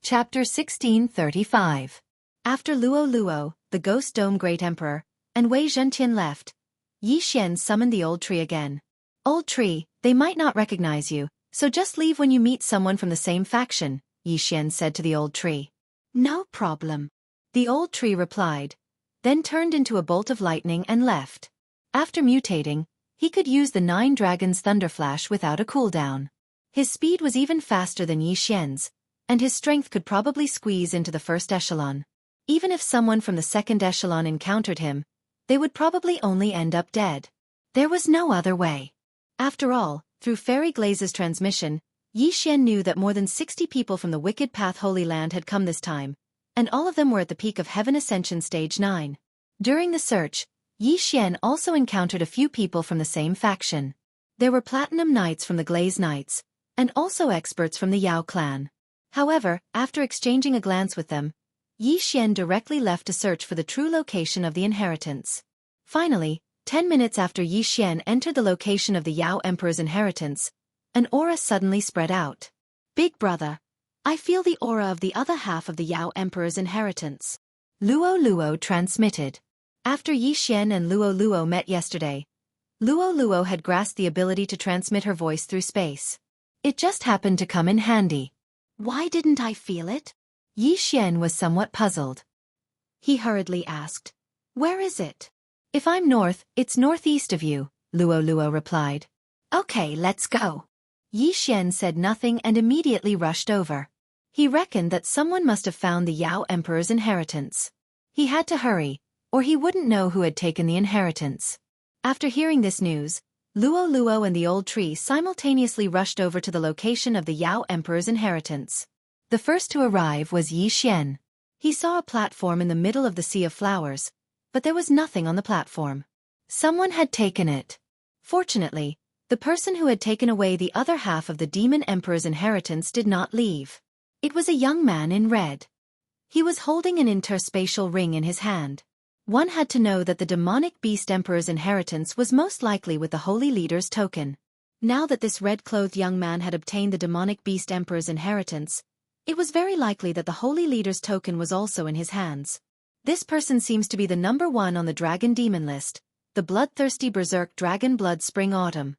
Chapter 1635. After Luo Luo, the Ghost Dome Great Emperor, and Wei Zhentian left, Yi Xian summoned the old tree again. Old tree, they might not recognize you, so just leave when you meet someone from the same faction, Yi Xian said to the old tree. No problem. The old tree replied, then turned into a bolt of lightning and left. After mutating, he could use the 9 Dragons Thunderflash without a cooldown. His speed was even faster than Yi Xian's, and his strength could probably squeeze into the first echelon. Even if someone from the second echelon encountered him, they would probably only end up dead. There was no other way. After all, through Fairy Glaze's transmission, Yi Xian knew that more than 60 people from the Wicked Path Holy Land had come this time, and all of them were at the peak of Heaven Ascension Stage 9. During the search, Yi Xian also encountered a few people from the same faction. There were Platinum Knights from the Glaze Knights, and also experts from the Yao clan. However, after exchanging a glance with them, Yi Xian directly left to search for the true location of the inheritance. Finally, 10 minutes after Yi Xian entered the location of the Yao Emperor's inheritance, an aura suddenly spread out. Big brother, I feel the aura of the other half of the Yao Emperor's inheritance. Luo Luo transmitted. After Yi Xian and Luo Luo met yesterday, Luo Luo had grasped the ability to transmit her voice through space. It just happened to come in handy. Why didn't I feel it? Yi Xian was somewhat puzzled. He hurriedly asked, where is it? If I'm north, it's northeast of you, Luo Luo replied. Okay, let's go. Yi Xian said nothing and immediately rushed over. He reckoned that someone must have found the Yao Emperor's inheritance. He had to hurry, or he wouldn't know who had taken the inheritance. After hearing this news, Luo Luo and the old tree simultaneously rushed over to the location of the Yao Emperor's inheritance. The first to arrive was Yi Xian. He saw a platform in the middle of the sea of flowers, but there was nothing on the platform. Someone had taken it. Fortunately, the person who had taken away the other half of the Demon Emperor's inheritance did not leave. It was a young man in red. He was holding an interspatial ring in his hand. One had to know that the demonic beast emperor's inheritance was most likely with the holy leader's token. Now that this red-clothed young man had obtained the demonic beast emperor's inheritance, it was very likely that the holy leader's token was also in his hands. This person seems to be the number 1 on the dragon demon list, the bloodthirsty berserk dragon Blood Spring Autumn.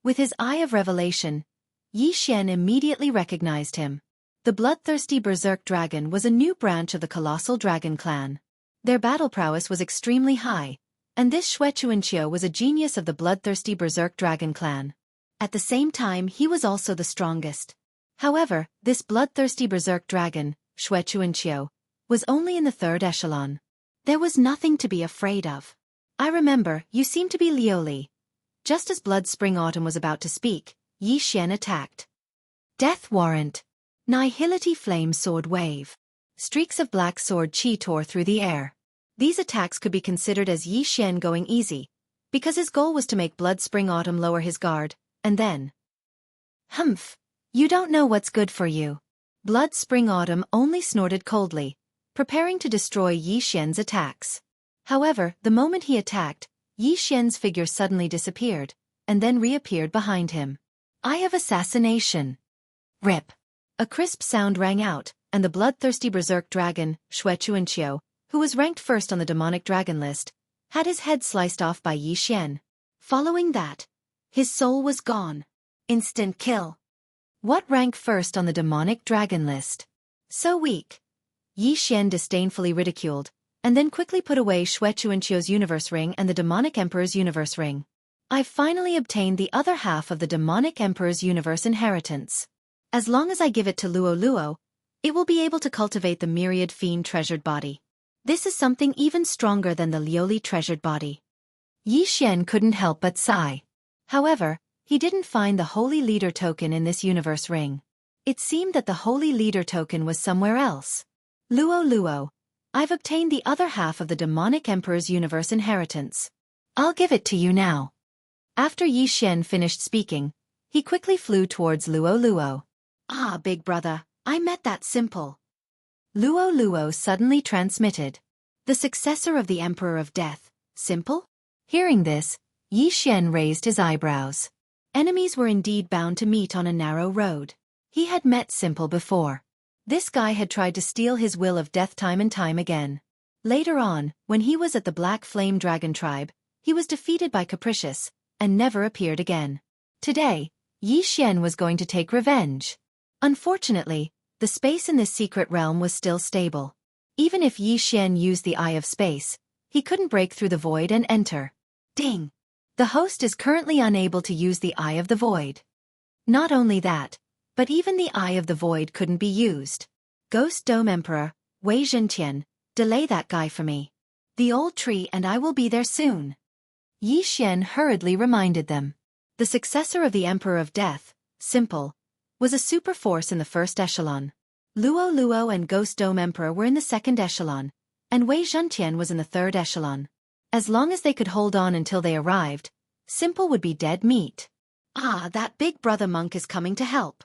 With his eye of revelation, Yi Xian immediately recognized him. The bloodthirsty berserk dragon was a new branch of the colossal dragon clan. Their battle prowess was extremely high, and this Xianxia was a genius of the bloodthirsty berserk dragon clan. At the same time, he was also the strongest. However, this bloodthirsty berserk dragon, Xianxia, was only in the 3rd echelon. There was nothing to be afraid of. I remember, you seem to be Lioli. Just as Blood Spring Autumn was about to speak, Yi Xian attacked. Death Warrant. Nihility Flame Sword Wave. Streaks of black sword chi tore through the air. These attacks could be considered as Yi Xian going easy, because his goal was to make Blood Spring Autumn lower his guard, and then... Humph! You don't know what's good for you. Blood Spring Autumn only snorted coldly, preparing to destroy Yi Xian's attacks. However, the moment he attacked, Yi Xian's figure suddenly disappeared, and then reappeared behind him. Eye of Assassination. Rip! A crisp sound rang out, and the bloodthirsty berserk dragon, Xianxia, who was ranked first on the demonic dragon list, had his head sliced off by Yi Xian. Following that, his soul was gone. Instant kill. What rank first on the demonic dragon list? So weak. Yi Xian disdainfully ridiculed, and then quickly put away Xianxia's universe ring and the demonic emperor's universe ring. I've finally obtained the other half of the demonic emperor's universe inheritance. As long as I give it to Luo Luo, it will be able to cultivate the myriad fiend treasured body. This is something even stronger than the Lioli treasured body. Yi Xian couldn't help but sigh. However, he didn't find the holy leader token in this universe ring. It seemed that the holy leader token was somewhere else. Luo Luo, I've obtained the other half of the demonic emperor's universe inheritance. I'll give it to you now. After Yi Xian finished speaking, he quickly flew towards Luo Luo. Ah, big brother, I met that simple. Luo Luo suddenly transmitted. The successor of the Emperor of Death, Simple? Hearing this, Yi Xian raised his eyebrows. Enemies were indeed bound to meet on a narrow road. He had met Simple before. This guy had tried to steal his will of death time and time again. Later on, when he was at the Black Flame Dragon tribe, he was defeated by Capricious, and never appeared again. Today, Yi Xian was going to take revenge. Unfortunately, the space in this secret realm was still stable. Even if Yi Xian used the Eye of Space, he couldn't break through the void and enter. Ding! The host is currently unable to use the Eye of the Void. Not only that, but even the Eye of the Void couldn't be used. Ghost Dome Emperor, Wei Zhentian, delay that guy for me. The old tree and I will be there soon. Yi Xian hurriedly reminded them. The successor of the Emperor of Death, Simple, was a super force in the first echelon. Luo Luo and Ghost Dome Emperor were in the second echelon, and Wei Zhentian was in the third echelon. As long as they could hold on until they arrived, Simple would be dead meat. Ah, that big brother monk is coming to help.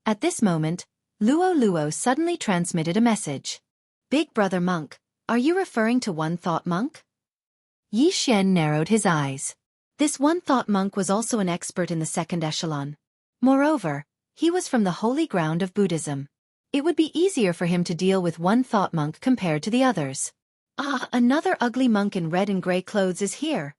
At this moment, Luo Luo suddenly transmitted a message. Big brother monk, are you referring to One Thought Monk? Yi Xian narrowed his eyes. This One Thought Monk was also an expert in the second echelon. Moreover, he was from the holy ground of Buddhism. It would be easier for him to deal with One Thought Monk compared to the others. Ah, another ugly monk in red and gray clothes is here.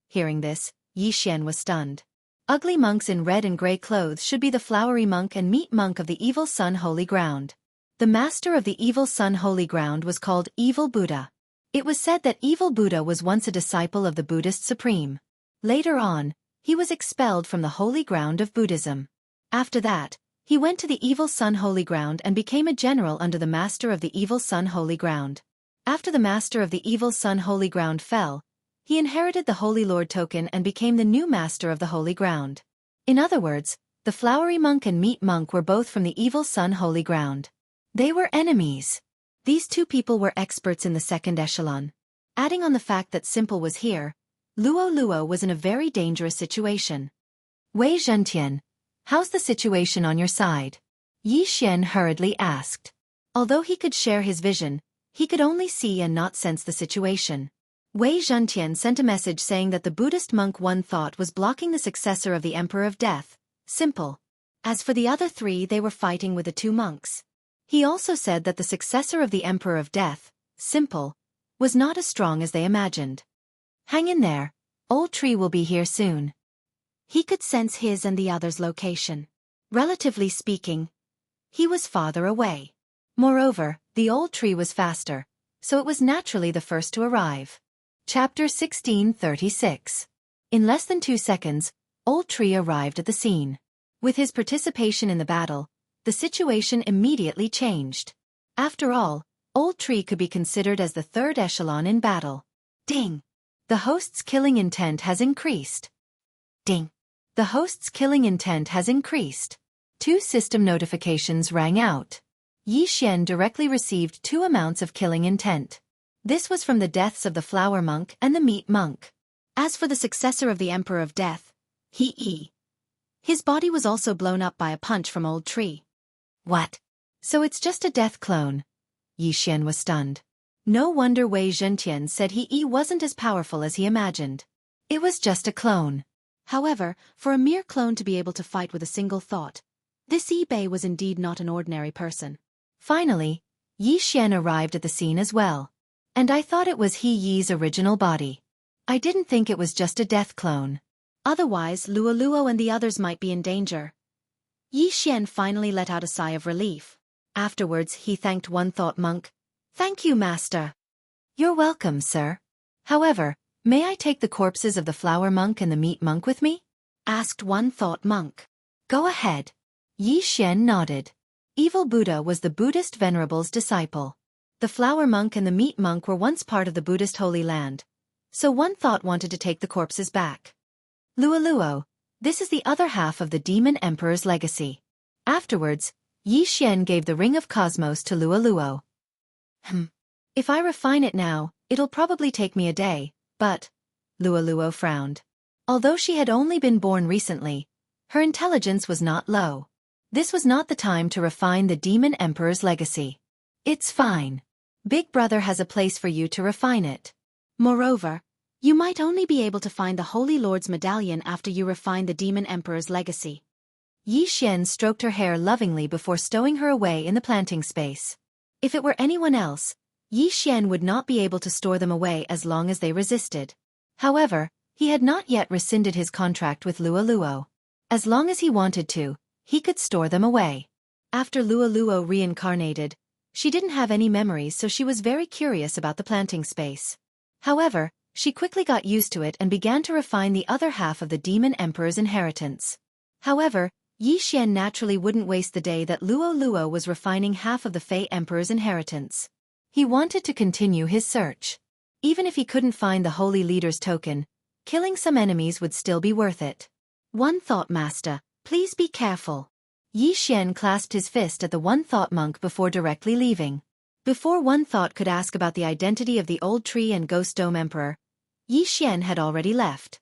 Hearing this, Yi Xian was stunned. Ugly monks in red and gray clothes should be the flowery monk and meat monk of the Evil Sun Holy Ground. The master of the Evil Sun Holy Ground was called Evil Buddha. It was said that Evil Buddha was once a disciple of the Buddhist Supreme. Later on, he was expelled from the holy ground of Buddhism. After that, he went to the Evil Sun Holy Ground and became a general under the master of the Evil Sun Holy Ground. After the master of the Evil Sun Holy Ground fell, he inherited the Holy Lord token and became the new master of the Holy Ground. In other words, the flowery monk and meat monk were both from the Evil Sun Holy Ground. They were enemies. These two people were experts in the second echelon. Adding on the fact that Simple was here, Luo Luo was in a very dangerous situation. Wei Zhentian, how's the situation on your side? Yi Xian hurriedly asked. Although he could share his vision, he could only see and not sense the situation. Wei Zhentian sent a message saying that the Buddhist monk One Thought was blocking the successor of the Emperor of Death, Simple. As for the other three, they were fighting with the two monks. He also said that the successor of the Emperor of Death, Simple, was not as strong as they imagined. Hang in there, old tree will be here soon. He could sense his and the others' location. Relatively speaking, he was farther away. Moreover, the old tree was faster, so it was naturally the first to arrive. Chapter 1636. In less than 2 seconds, Old Tree arrived at the scene. With his participation in the battle, the situation immediately changed. After all, Old Tree could be considered as the third echelon in battle. Ding! The host's killing intent has increased. Ding! The host's killing intent has increased. 2 system notifications rang out. Yi Xian directly received 2 amounts of killing intent. This was from the deaths of the Flower Monk and the Meat Monk. As for the successor of the Emperor of Death, his body was also blown up by a punch from Old Tree. What? So it's just a death clone? Yi Xian was stunned. No wonder Wei Zhentian said he wasn't as powerful as he imagined. It was just a clone. However, for a mere clone to be able to fight with a single thought, this eBay was indeed not an ordinary person. Finally, Yi Xian arrived at the scene as well. And I thought it was Yi's original body. I didn't think it was just a death clone. Otherwise, Luo Luo and the others might be in danger. Yi Xian finally let out a sigh of relief. Afterwards, he thanked One Thought Monk. Thank you, Master. You're welcome, sir. However, may I take the corpses of the Flower Monk and the Meat Monk with me? Asked One Thought Monk. Go ahead. Yi Xian nodded. Evil Buddha was the Buddhist Venerable's disciple. The Flower Monk and the Meat Monk were once part of the Buddhist Holy Land, so One Thought wanted to take the corpses back. Luo Luo, this is the other half of the Demon Emperor's legacy. Afterwards, Yi Xian gave the Ring of Cosmos to Luo Luo. If I refine it now, it'll probably take me a day, but... Luo Luo frowned. Although she had only been born recently, her intelligence was not low. This was not the time to refine the Demon Emperor's legacy. It's fine. Big Brother has a place for you to refine it. Moreover, you might only be able to find the Holy Lord's medallion after you refine the Demon Emperor's legacy. Yi Xian stroked her hair lovingly before stowing her away in the planting space. If it were anyone else, Yi Xian would not be able to store them away as long as they resisted. However, he had not yet rescinded his contract with Luo Luo. As long as he wanted to, he could store them away. After Luo Luo reincarnated, she didn't have any memories, so she was very curious about the planting space. However, she quickly got used to it and began to refine the other half of the Demon Emperor's inheritance. However, Yi Xian naturally wouldn't waste the day that Luo Luo was refining half of the Fey Emperor's inheritance. He wanted to continue his search. Even if he couldn't find the Holy Leader's token, killing some enemies would still be worth it. One Thought Master, please be careful. Yi Xian clasped his fist at the One Thought monk before directly leaving. Before One Thought could ask about the identity of the Old Tree and Ghost Dome Emperor, Yi Xian had already left.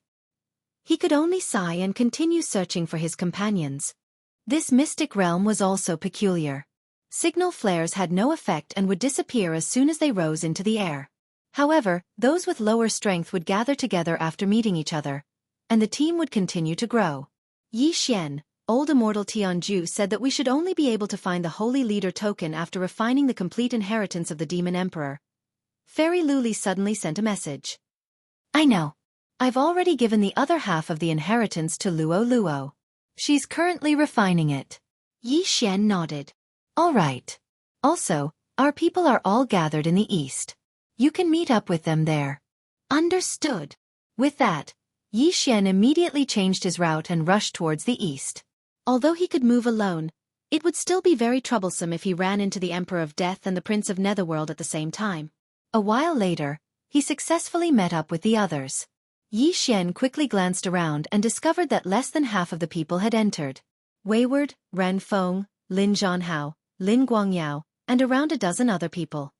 He could only sigh and continue searching for his companions. This mystic realm was also peculiar. Signal flares had no effect and would disappear as soon as they rose into the air. However, those with lower strength would gather together after meeting each other, and the team would continue to grow. Yi Xian, old immortal Tianju, said that we should only be able to find the Holy Leader token after refining the complete inheritance of the Demon Emperor. Fairy Luli suddenly sent a message. I know. I've already given the other half of the inheritance to Luo Luo. She's currently refining it. Yi Xian nodded. All right. Also, our people are all gathered in the east. You can meet up with them there. Understood. With that, Yi Xian immediately changed his route and rushed towards the east. Although he could move alone, it would still be very troublesome if he ran into the Emperor of Death and the Prince of Netherworld at the same time. A while later, he successfully met up with the others. Yi Xian quickly glanced around and discovered that less than half of the people had entered. Wayward, Ren Feng, Lin Zhanhao, Lin Guangyao, and around a dozen other people.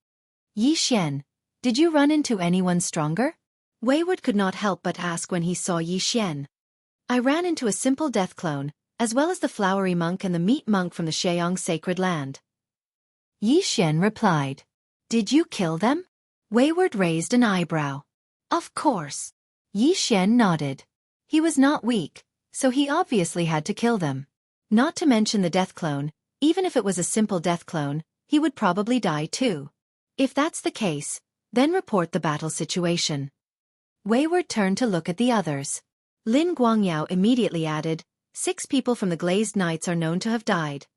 Yi Xian, did you run into anyone stronger? Wayward could not help but ask when he saw Yi Xian. I ran into a simple death clone, as well as the flowery monk and the meat monk from the Xiang sacred land. Yi Xian replied. Did you kill them? Wayward raised an eyebrow. Of course. Yi Xian nodded. He was not weak, so he obviously had to kill them. Not to mention the death clone, even if it was a simple death clone, he would probably die too. If that's the case, then report the battle situation. Wayward turned to look at the others. Lin Guangyao immediately added, 6 people from the Glazed Knights are known to have died.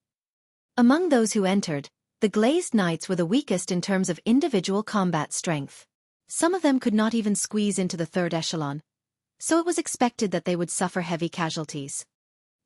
Among those who entered, the Glazed Knights were the weakest in terms of individual combat strength. Some of them could not even squeeze into the 3rd echelon, so it was expected that they would suffer heavy casualties.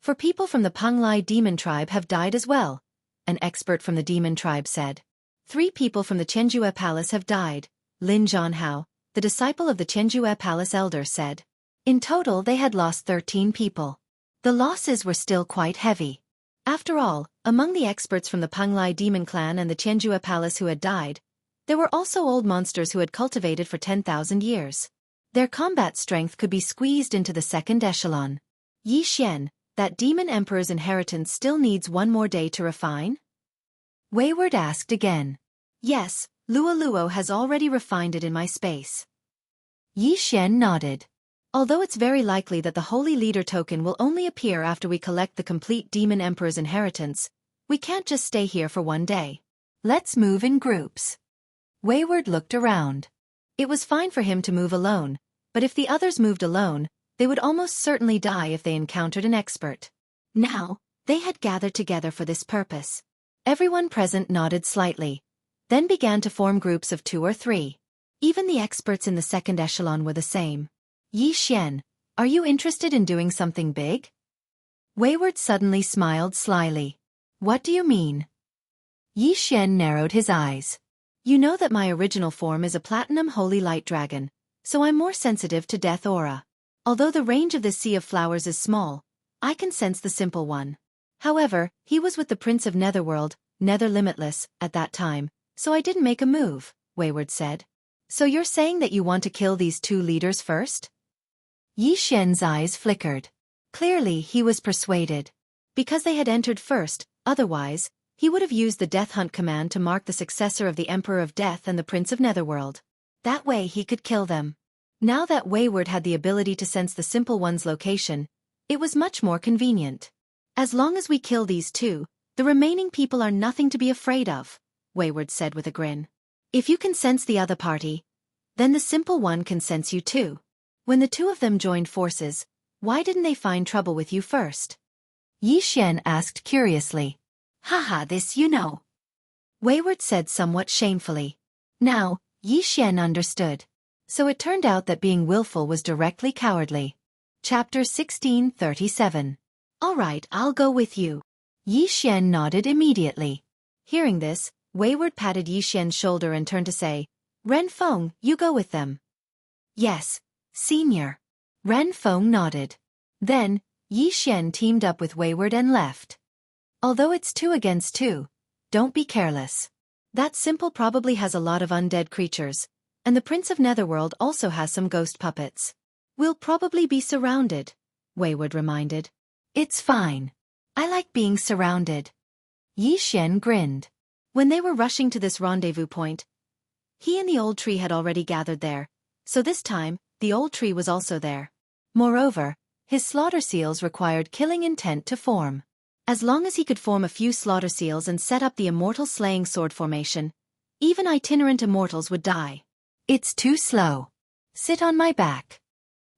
For people from the Penglai demon tribe have died as well, an expert from the demon tribe said. 3 people from the Qianjue Palace have died, Lin Zhanhao, the disciple of the Qianjue Palace elder, said. In total they had lost 13 people. The losses were still quite heavy. After all, among the experts from the Penglai demon clan and the Qianjue Palace who had died, there were also old monsters who had cultivated for 10,000 years. Their combat strength could be squeezed into the 2nd echelon. Yi Xian, that Demon Emperor's inheritance still needs one more day to refine? Wayward asked again. Yes, Luo Luo has already refined it in my space. Yi Xian nodded. Although it's very likely that the Holy Leader token will only appear after we collect the complete Demon Emperor's inheritance, we can't just stay here for one day. Let's move in groups. Wayward looked around. It was fine for him to move alone, but if the others moved alone, they would almost certainly die if they encountered an expert. Now, they had gathered together for this purpose. Everyone present nodded slightly, then began to form groups of 2 or 3. Even the experts in the 2nd echelon were the same. Yi Xian, are you interested in doing something big? Wayward suddenly smiled slyly. What do you mean? Yi Xian narrowed his eyes. You know that my original form is a platinum holy light dragon, so I'm more sensitive to death aura. Although the range of this sea of flowers is small, I can sense the simple one. However, he was with the Prince of Netherworld, Nether Limitless, at that time, so I didn't make a move, Wayward said. So you're saying that you want to kill these 2 leaders first? Yi Xian's eyes flickered. Clearly he was persuaded. Because they had entered first, otherwise, he would have used the Death Hunt command to mark the successor of the Emperor of Death and the Prince of Netherworld. That way he could kill them. Now that Wayward had the ability to sense the simple one's location, it was much more convenient. As long as we kill these two, the remaining people are nothing to be afraid of, Wayward said with a grin. If you can sense the other party, then the simple one can sense you too. When the two of them joined forces, why didn't they find trouble with you first? Xian asked curiously. Haha, this you know, Wayward said somewhat shamefully. Now, Xian understood. So it turned out that being willful was directly cowardly. Chapter 1637. All right, I'll go with you. Xian nodded immediately. Hearing this, Wayward patted Xian's shoulder and turned to say, Ren Feng, you go with them. Yes, Senior. Ren Feng nodded. Then, Xian teamed up with Wayward and left. Although it's 2 against 2, don't be careless. That Simple probably has a lot of undead creatures, and the Prince of Netherworld also has some ghost puppets. We'll probably be surrounded, Wayward reminded. It's fine. I like being surrounded. Xian grinned. When they were rushing to this rendezvous point, he and the old tree had already gathered there, so this time, the old tree was also there. Moreover, his slaughter seals required killing intent to form. As long as he could form a few slaughter seals and set up the immortal slaying sword formation, even itinerant immortals would die. It's too slow. Sit on my back,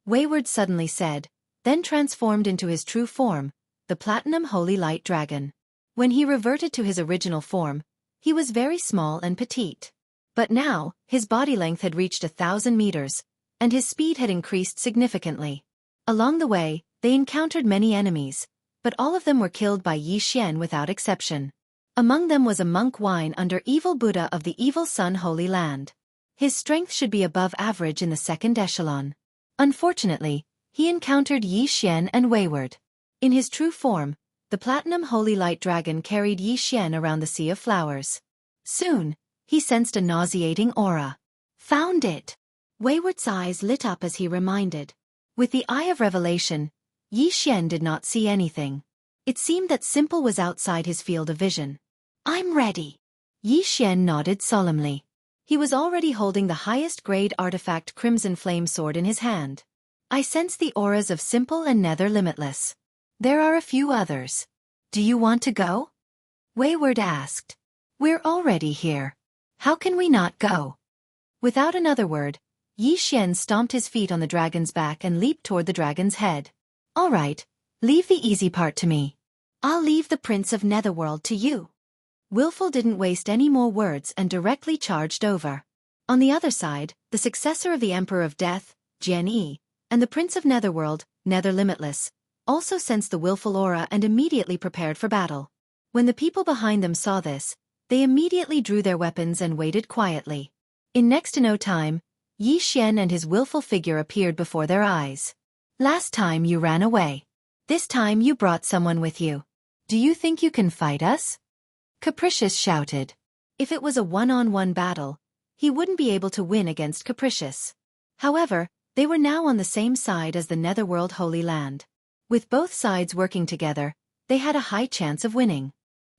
Wayward suddenly said, then transformed into his true form, the Platinum Holy Light Dragon. When he reverted to his original form, he was very small and petite. But now, his body length had reached 1,000 meters, and his speed had increased significantly. Along the way, they encountered many enemies, but all of them were killed by Xian without exception. Among them was a monk Wine under Evil Buddha of the Evil Sun Holy Land. His strength should be above average in the second echelon. Unfortunately, he encountered Xian and Wayward. In his true form, the Platinum Holy Light Dragon carried Xian around the Sea of Flowers. Soon, he sensed a nauseating aura. Found it! Wayward's eyes lit up as he reminded. With the Eye of Revelation, Xian did not see anything. It seemed that Simple was outside his field of vision. I'm ready. Xian nodded solemnly. He was already holding the highest grade artifact Crimson Flame Sword in his hand. I sense the auras of Simple and Nether Limitless. There are a few others. Do you want to go? Wayward asked. We're already here. How can we not go? Without another word, Xian stomped his feet on the dragon's back and leaped toward the dragon's head. All right, leave the easy part to me. I'll leave the Prince of Netherworld to you. Willful didn't waste any more words and directly charged over. On the other side, the successor of the Emperor of Death, Jianghu, and the Prince of Netherworld, Nether Limitless, also sensed the willful aura and immediately prepared for battle. When the people behind them saw this, they immediately drew their weapons and waited quietly. In next to no time, Xian and his willful figure appeared before their eyes. Last time you ran away. This time you brought someone with you. Do you think you can fight us? Capricious shouted. If it was a one-on-one battle, he wouldn't be able to win against Capricious. However, they were now on the same side as the Netherworld Holy Land. With both sides working together, they had a high chance of winning.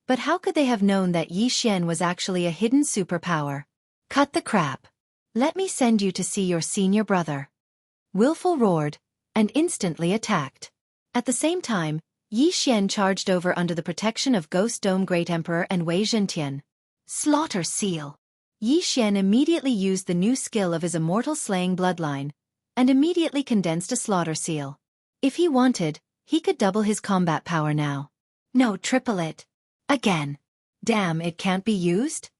But how could they have known that Xian was actually a hidden superpower? Cut the crap. Let me send you to see your senior brother. Willful roared, and instantly attacked. At the same time, Xian charged over under the protection of Ghost Dome Great Emperor and Wei Zhentian. Slaughter Seal. Xian immediately used the new skill of his immortal slaying bloodline, and immediately condensed a slaughter seal. If he wanted, he could double his combat power now. No, triple it. Again. Damn, it can't be used?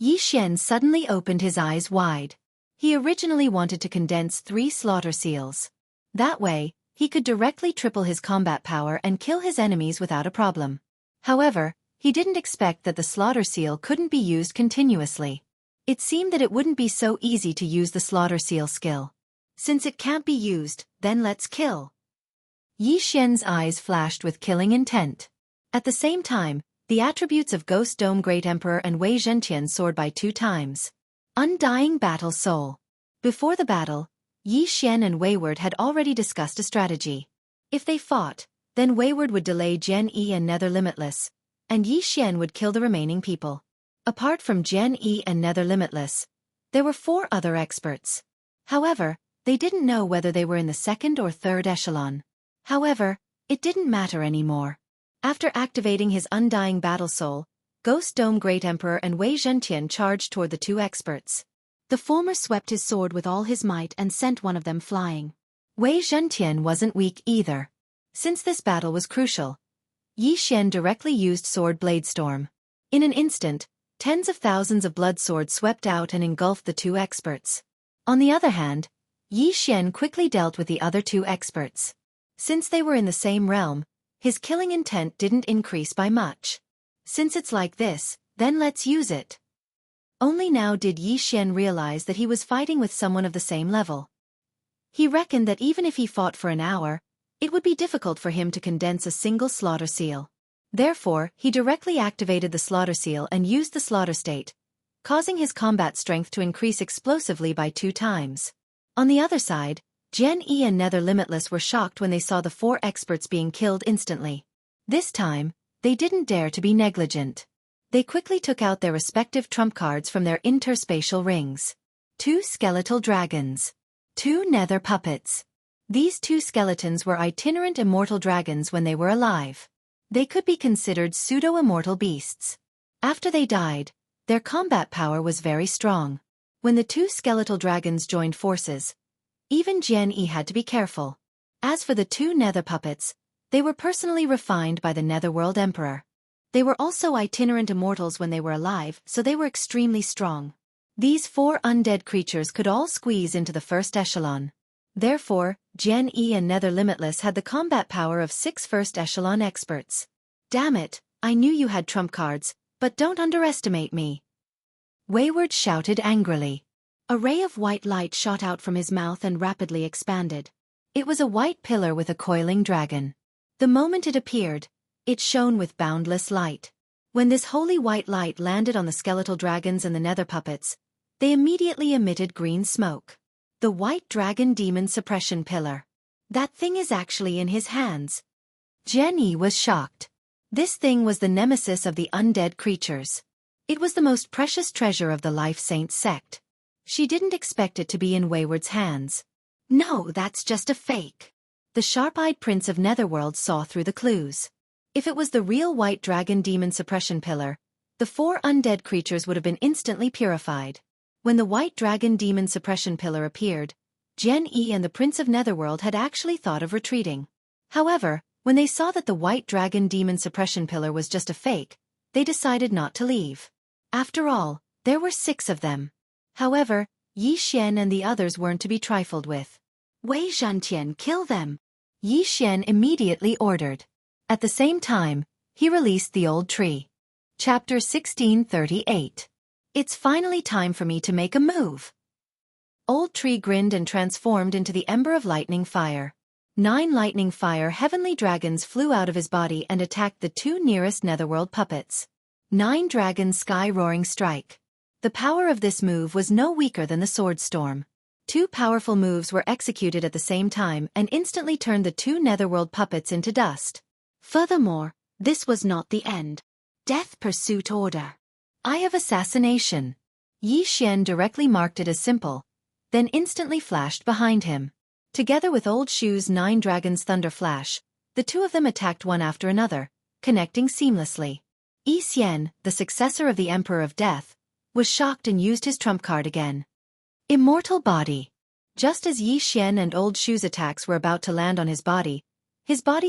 Xian suddenly opened his eyes wide. He originally wanted to condense 3 slaughter seals. That way, he could directly triple his combat power and kill his enemies without a problem. However, he didn't expect that the slaughter seal couldn't be used continuously. It seemed that it wouldn't be so easy to use the slaughter seal skill. Since it can't be used, then let's kill. Xian's eyes flashed with killing intent. At the same time, the attributes of Ghost Dome Great Emperor and Wei Zhentian soared by 2 times. Undying Battle Soul. Before the battle, Xian and Wayward had already discussed a strategy. If they fought, then Wayward would delay Jianghu and Nether Limitless, and Xian would kill the remaining people. Apart from Jianghu and Nether Limitless, there were 4 other experts. However, they didn't know whether they were in the second or third echelon. However, it didn't matter anymore. After activating his undying battle soul, Ghost Dome Great Emperor and Wei Zhentian charged toward the two experts. The former swept his sword with all his might and sent one of them flying. Wei Zhentian wasn't weak either. Since this battle was crucial, Yi Xian directly used Sword Blade Storm. In an instant, tens of thousands of blood swords swept out and engulfed the two experts. On the other hand, Yi Xian quickly dealt with the other two experts. Since they were in the same realm, his killing intent didn't increase by much. Since it's like this, then let's use it. Only now did Yi Xian realize that he was fighting with someone of the same level. He reckoned that even if he fought for an hour, it would be difficult for him to condense a single slaughter seal. Therefore, he directly activated the slaughter seal and used the slaughter state, causing his combat strength to increase explosively by 2 times. On the other side, Jianghu and Nether Limitless were shocked when they saw the 4 experts being killed instantly. This time, they didn't dare to be negligent. They quickly took out their respective trump cards from their interspatial rings. 2 skeletal dragons. 2 nether puppets. These 2 skeletons were itinerant immortal dragons when they were alive. They could be considered pseudo-immortal beasts. After they died, their combat power was very strong. When the 2 skeletal dragons joined forces, even Jianghu had to be careful. As for the 2 nether puppets, they were personally refined by the Netherworld Emperor. They were also itinerant immortals when they were alive, so they were extremely strong. These 4 undead creatures could all squeeze into the first echelon. Therefore, Jianghu and Nether Limitless had the combat power of 6 first echelon experts. Damn it, I knew you had trump cards, but don't underestimate me. Wayward shouted angrily. A ray of white light shot out from his mouth and rapidly expanded. It was a white pillar with a coiling dragon. The moment it appeared, it shone with boundless light. When this holy white light landed on the skeletal dragons and the nether puppets, they immediately emitted green smoke. The White Dragon Demon Suppression Pillar. That thing is actually in his hands. Jianghu was shocked. This thing was the nemesis of the undead creatures. It was the most precious treasure of the Life Saints sect. She didn't expect it to be in Wayward's hands. No, that's just a fake. The sharp-eyed Prince of Netherworld saw through the clues. If it was the real White Dragon Demon Suppression Pillar, the 4 undead creatures would have been instantly purified. When the White Dragon Demon Suppression Pillar appeared, Jianghu and the Prince of Netherworld had actually thought of retreating. However, when they saw that the White Dragon Demon Suppression Pillar was just a fake, they decided not to leave. After all, there were 6 of them. However, Yi Xian and the others weren't to be trifled with. Wei Zhentian, kill them! Yi Xian immediately ordered. At the same time, he released the old tree. Chapter 1638. It's finally time for me to make a move. Old Tree grinned and transformed into the Ember of Lightning Fire. 9 lightning fire heavenly dragons flew out of his body and attacked the 2 nearest Netherworld puppets. 9 Dragon Sky Roaring Strike. The power of this move was no weaker than the Sword Storm. 2 powerful moves were executed at the same time and instantly turned the 2 Netherworld puppets into dust. Furthermore, this was not the end. Death Pursuit Order. Eye of Assassination. Yi Xian directly marked it as simple, then instantly flashed behind him. Together with Old Shoe's 9 Dragons Thunder Flash, the 2 of them attacked one after another, connecting seamlessly. Yi Xian, the successor of the Emperor of Death, was shocked and used his trump card again. Immortal Body. Just as Yi Xian and Old Shoe's attacks were about to land on his body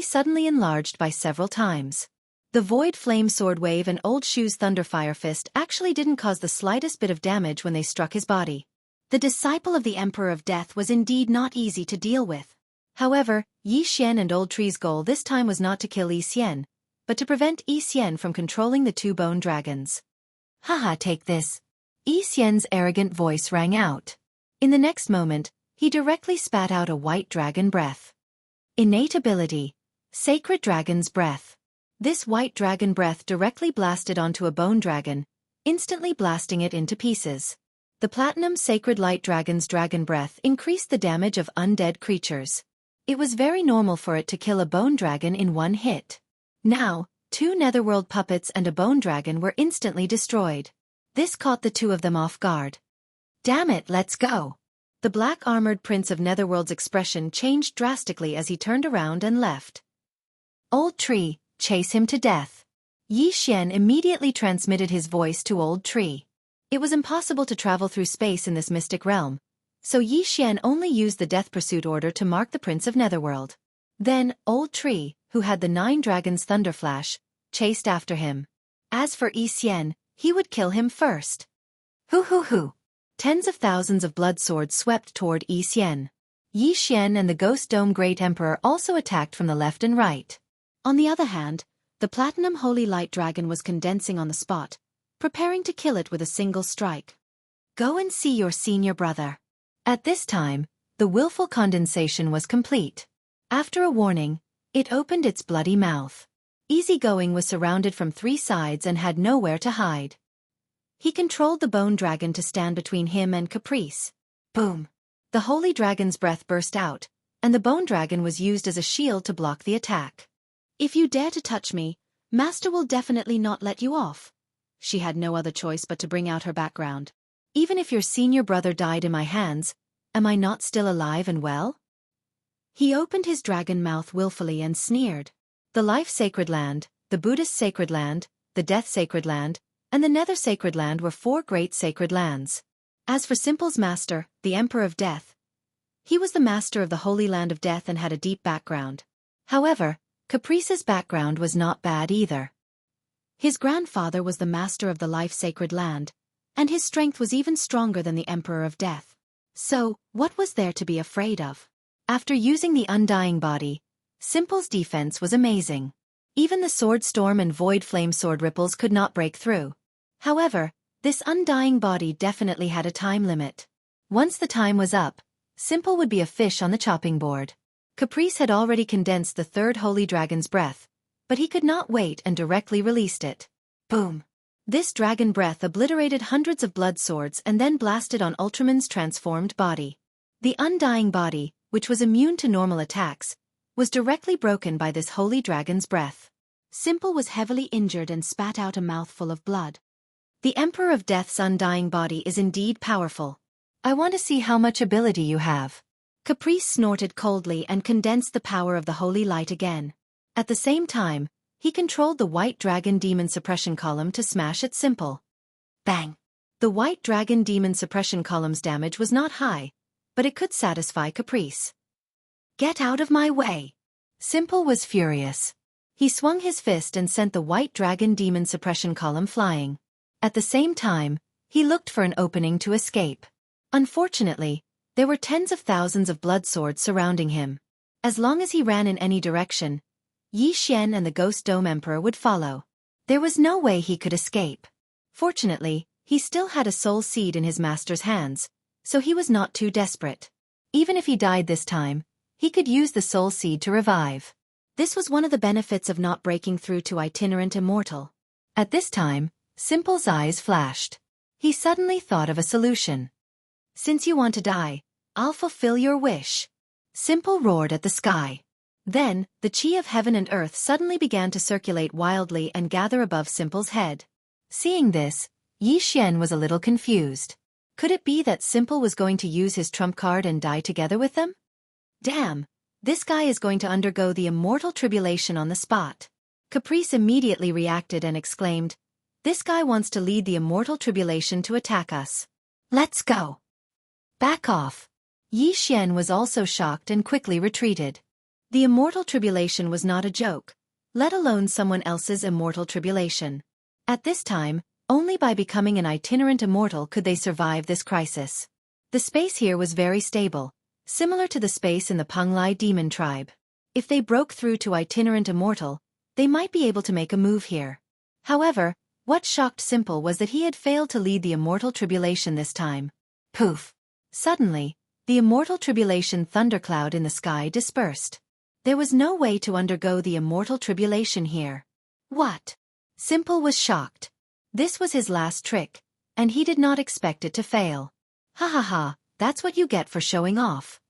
suddenly enlarged by several times. The Void Flame Sword Wave and Old Shoe's Thunderfire Fist actually didn't cause the slightest bit of damage when they struck his body. The disciple of the Emperor of Death was indeed not easy to deal with. However, Yi Xian and Old Tree's goal this time was not to kill Yi Xian, but to prevent Yi Xian from controlling the 2 bone dragons. Haha, take this. Yi Xian's arrogant voice rang out. In the next moment, he directly spat out a white dragon breath. Innate ability. Sacred Dragon's Breath. This white dragon breath directly blasted onto a bone dragon, instantly blasting it into pieces. The Platinum Sacred Light Dragon's dragon breath increased the damage of undead creatures. It was very normal for it to kill a bone dragon in one hit. Now, 2 Netherworld puppets and a bone dragon were instantly destroyed. This caught the 2 of them off guard. Damn it, let's go! The black-armored Prince of Netherworld's expression changed drastically as he turned around and left. Old Tree, chase him to death. Yi Xian immediately transmitted his voice to Old Tree. It was impossible to travel through space in this mystic realm, so Yi Xian only used the death pursuit order to mark the Prince of Netherworld. Then, Old Tree, who had the 9 dragons' thunder flash, chased after him. As for Yi Xian, he would kill him first. Hoo! Tens of thousands of blood swords swept toward Yi Xian. Yi Xian and the Ghost Dome Great Emperor also attacked from the left and right. On the other hand, the Platinum Holy Light Dragon was condensing on the spot, preparing to kill it with a single strike. Go and see your senior brother. At this time, the willful condensation was complete. After a warning, it opened its bloody mouth. Easygoing was surrounded from 3 sides and had nowhere to hide. He controlled the Bone Dragon to stand between him and Caprice. Boom! The Holy Dragon's breath burst out, and the Bone Dragon was used as a shield to block the attack. If you dare to touch me, Master will definitely not let you off. She had no other choice but to bring out her background. Even if your senior brother died in my hands, am I not still alive and well? He opened his dragon mouth willfully and sneered. The Life Sacred Land, the Buddhist Sacred Land, the Death Sacred Land, and the Nether Sacred Land were 4 great sacred lands. As for Simple's master, the Emperor of Death, he was the master of the Holy Land of Death and had a deep background. However, Caprice's background was not bad either. His grandfather was the master of the Life Sacred Land, and his strength was even stronger than the Emperor of Death. So, what was there to be afraid of? After using the Undying Body, Simple's defense was amazing. Even the Sword Storm and Void Flame Sword ripples could not break through. However, this Undying Body definitely had a time limit. Once the time was up, Simple would be a fish on the chopping board. Caprice had already condensed the 3rd Holy Dragon's breath, but he could not wait and directly released it. Boom! This dragon breath obliterated hundreds of blood swords and then blasted on Ultraman's transformed body. The Undying Body, which was immune to normal attacks, was directly broken by this Holy Dragon's breath. Simple was heavily injured and spat out a mouthful of blood. The Emperor of Death's Undying Body is indeed powerful. I want to see how much ability you have. Caprice snorted coldly and condensed the power of the Holy Light again. At the same time, he controlled the White Dragon Demon Suppression Column to smash at Simple. Bang! The White Dragon Demon Suppression Column's damage was not high, but it could satisfy Caprice. Get out of my way! Simple was furious. He swung his fist and sent the White Dragon Demon Suppression Column flying. At the same time, he looked for an opening to escape. Unfortunately, there were tens of thousands of blood swords surrounding him. As long as he ran in any direction, Yi Xian and the Ghost Dome Emperor would follow. There was no way he could escape. Fortunately, he still had a soul seed in his master's hands, so he was not too desperate. Even if he died this time, he could use the soul seed to revive. This was one of the benefits of not breaking through to itinerant immortal. At this time, Simple's eyes flashed. He suddenly thought of a solution. Since you want to die, I'll fulfill your wish. Simple roared at the sky. Then, the chi of heaven and earth suddenly began to circulate wildly and gather above Simple's head. Seeing this, Yi Xian was a little confused. Could it be that Simple was going to use his trump card and die together with them? Damn, this guy is going to undergo the immortal tribulation on the spot. Caprice immediately reacted and exclaimed, "This guy wants to lead the immortal tribulation to attack us. Let's go." Back off. Yi Xian was also shocked and quickly retreated. The immortal tribulation was not a joke, let alone someone else's immortal tribulation. At this time, only by becoming an itinerant immortal could they survive this crisis. The space here was very stable, similar to the space in the Penglai demon tribe. If they broke through to itinerant immortal, they might be able to make a move here. However, what shocked Simple was that he had failed to lead the immortal tribulation this time. Poof! Suddenly, the immortal tribulation thundercloud in the sky dispersed. There was no way to undergo the immortal tribulation here. What? Simple was shocked. This was his last trick, and he did not expect it to fail. Ha ha ha, that's what you get for showing off.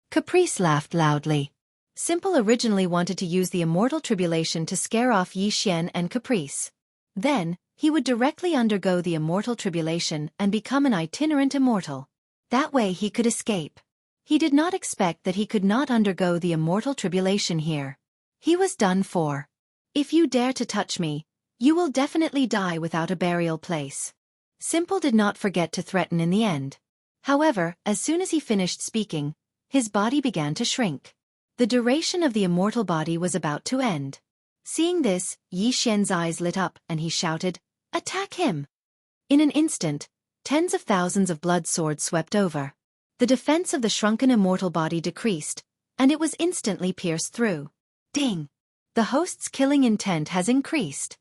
Caprice laughed loudly. Simple originally wanted to use the immortal tribulation to scare off Yi Xian and Caprice. Then, he would directly undergo the immortal tribulation and become an itinerant immortal. That way he could escape. He did not expect that he could not undergo the immortal tribulation here. He was done for. If you dare to touch me, you will definitely die without a burial place. Simple did not forget to threaten in the end. However, as soon as he finished speaking, his body began to shrink. The duration of the immortal body was about to end. Seeing this, Xianxia's eyes lit up and he shouted, "Attack him!" In an instant, tens of thousands of blood swords swept over. The defense of the shrunken immortal body decreased, and it was instantly pierced through. Ding! The host's killing intent has increased.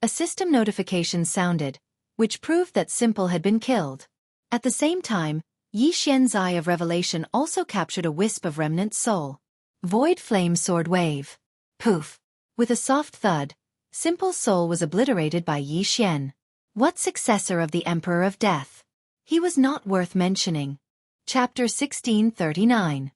A system notification sounded, which proved that Simple had been killed. At the same time, Xianxia's eye of revelation also captured a wisp of remnant soul. Void flame sword wave. Poof! With a soft thud, Simple's soul was obliterated by Xian. What successor of the Emperor of Death? He was not worth mentioning. Chapter 1639.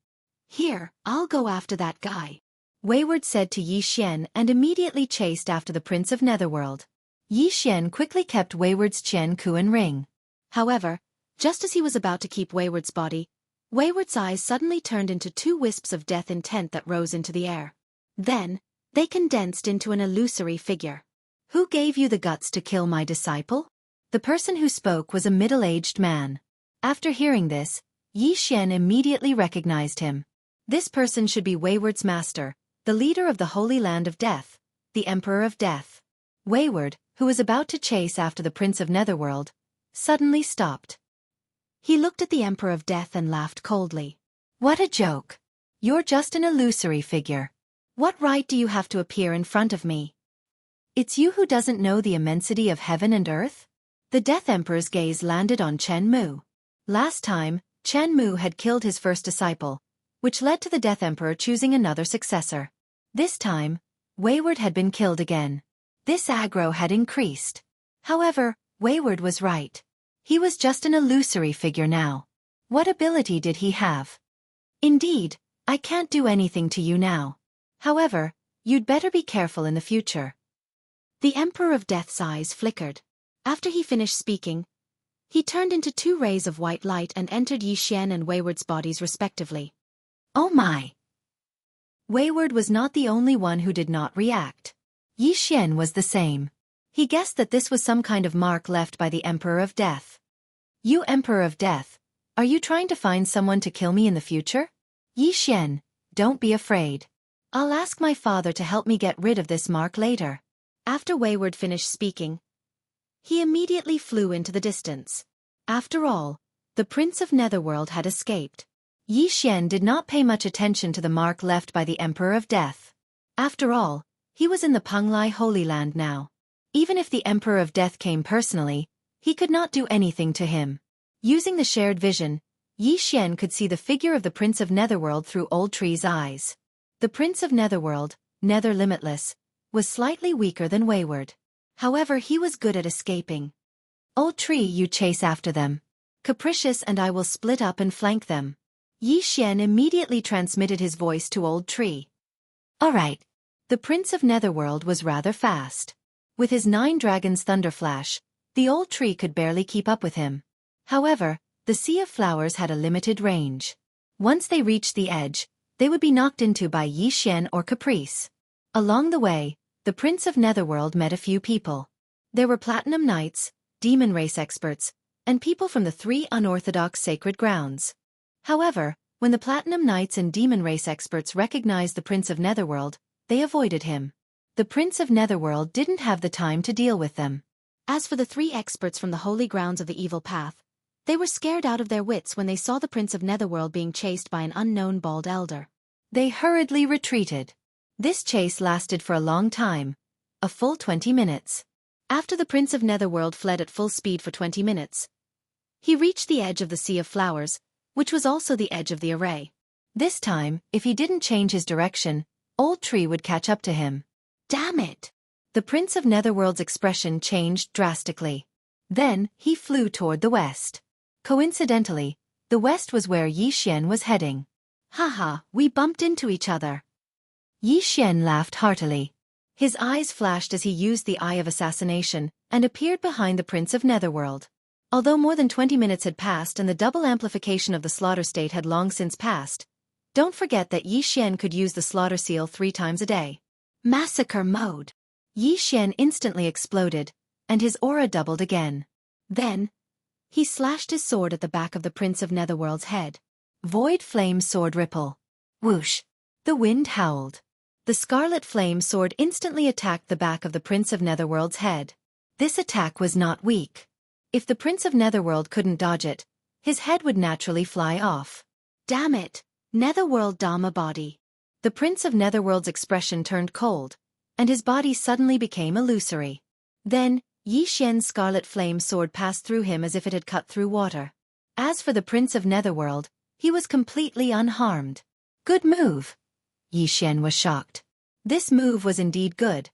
Here, I'll go after that guy, Wayward said to Xian and immediately chased after the Prince of Netherworld. Xian quickly kept Wayward's Qian Kuan ring. However, just as he was about to keep Wayward's body, Wayward's eyes suddenly turned into two wisps of death intent that rose into the air. Then, they condensed into an illusory figure. Who gave you the guts to kill my disciple? The person who spoke was a middle-aged man. After hearing this, Xian immediately recognized him. This person should be Wayward's master, the leader of the Holy Land of Death, the Emperor of Death. Wayward, who was about to chase after the Prince of Netherworld, suddenly stopped. He looked at the Emperor of Death and laughed coldly. What a joke! You're just an illusory figure. What right do you have to appear in front of me? It's you who doesn't know the immensity of heaven and earth? The Death Emperor's gaze landed on Chen Mu. Last time, Chen Mu had killed his first disciple, which led to the Death Emperor choosing another successor. This time, Wayward had been killed again. This aggro had increased. However, Wayward was right. He was just an illusory figure now. What ability did he have? Indeed, I can't do anything to you now. However, you'd better be careful in the future. The Emperor of Death's eyes flickered. After he finished speaking, he turned into two rays of white light and entered Xian and Wayward's bodies respectively. Oh my! Wayward was not the only one who did not react. Xian was the same. He guessed that this was some kind of mark left by the Emperor of Death. You Emperor of Death, are you trying to find someone to kill me in the future? Xian, don't be afraid. I'll ask my father to help me get rid of this mark later. After Wayward finished speaking, he immediately flew into the distance. After all, the Prince of Netherworld had escaped. Xian did not pay much attention to the mark left by the Emperor of Death. After all, he was in the Penglai Holy Land now. Even if the Emperor of Death came personally, he could not do anything to him. Using the shared vision, Xian could see the figure of the Prince of Netherworld through Old Tree's eyes. The Prince of Netherworld, Nether Limitless, was slightly weaker than Wayward. However, he was good at escaping. Old Tree, you chase after them. Capricious and I will split up and flank them. Xian immediately transmitted his voice to Old Tree. Alright. The Prince of Netherworld was rather fast. With his 9 dragons Thunderflash, the Old Tree could barely keep up with him. However, the Sea of Flowers had a limited range. Once they reached the edge, they would be knocked into by Xian or Caprice. Along the way, the Prince of Netherworld met a few people. There were Platinum Knights, Demon Race experts, and people from the 3 unorthodox sacred grounds. However, when the Platinum Knights and Demon Race experts recognized the Prince of Netherworld, they avoided him. The Prince of Netherworld didn't have the time to deal with them. As for the 3 experts from the holy grounds of the evil path, they were scared out of their wits when they saw the Prince of Netherworld being chased by an unknown bald elder. They hurriedly retreated. This chase lasted for a long time, a full 20 minutes. After the Prince of Netherworld fled at full speed for 20 minutes, he reached the edge of the Sea of Flowers, which was also the edge of the array. This time, if he didn't change his direction, Old Tree would catch up to him. Damn it! The Prince of Netherworld's expression changed drastically. Then, he flew toward the west. Coincidentally, the west was where Xian was heading. Haha, we bumped into each other. Xian laughed heartily. His eyes flashed as he used the Eye of Assassination and appeared behind the Prince of Netherworld. Although more than 20 minutes had passed and the double amplification of the slaughter state had long since passed, don't forget that Xian could use the slaughter seal 3 times a day. Massacre mode. Yi Xian instantly exploded, and his aura doubled again. Then, he slashed his sword at the back of the Prince of Netherworld's head. Void Flame Sword Ripple. Whoosh! The wind howled. The scarlet flame sword instantly attacked the back of the Prince of Netherworld's head. This attack was not weak. If the Prince of Netherworld couldn't dodge it, his head would naturally fly off. Damn it! Netherworld Dharma body. The Prince of Netherworld's expression turned cold, and his body suddenly became illusory. Then, Yi Xian's scarlet flame sword passed through him as if it had cut through water. As for the Prince of Netherworld, he was completely unharmed. Good move! Yi Xian was shocked. This move was indeed good,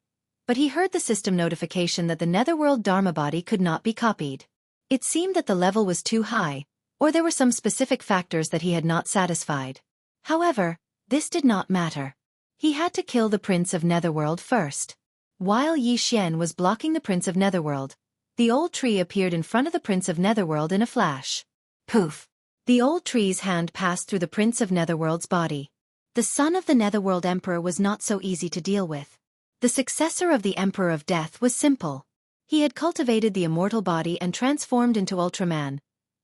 but he heard the system notification that the Netherworld Dharma body could not be copied. It seemed that the level was too high, or there were some specific factors that he had not satisfied. However, this did not matter. He had to kill the Prince of Netherworld first. While Yi Xian was blocking the Prince of Netherworld, the old tree appeared in front of the Prince of Netherworld in a flash. Poof! The old tree's hand passed through the Prince of Netherworld's body. The son of the Netherworld Emperor was not so easy to deal with. The successor of the Emperor of Death was simple. He had cultivated the immortal body and transformed into Ultraman,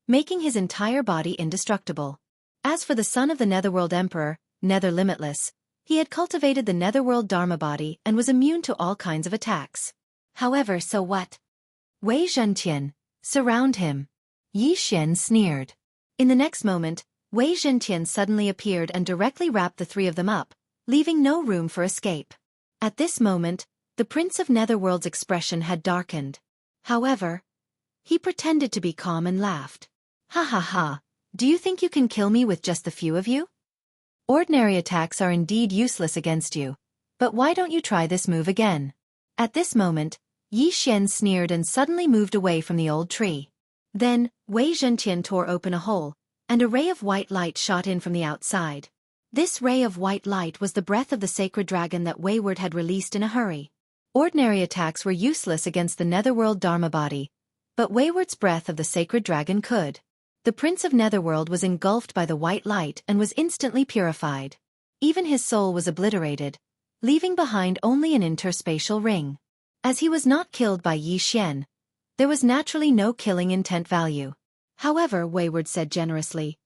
making his entire body indestructible. As for the son of the Netherworld Emperor, Nether Limitless, he had cultivated the Netherworld Dharma body and was immune to all kinds of attacks. However, so what? Wei Zhentian, surround him. Yi Xian sneered. In the next moment, Wei Zhentian suddenly appeared and directly wrapped the three of them up, leaving no room for escape. At this moment, the Prince of Netherworld's expression had darkened. However, he pretended to be calm and laughed. Ha ha ha, do you think you can kill me with just the few of you? Ordinary attacks are indeed useless against you, but why don't you try this move again? At this moment, Yi Xian sneered and suddenly moved away from the old tree. Then, Wei Zhentian tore open a hole, and a ray of white light shot in from the outside. This ray of white light was the breath of the sacred dragon that Wayward had released in a hurry. Ordinary attacks were useless against the Netherworld Dharma body, but Wayward's breath of the sacred dragon could. The Prince of Netherworld was engulfed by the white light and was instantly purified. Even his soul was obliterated, leaving behind only an interspatial ring. As he was not killed by Yi Xian, there was naturally no killing intent value. However, Wayward said generously,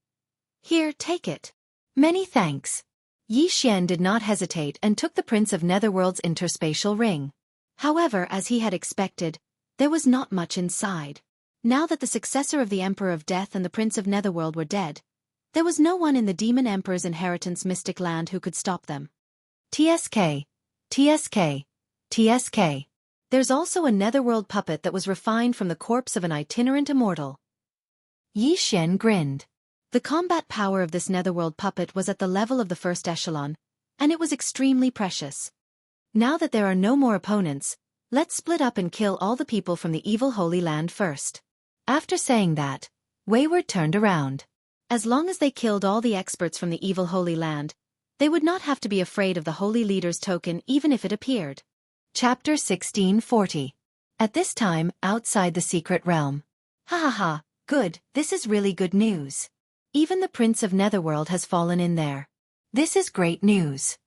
"Here, take it." Many thanks. Yi Xian did not hesitate and took the Prince of Netherworld's interspatial ring. However, as he had expected, there was not much inside. Now that the successor of the Emperor of Death and the Prince of Netherworld were dead, there was no one in the Demon Emperor's inheritance mystic land who could stop them. TSK. TSK. TSK. There's also a Netherworld puppet that was refined from the corpse of an itinerant immortal. Yi Xian grinned. The combat power of this Netherworld puppet was at the level of the first echelon, and it was extremely precious. Now that there are no more opponents, let's split up and kill all the people from the evil Holy Land first. After saying that, Wayward turned around. As long as they killed all the experts from the evil Holy Land, they would not have to be afraid of the Holy Leader's token even if it appeared. Chapter 1640. At this time, outside the secret realm. Ha ha ha, good, this is really good news. Even the Prince of Netherworld has fallen in there. This is great news.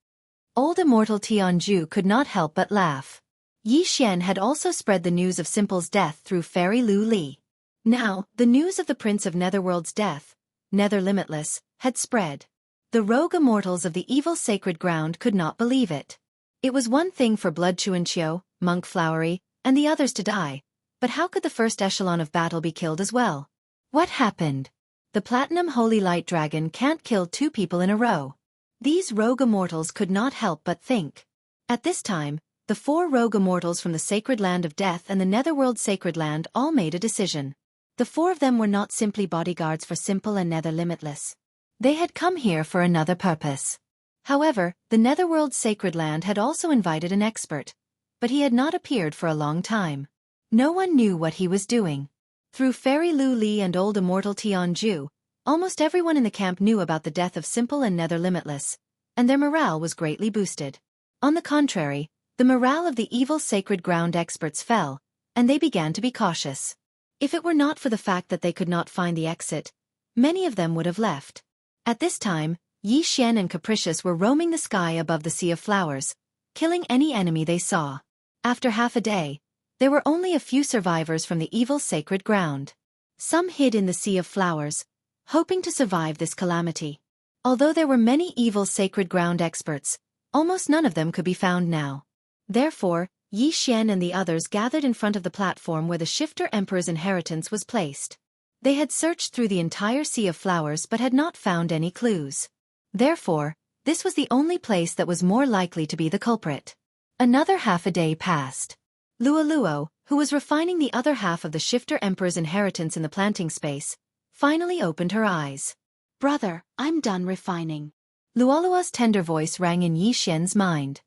Old immortal Jianghu could not help but laugh. Yi Xian had also spread the news of Simple's death through Fairy Lu Li. Now, the news of the Prince of Netherworld's death, Nether Limitless, had spread. The rogue immortals of the evil sacred ground could not believe it. It was one thing for Blood Chuanqiu, Monk Flowery, and the others to die, but how could the first echelon of battle be killed as well? What happened? The Platinum Holy Light Dragon can't kill two people in a row. These rogue immortals could not help but think. At this time, the four rogue immortals from the Sacred Land of Death and the Netherworld Sacred Land all made a decision. The four of them were not simply bodyguards for Simple and Nether Limitless. They had come here for another purpose. However, the Netherworld Sacred Land had also invited an expert, but he had not appeared for a long time. No one knew what he was doing. Through Fairy Lu Li and old immortal Jianghu, almost everyone in the camp knew about the death of Simple and Nether Limitless, and their morale was greatly boosted. On the contrary, the morale of the evil sacred ground experts fell, and they began to be cautious. If it were not for the fact that they could not find the exit, many of them would have left. At this time, Yi Xian and Capricious were roaming the sky above the Sea of Flowers, killing any enemy they saw. After half a day, there were only a few survivors from the evil sacred ground. Some hid in the sea of flowers, hoping to survive this calamity. Although there were many evil sacred ground experts, almost none of them could be found now. Therefore, Yi Xian and the others gathered in front of the platform where the Shifter Emperor's inheritance was placed. They had searched through the entire sea of flowers but had not found any clues. Therefore, this was the only place that was more likely to be the culprit. Another half a day passed. Luo, who was refining the other half of the Shifter Emperor's inheritance in the planting space, finally opened her eyes. "Brother, I'm done refining." Luolua's tender voice rang in Yi Xian's mind.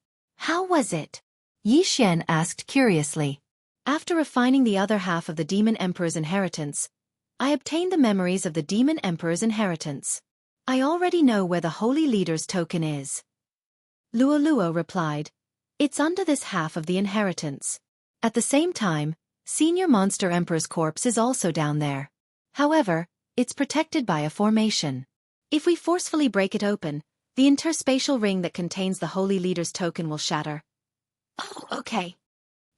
"How was it?" Yi Xian asked curiously. "After refining the other half of the Demon Emperor's inheritance, I obtained the memories of the Demon Emperor's inheritance. I already know where the Holy Leader's token is." Luo replied, "It's under this half of the inheritance. At the same time, Senior Monster Emperor's corpse is also down there. However, it's protected by a formation. If we forcefully break it open, the interspatial ring that contains the Holy Leader's token will shatter." "Oh, okay."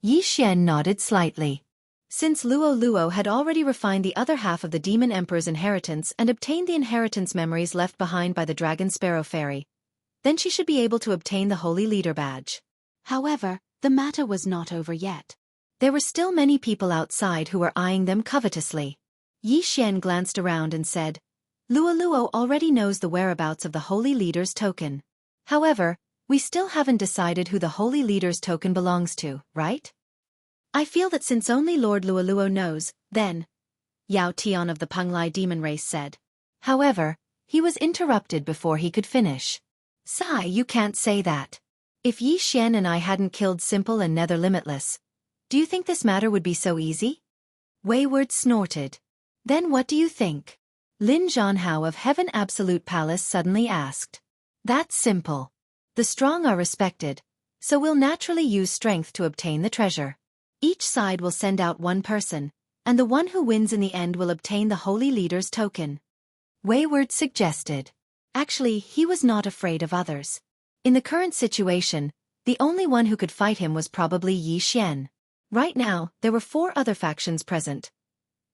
Yi Xian nodded slightly. Since Luo had already refined the other half of the Demon Emperor's inheritance and obtained the inheritance memories left behind by the Dragon Sparrow Fairy, then she should be able to obtain the Holy Leader badge. However, the matter was not over yet. There were still many people outside who were eyeing them covetously. Yi Xian glanced around and said, "Luo already knows the whereabouts of the Holy Leader's token. However, we still haven't decided who the Holy Leader's token belongs to, right?" "I feel that since only Lord Luo knows, then," Yao Tian of the Penglai demon race said. However, he was interrupted before he could finish. "Sai, you can't say that. If Yi Xian and I hadn't killed Simple and Nether Limitless, do you think this matter would be so easy?" Wayward snorted. "Then what do you think?" Lin Jianghu of Heaven Absolute Palace suddenly asked. "That's simple. The strong are respected, so we'll naturally use strength to obtain the treasure. Each side will send out one person, and the one who wins in the end will obtain the Holy Leader's token," Wayward suggested. Actually, he was not afraid of others. In the current situation, the only one who could fight him was probably Yi Xian. Right now, there were 4 other factions present: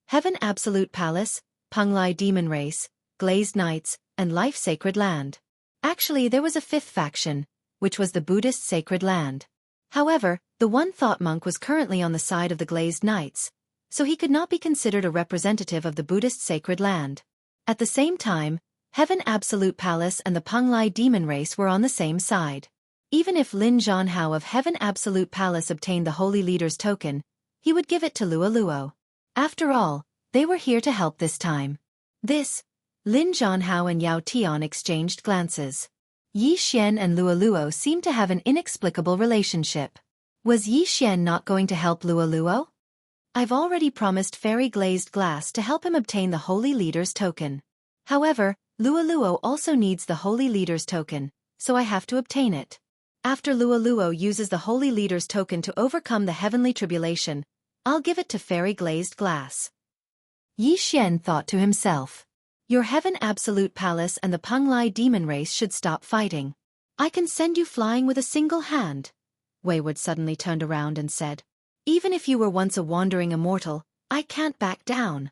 Heaven Absolute Palace, Penglai Demon Race, Glazed Knights, and Life Sacred Land. Actually, there was a 5th faction, which was the Buddhist Sacred Land. However, the one thought monk was currently on the side of the Glazed Knights, so he could not be considered a representative of the Buddhist Sacred Land. At the same time, Heaven Absolute Palace and the Penglai Demon Race were on the same side. Even if Lin Jianghu of Heaven Absolute Palace obtained the Holy Leader's token, he would give it to Luo. After all, they were here to help this time. Lin Jianghu and Yao Tian exchanged glances. Yi Xian and Luo seemed to have an inexplicable relationship. Was Yi Xian not going to help Luo? "I've already promised Fairy Glazed Glass to help him obtain the Holy Leader's token. However, Luo also needs the Holy Leader's token, so I have to obtain it. After Luo uses the Holy Leader's token to overcome the heavenly tribulation, I'll give it to Fairy Glazed Glass." Yi Xian thought to himself. "Your Heaven Absolute Palace and the Penglai Demon Race should stop fighting. I can send you flying with a single hand." Wayward suddenly turned around and said, "Even if you were once a wandering immortal, I can't back down."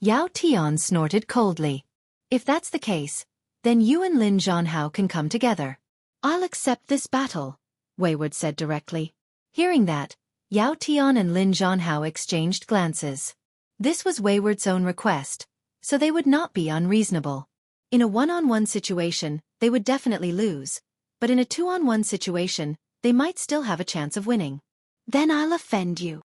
Yao Tian snorted coldly. "If that's the case, then you and Lin Jianghu can come together." "I'll accept this battle," Wayward said directly. Hearing that, Yao Tian and Lin Jianghu exchanged glances. This was Wayward's own request, so they would not be unreasonable. In a one-on-one situation, they would definitely lose, but in a 2-on-1 situation, they might still have a chance of winning. "Then I'll offend you."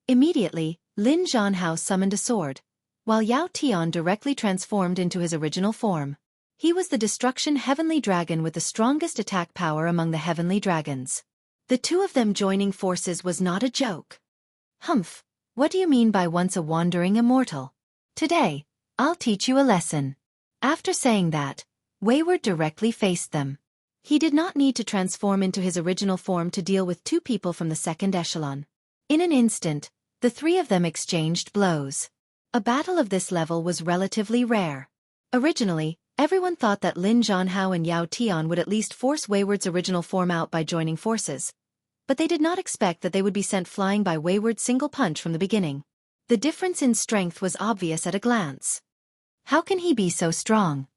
Immediately, Lin Jianghu summoned a sword, while Yao Tian directly transformed into his original form. He was the Destruction Heavenly Dragon with the strongest attack power among the Heavenly Dragons. The 2 of them joining forces was not a joke. "Humph, what do you mean by once a wandering immortal? Today, I'll teach you a lesson." After saying that, Wayward directly faced them. He did not need to transform into his original form to deal with 2 people from the 2nd echelon. In an instant, the 3 of them exchanged blows. A battle of this level was relatively rare. Originally, Everyone thought that Lin Jianhao and Yao Tian would at least force Wayward's original form out by joining forces, but they did not expect that they would be sent flying by Wayward's single punch from the beginning. The difference in strength was obvious at a glance. How can he be so strong?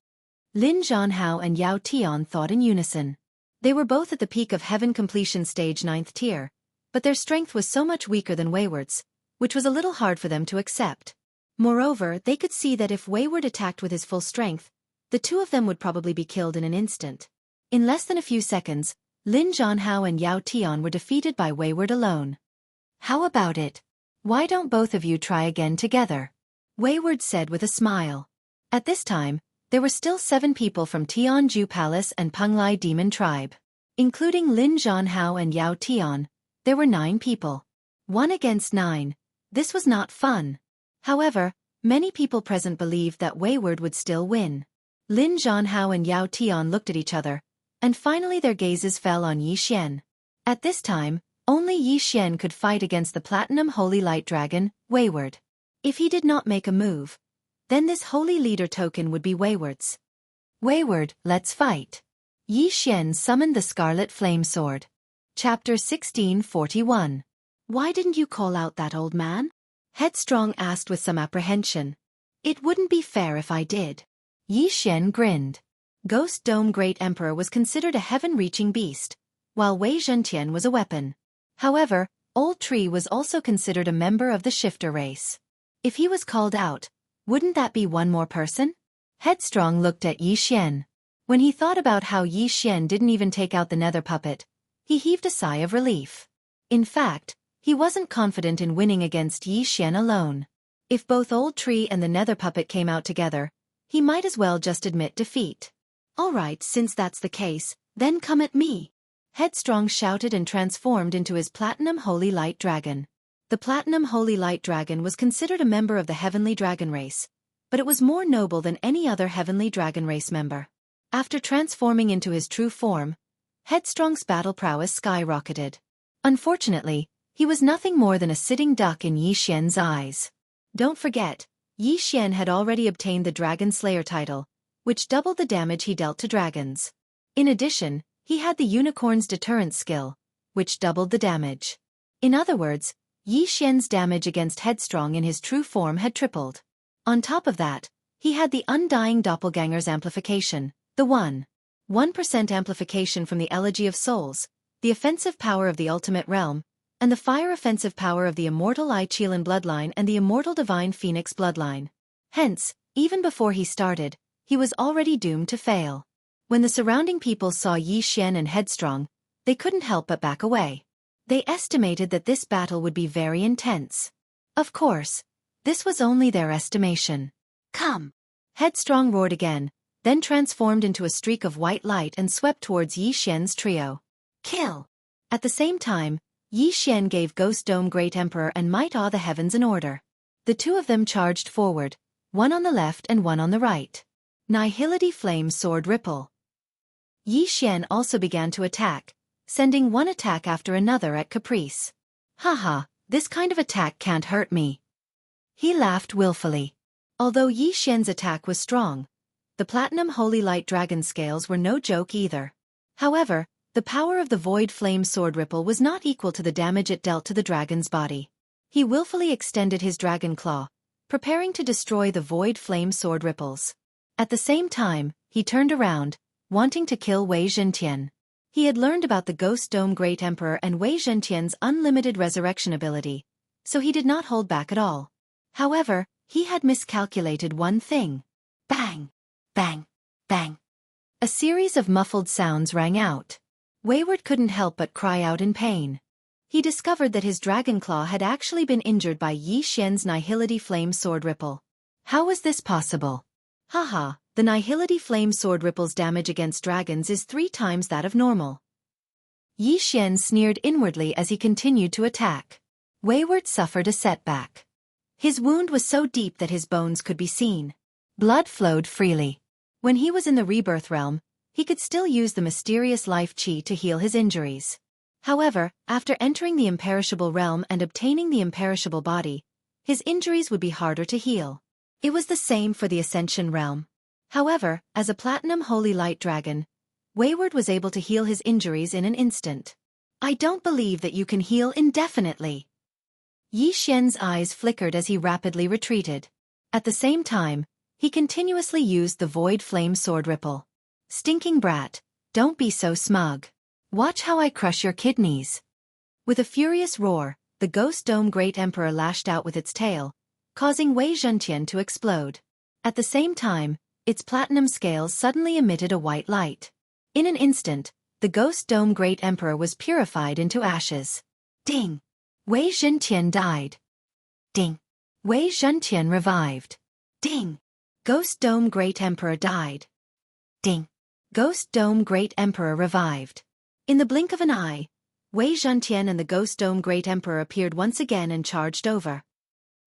Lin Jianhao and Yao Tian thought in unison. They were both at the peak of heaven completion stage 9th tier, but their strength was so much weaker than Wayward's, which was a little hard for them to accept. Moreover, they could see that if Wayward attacked with his full strength, the two of them would probably be killed in an instant. In less than a few seconds, Lin Jianhao and Yao Tian were defeated by Wayward alone. How about it? Why don't both of you try again together? Wayward said with a smile. At this time, there were still 7 people from Tianju Palace and Penglai Demon Tribe. Including Lin Jianhao and Yao Tian, there were 9 people. 1 against 9. This was not fun. However, many people present believed that Wayward would still win. Lin Jianhao and Yao Tian looked at each other, and finally their gazes fell on Yi Xian. At this time, only Yi Xian could fight against the Platinum Holy Light Dragon, Wayward. If he did not make a move, then this Holy Leader token would be Wayward's. Wayward, let's fight. Yi Xian summoned the Scarlet Flame Sword. Chapter 1641. Why didn't you call out that old man? Headstrong asked with some apprehension. It wouldn't be fair if I did. Yi Xian grinned. Ghost Dome Great Emperor was considered a heaven-reaching beast, while Wei Zhentian was a weapon. However, Old Tree was also considered a member of the Shifter race. If he was called out, wouldn't that be one more person? Headstrong looked at Yi Xian. When he thought about how Yi Xian didn't even take out the nether puppet, he heaved a sigh of relief. In fact, he wasn't confident in winning against Yi Xian alone. If both Old Tree and the nether puppet came out together, he might as well just admit defeat. All right, since that's the case, then come at me. Headstrong shouted and transformed into his Platinum Holy Light Dragon. The Platinum Holy Light Dragon was considered a member of the Heavenly Dragon race, but it was more noble than any other Heavenly Dragon race member. After transforming into his true form, Headstrong's battle prowess skyrocketed. Unfortunately, he was nothing more than a sitting duck in Yi Xian's eyes. Don't forget, Yi Xian had already obtained the Dragon Slayer title, which doubled the damage he dealt to dragons. In addition, he had the Unicorn's Deterrence skill, which doubled the damage. In other words, Yi Xian's damage against Headstrong in his true form had tripled. On top of that, he had the Undying Doppelganger's amplification, the 1% amplification from the Elegy of Souls, the offensive power of the Ultimate Realm, and the fire offensive power of the Immortal I Qilin bloodline and the Immortal Divine Phoenix bloodline. Hence, even before he started, he was already doomed to fail. When the surrounding people saw Yi Xian and Headstrong, they couldn't help but back away. They estimated that this battle would be very intense. Of course, this was only their estimation. Come! Headstrong roared again, then transformed into a streak of white light and swept towards Yi Xian's trio. Kill! At the same time, Yi Xian gave Ghost Dome Great Emperor and Might Awe the Heavens an order. The two of them charged forward, one on the left and one on the right. Nihility Flame Sword Ripple. Yi Xian also began to attack, sending one attack after another at caprice. Haha, this kind of attack can't hurt me. He laughed willfully. Although Yi Xian's attack was strong, the Platinum Holy Light Dragon scales were no joke either. However, the power of the Void Flame Sword Ripple was not equal to the damage it dealt to the dragon's body. He willfully extended his dragon claw, preparing to destroy the Void Flame Sword Ripples. At the same time, he turned around, wanting to kill Wei Zhentian. He had learned about the Ghost Dome Great Emperor and Wei Zhentian's unlimited resurrection ability, so he did not hold back at all. However, he had miscalculated one thing. Bang! Bang! Bang! A series of muffled sounds rang out. Wayward couldn't help but cry out in pain. He discovered that his dragon claw had actually been injured by Yi Xian's Nihility Flame Sword Ripple. How was this possible? Haha, the Nihility Flame Sword Ripple's damage against dragons is 3 times that of normal. Yi Xian sneered inwardly as he continued to attack. Wayward suffered a setback. His wound was so deep that his bones could be seen. Blood flowed freely. When he was in the Rebirth Realm, he could still use the mysterious life chi to heal his injuries. However, after entering the imperishable realm and obtaining the imperishable body, his injuries would be harder to heal. It was the same for the Ascension realm. However, as a platinum holy light dragon, Wayward was able to heal his injuries in an instant. I don't believe that you can heal indefinitely. Yi Xian's eyes flickered as he rapidly retreated. At the same time, he continuously used the void flame sword ripple. Stinking brat, don't be so smug. Watch how I crush your kidneys. With a furious roar, the Ghost Dome Great Emperor lashed out with its tail, causing Wei Zhentian to explode. At the same time, its platinum scales suddenly emitted a white light. In an instant, the Ghost Dome Great Emperor was purified into ashes. Ding! Wei Zhentian died. Ding! Wei Zhentian revived. Ding! Ghost Dome Great Emperor died. Ding! Ghost Dome Great Emperor revived. In the blink of an eye, Wei Zhentian and the Ghost Dome Great Emperor appeared once again and charged over.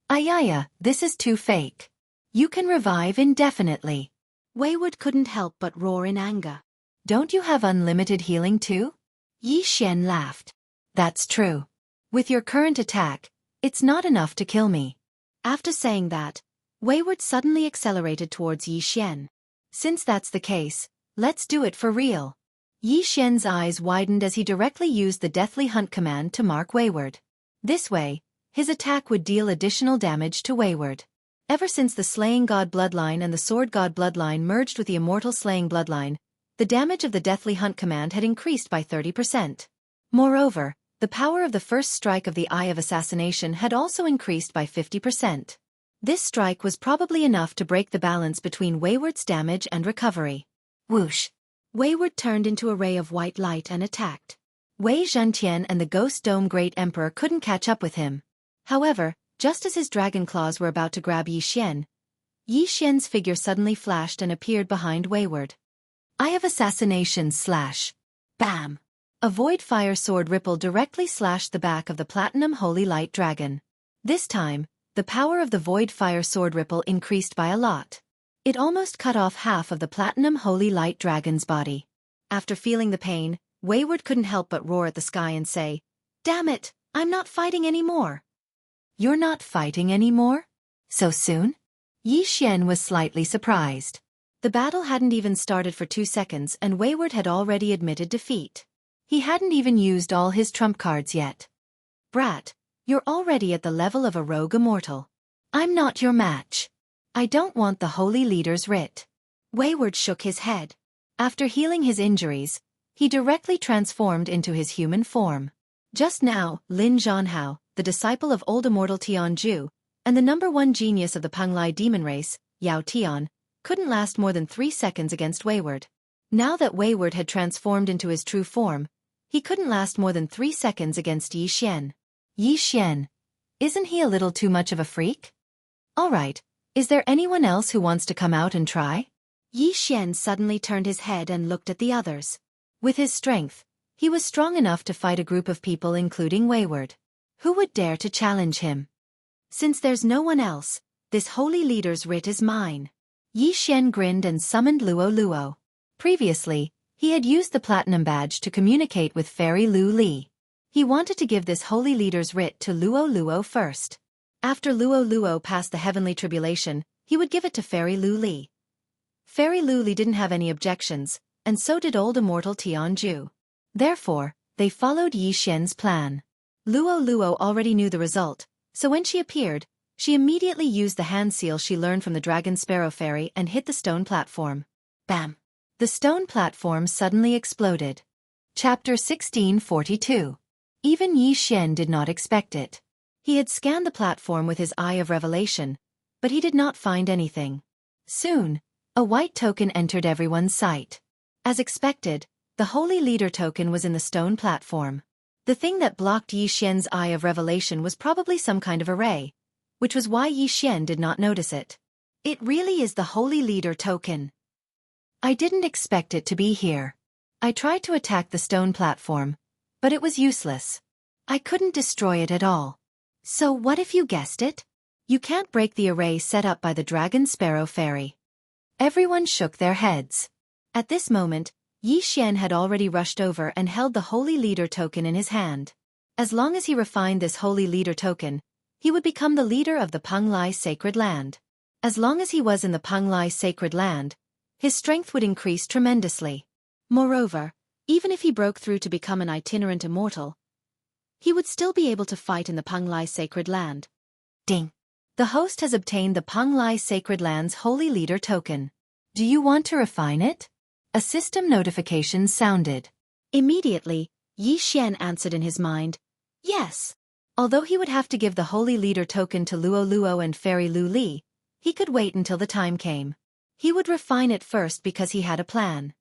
Ayaya, this is too fake. You can revive indefinitely. Wayward couldn't help but roar in anger. Don't you have unlimited healing too? Yi Xian laughed. That's true. With your current attack, it's not enough to kill me. After saying that, Wayward suddenly accelerated towards Yi Xian. Since that's the case, let's do it for real. Yi Xian's eyes widened as he directly used the Deathly Hunt command to mark Wayward. This way, his attack would deal additional damage to Wayward. Ever since the Slaying God bloodline and the Sword God bloodline merged with the Immortal Slaying bloodline, the damage of the Deathly Hunt command had increased by 30%. Moreover, the power of the first strike of the Eye of Assassination had also increased by 50%. This strike was probably enough to break the balance between Wayward's damage and recovery. Whoosh! Wayward turned into a ray of white light and attacked. Wei Zhentian and the Ghost Dome Great Emperor couldn't catch up with him. However, just as his dragon claws were about to grab Yi Xian's figure suddenly flashed and appeared behind Wayward. Eye of Assassination slash. Bam! A void fire sword ripple directly slashed the back of the Platinum Holy Light Dragon. This time, the power of the void fire sword ripple increased by a lot. It almost cut off half of the Platinum Holy Light Dragon's body. After feeling the pain, Wayward couldn't help but roar at the sky and say, "Damn it, I'm not fighting anymore." You're not fighting anymore? So soon? Yi Xian was slightly surprised. The battle hadn't even started for 2 seconds and Wayward had already admitted defeat. He hadn't even used all his trump cards yet. Brat, you're already at the level of a rogue immortal. I'm not your match. I don't want the Holy Leader's writ. Wayward shook his head. After healing his injuries, he directly transformed into his human form. Just now, Lin Zhanhao, the disciple of old immortal Jianghu, and the #1 genius of the Penglai demon race, Yao Tian, couldn't last more than 3 seconds against Wayward. Now that Wayward had transformed into his true form, he couldn't last more than 3 seconds against Yi Xian. Yi Xian, isn't he a little too much of a freak? Alright, is there anyone else who wants to come out and try? Yi Xian suddenly turned his head and looked at the others. With his strength, he was strong enough to fight a group of people including Wayward. Who would dare to challenge him? Since there's no one else, this holy leader's writ is mine. Yi Xian grinned and summoned Luo Luo. Previously, he had used the platinum badge to communicate with Fairy Lu Li. He wanted to give this holy leader's writ to Luo Luo first. After Luo Luo passed the heavenly tribulation, he would give it to Fairy Lu Li. Fairy Lu Li didn't have any objections, and so did old immortal Tianju. Therefore, they followed Yi Xian's plan. Luo Luo already knew the result, so when she appeared, she immediately used the hand seal she learned from the Dragon Sparrow Fairy and hit the stone platform. Bam! The stone platform suddenly exploded. Chapter 1642. Even Yi Xian did not expect it. He had scanned the platform with his Eye of Revelation, but he did not find anything. Soon, a white token entered everyone's sight. As expected, the Holy Leader token was in the stone platform. The thing that blocked Yi Xian's Eye of Revelation was probably some kind of array, which was why Yi Xian did not notice it. It really is the Holy Leader token. I didn't expect it to be here. I tried to attack the stone platform, but it was useless. I couldn't destroy it at all. So what if you guessed it? You can't break the array set up by the Dragon Sparrow Fairy. Everyone shook their heads. At this moment, Yi Xian had already rushed over and held the Holy Leader token in his hand. As long as he refined this Holy Leader token, he would become the leader of the Penglai Sacred Land. As long as he was in the Penglai Sacred Land, his strength would increase tremendously. Moreover, even if he broke through to become an itinerant immortal, he would still be able to fight in the Penglai sacred land. Ding! The host has obtained the Penglai sacred land's holy leader token. Do you want to refine it? A system notification sounded. Immediately, Yi Xian answered in his mind, yes. Although he would have to give the holy leader token to Luo Luo and Fairy Lu Li, he could wait until the time came. He would refine it first because he had a plan.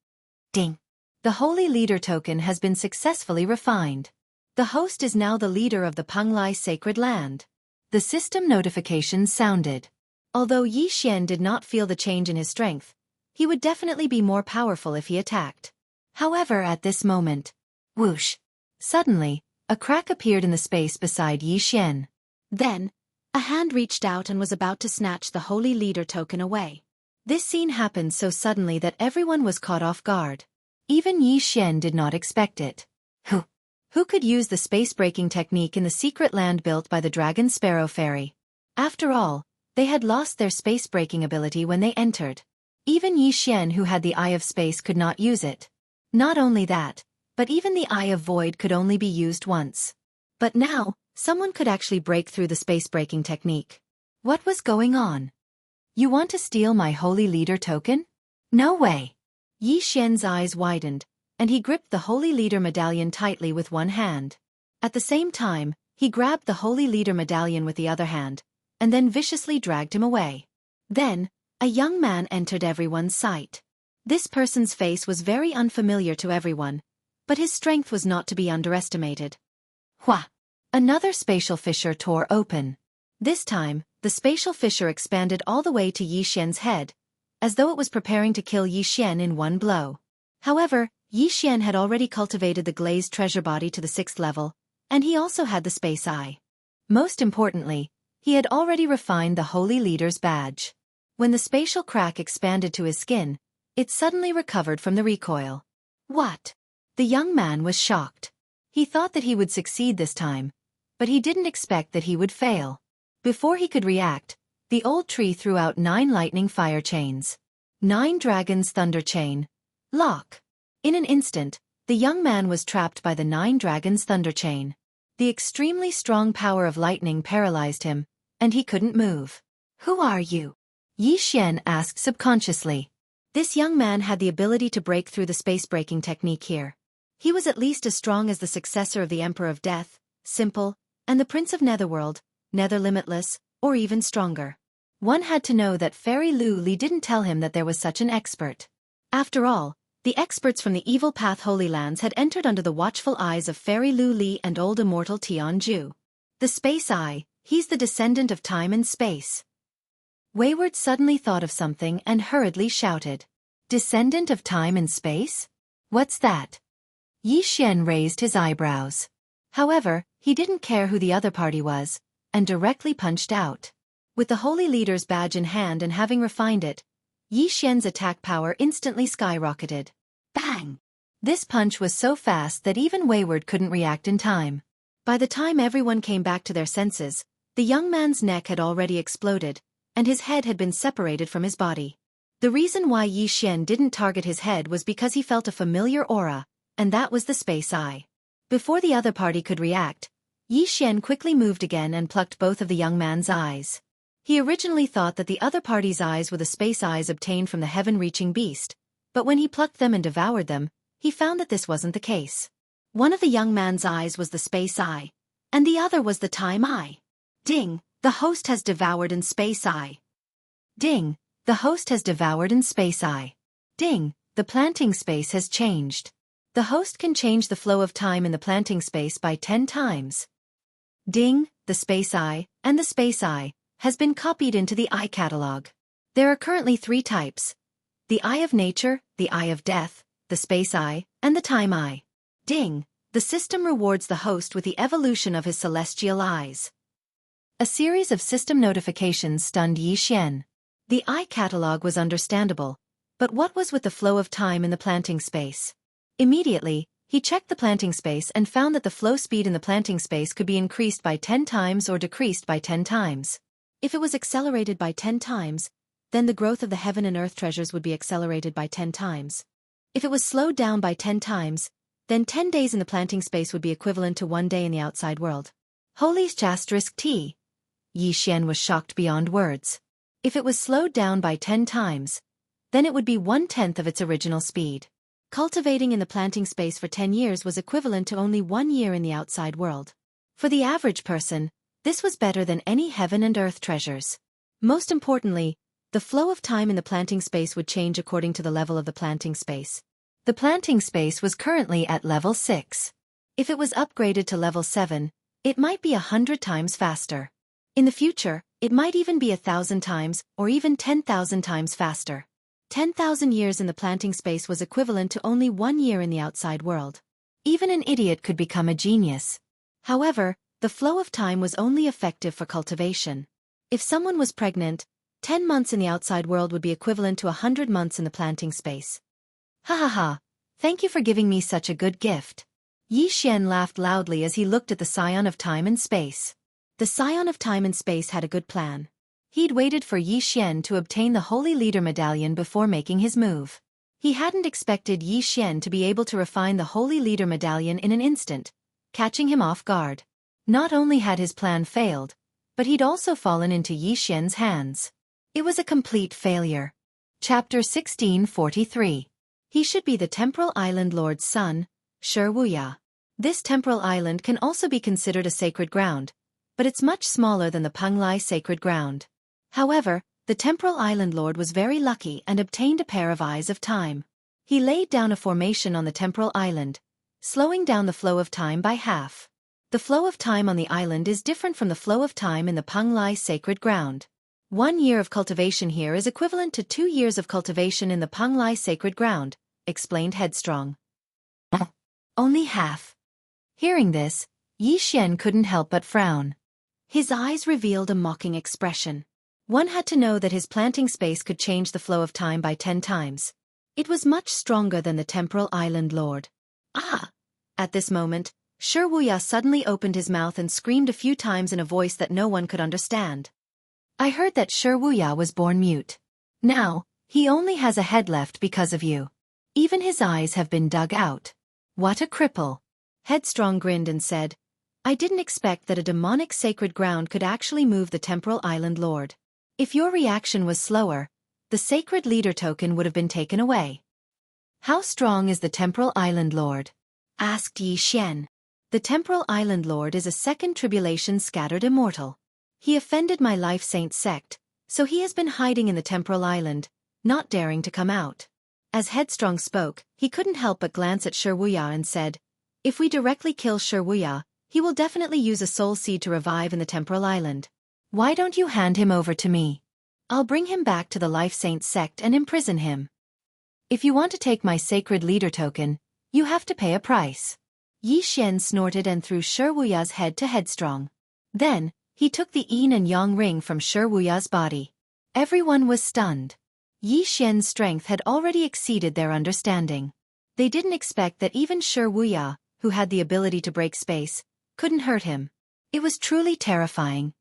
Ding! The holy leader token has been successfully refined. The host is now the leader of the Penglai sacred land. The system notification sounded. Although Yi Xian did not feel the change in his strength, he would definitely be more powerful if he attacked. However, at this moment, whoosh! Suddenly, a crack appeared in the space beside Yi Xian. Then, a hand reached out and was about to snatch the holy leader token away. This scene happened so suddenly that everyone was caught off guard. Even Yi Xian did not expect it. Who could use the space-breaking technique in the secret land built by the Dragon Sparrow Fairy? After all, they had lost their space-breaking ability when they entered. Even Yi Xian, who had the Eye of Space, could not use it. Not only that, but even the Eye of Void could only be used once. But now, someone could actually break through the space-breaking technique. What was going on? You want to steal my holy leader token? No way! Yi Xian's eyes widened, and he gripped the holy leader medallion tightly with one hand. At the same time, he grabbed the holy leader medallion with the other hand, and then viciously dragged him away. Then, a young man entered everyone's sight. This person's face was very unfamiliar to everyone, but his strength was not to be underestimated. Hua! Another spatial fissure tore open. This time, the spatial fissure expanded all the way to Yi Xian's head, as though it was preparing to kill Yi Xian in one blow. However, Yi Xian had already cultivated the glazed treasure body to the 6th level, and he also had the space eye. Most importantly, he had already refined the holy leader's badge. When the spatial crack expanded to his skin, it suddenly recovered from the recoil. What? The young man was shocked. He thought that he would succeed this time, but he didn't expect that he would fail. Before he could react, the old tree threw out 9 lightning fire chains. 9 dragons thunder chain. Lock. In an instant, the young man was trapped by the 9 dragons thunder chain. The extremely strong power of lightning paralyzed him, and he couldn't move. Who are you? Yi Xian asked subconsciously. This young man had the ability to break through the space-breaking technique here. He was at least as strong as the successor of the Emperor of Death, Simple, and the Prince of Netherworld, Nether Limitless, or even stronger. One had to know that Fairy Lu Li didn't tell him that there was such an expert. After all, the experts from the Evil Path Holy Lands had entered under the watchful eyes of Fairy Lu Li and old immortal Tianju. The Space Eye, he's the descendant of time and space. Wayward suddenly thought of something and hurriedly shouted. Descendant of time and space? What's that? Yi Xian raised his eyebrows. However, he didn't care who the other party was, and directly punched out. With the holy leader's badge in hand and having refined it, Yi Xian's attack power instantly skyrocketed. Bang! This punch was so fast that even Wayward couldn't react in time. By the time everyone came back to their senses, the young man's neck had already exploded, and his head had been separated from his body. The reason why Yi Xian didn't target his head was because he felt a familiar aura, and that was the Space Eye. Before the other party could react, Yi Xian quickly moved again and plucked both of the young man's eyes. He originally thought that the other party's eyes were the space eyes obtained from the heaven-reaching beast, but when he plucked them and devoured them, he found that this wasn't the case. One of the young man's eyes was the Space Eye, and the other was the Time Eye. Ding! The host has devoured in Space Eye. Ding! The host has devoured in Space Eye. Ding! The planting space has changed. The host can change the flow of time in the planting space by 10 times. Ding! The Space Eye, and the Space Eye, has been copied into the Eye catalog. There are currently 3 types: the Eye of Nature, the Eye of Death, the Space Eye, and the Time Eye. Ding! The system rewards the host with the evolution of his celestial eyes. A series of system notifications stunned Yi Xian. The Eye catalog was understandable, but what was with the flow of time in the planting space? Immediately, he checked the planting space and found that the flow speed in the planting space could be increased by 10 times or decreased by 10 times. If it was accelerated by 10 times, then the growth of the heaven and earth treasures would be accelerated by 10 times. If it was slowed down by 10 times, then 10 days in the planting space would be equivalent to 1 day in the outside world. Holy *T. Yi Xian was shocked beyond words. If it was slowed down by 10 times, then it would be 1/10 of its original speed. Cultivating in the planting space for 10 years was equivalent to only 1 year in the outside world. For the average person, this was better than any heaven and earth treasures. Most importantly, the flow of time in the planting space would change according to the level of the planting space. The planting space was currently at level 6. If it was upgraded to level 7, it might be 100 times faster. In the future, it might even be 1,000 times, or even 10,000 times faster. 10,000 years in the planting space was equivalent to only 1 year in the outside world. Even an idiot could become a genius. However, the flow of time was only effective for cultivation. If someone was pregnant, 10 months in the outside world would be equivalent to 100 months in the planting space. Ha ha ha, thank you for giving me such a good gift. Yi Xian laughed loudly as he looked at the scion of time and space. The scion of time and space had a good plan. He'd waited for Yi Xian to obtain the Holy Leader Medallion before making his move. He hadn't expected Yi Xian to be able to refine the Holy Leader Medallion in an instant, catching him off guard. Not only had his plan failed, but he'd also fallen into Yi Xian's hands. It was a complete failure. Chapter 1643. He should be the Temporal Island Lord's son, Wuxia. This temporal island can also be considered a sacred ground, but it's much smaller than the Penglai sacred ground. However, the Temporal Island Lord was very lucky and obtained a pair of eyes of time. He laid down a formation on the Temporal Island, slowing down the flow of time by half. The flow of time on the island is different from the flow of time in the Penglai sacred ground. 1 year of cultivation here is equivalent to 2 years of cultivation in the Penglai sacred ground, explained Headstrong. Only half. Hearing this, Yi Xian couldn't help but frown. His eyes revealed a mocking expression. One had to know that his planting space could change the flow of time by 10 times. It was much stronger than the Temporal Island Lord. Ah! At this moment, Wuxia suddenly opened his mouth and screamed a few times in a voice that no one could understand. I heard that Wuxia was born mute. Now, he only has a head left because of you. Even his eyes have been dug out. What a cripple. Headstrong grinned and said, I didn't expect that a demonic sacred ground could actually move the Temporal Island Lord. If your reaction was slower, the sacred leader token would have been taken away. How strong is the Temporal Island Lord? Asked Yi Xian. The Temporal Island Lord is a second tribulation scattered immortal. He offended my life saint sect, so he has been hiding in the Temporal Island, not daring to come out. As Headstrong spoke, he couldn't help but glance at Wuxia and said, if we directly kill Wuxia, he will definitely use a soul seed to revive in the Temporal Island. Why don't you hand him over to me? I'll bring him back to the Life Saint sect and imprison him. If you want to take my sacred leader token, you have to pay a price. Yi Xian snorted and threw Wuxia's head to Headstrong. Then, he took the yin and yang ring from Wuxia's body. Everyone was stunned. Yi Xian's strength had already exceeded their understanding. They didn't expect that even Wuxia, who had the ability to break space, couldn't hurt him. It was truly terrifying.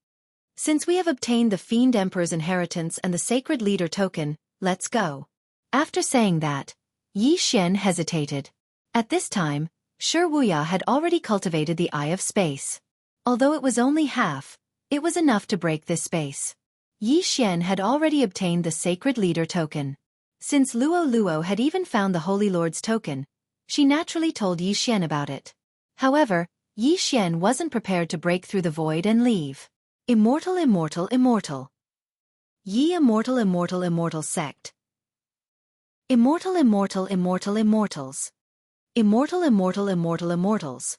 Since we have obtained the Fiend Emperor's inheritance and the Sacred Leader token, let's go. After saying that, Yi Xian hesitated. At this time, Wuxia had already cultivated the Eye of Space. Although it was only half, it was enough to break this space. Yi Xian had already obtained the Sacred Leader token. Since Luo had even found the Holy Lord's token, she naturally told Yi Xian about it. However, Yi Xian wasn't prepared to break through the void and leave. Immortal. Yi Immortal sect. Immortals. Immortals.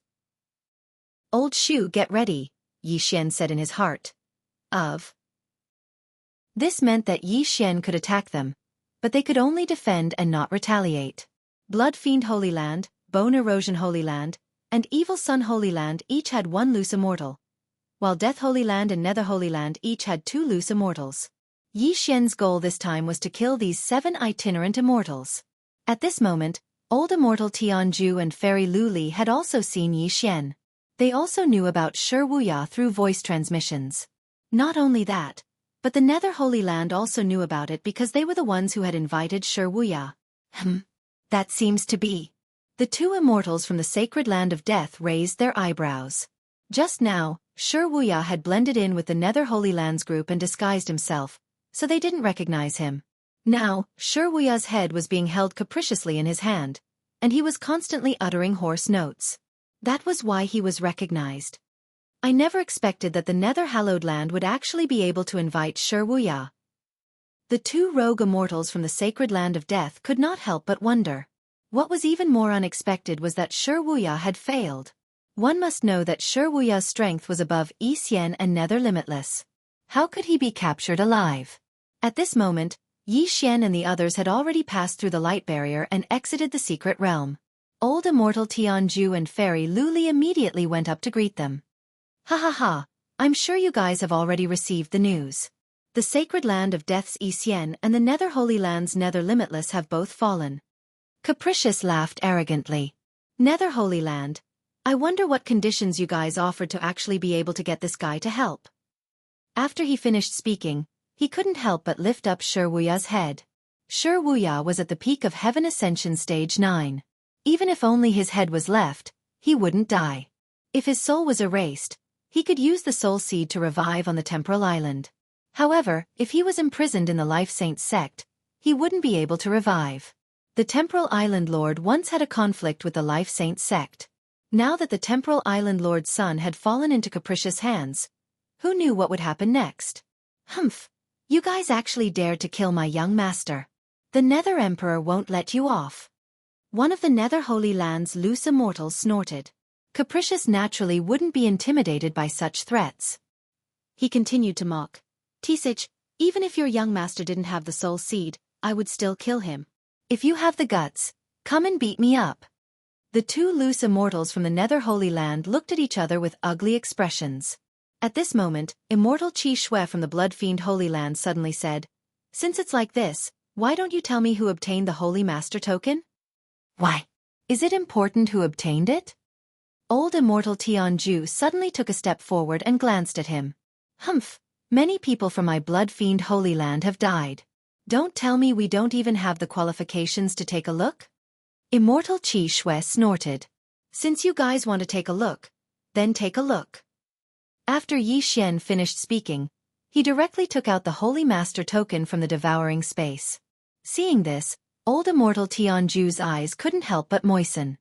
Old Shu, get ready, Yi Xian said in his heart. This meant that Yi Xian could attack them, but they could only defend and not retaliate. Blood Fiend Holy Land, Bone Erosion Holy Land, and Evil Sun Holy Land each had 1 loose immortal, while Death Holy Land and Nether Holy Land each had 2 loose immortals. Yi Xian's goal this time was to kill these 7 itinerant immortals. At this moment, Old Immortal Tianju and Fairy Lu Li had also seen Yi Xian. They also knew about Wuxia through voice transmissions. Not only that, But the Nether Holy Land also knew about it because they were the ones who had invited Wuxia. That seems to be. The two immortals from the sacred land of death raised their eyebrows. Just now, Wuxia had blended in with the Nether Holy Lands group and disguised himself, so they didn't recognize him. Now, Wuxia's head was being held capriciously in his hand, and he was constantly uttering hoarse notes. That was why he was recognized. I never expected that the Nether Hallowed Land would actually be able to invite Wuxia. The two rogue immortals from the sacred land of death could not help but wonder. What was even more unexpected was that Wuxia had failed. One must know that Wuxia's strength was above Xian and Nether Limitless. How could he be captured alive? At this moment, Xian and the others had already passed through the light barrier and exited the secret realm. Old immortal Jianghu and fairy Luli immediately went up to greet them. Ha ha ha, I'm sure you guys have already received the news. The sacred land of death's Xian and the Nether Holy Land's Nether Limitless have both fallen. Capricious laughed arrogantly. Nether Holy Land, I wonder what conditions you guys offered to actually be able to get this guy to help. After he finished speaking, he couldn't help but lift up Wuxia's head. Wuxia was at the peak of Heaven Ascension Stage 9. Even if only his head was left, he wouldn't die. If his soul was erased, he could use the soul seed to revive on the temporal island. However, if he was imprisoned in the Life Saints sect, he wouldn't be able to revive. The Temporal Island Lord once had a conflict with the Life Saints sect. Now that the Temporal Island Lord's son had fallen into capricious hands, who knew what would happen next? Humph! You guys actually dared to kill my young master. The Nether Emperor won't let you off. One of the Nether Holy Land's loose immortals snorted. Capricious naturally wouldn't be intimidated by such threats. He continued to mock. Tisage, even if your young master didn't have the soul seed, I would still kill him. If you have the guts, come and beat me up. The two loose immortals from the Nether Holy Land looked at each other with ugly expressions. At this moment, immortal Qi Shui from the Blood Fiend Holy Land suddenly said, Since it's like this, why don't you tell me who obtained the Holy Master token? Why? Is it important who obtained it? Old immortal Tianju suddenly took a step forward and glanced at him. Humph! Many people from my Blood Fiend Holy Land have died. Don't tell me we don't even have the qualifications to take a look? Immortal Qi Shui snorted. Since you guys want to take a look, then take a look. After Xian finished speaking, he directly took out the Holy Master token from the devouring space. Seeing this, old immortal Tianju's eyes couldn't help but moisten.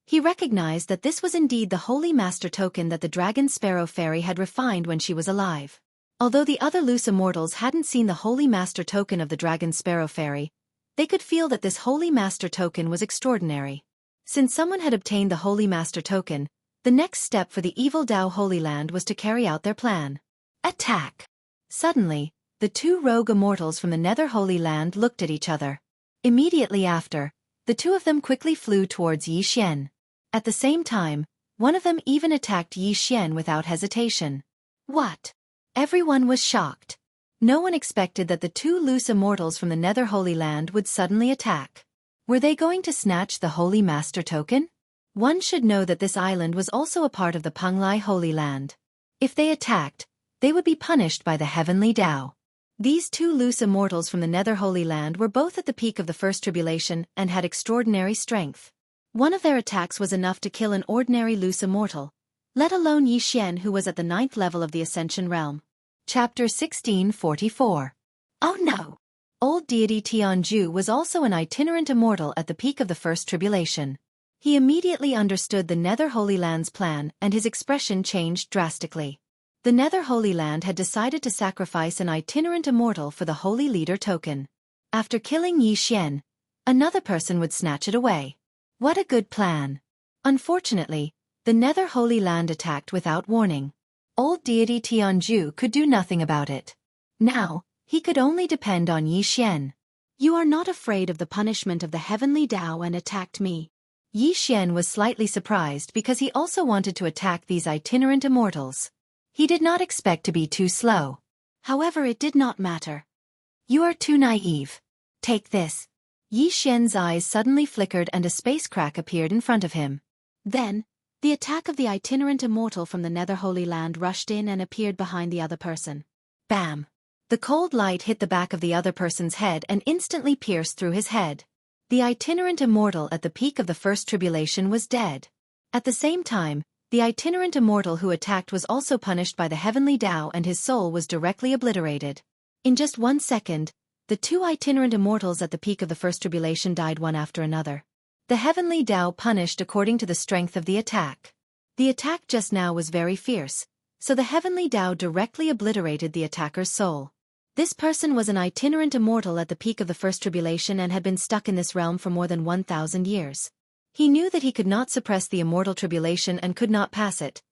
He recognized that this was indeed the Holy Master token that the Dragon Sparrow Fairy had refined when she was alive. Although the other loose immortals hadn't seen the Holy Master token of the Dragon Sparrow Fairy, they could feel that this Holy Master token was extraordinary. Since someone had obtained the Holy Master token, the next step for the evil Dao Holy Land was to carry out their plan. Attack! Suddenly, the two rogue immortals from the Nether Holy Land looked at each other. Immediately after, the two of them quickly flew towards Xian. At the same time, one of them even attacked Xian without hesitation. What? Everyone was shocked. No one expected that the two loose immortals from the Nether Holy Land would suddenly attack. Were they going to snatch the Holy Master token? One should know that this island was also a part of the Penglai Holy Land. If they attacked, they would be punished by the Heavenly Dao. These two loose immortals from the Nether Holy Land were both at the peak of the First Tribulation and had extraordinary strength. One of their attacks was enough to kill an ordinary loose immortal, let alone Xian who was at the 9th level of the Ascension Realm. Chapter 1644. Oh no! Old deity Tianju was also an itinerant immortal at the peak of the First Tribulation. He immediately understood the Nether Holy Land's plan and his expression changed drastically. The Nether Holy Land had decided to sacrifice an itinerant immortal for the Holy Leader token. After killing Xian, another person would snatch it away. What a good plan! Unfortunately, the Nether Holy Land attacked without warning. Old deity Tianju could do nothing about it. Now, he could only depend on Xian. You are not afraid of the punishment of the Heavenly Dao and attacked me. Xian was slightly surprised because he also wanted to attack these itinerant immortals. He did not expect to be too slow. However, it did not matter. You are too naive. Take this. Xian's eyes suddenly flickered and a space crack appeared in front of him. Then, the attack of the itinerant immortal from the Nether Holy Land rushed in and appeared behind the other person. Bam! The cold light hit the back of the other person's head and instantly pierced through his head. The itinerant immortal at the peak of the first tribulation was dead. At the same time, the itinerant immortal who attacked was also punished by the heavenly Tao and his soul was directly obliterated. In just 1 second, the two itinerant immortals at the peak of the first tribulation died one after another. The heavenly Tao punished according to the strength of the attack. The attack just now was very fierce, so the heavenly Tao directly obliterated the attacker's soul. This person was an itinerant immortal at the peak of the first tribulation and had been stuck in this realm for more than 1,000 years. He knew that he could not suppress the immortal tribulation and could not pass it,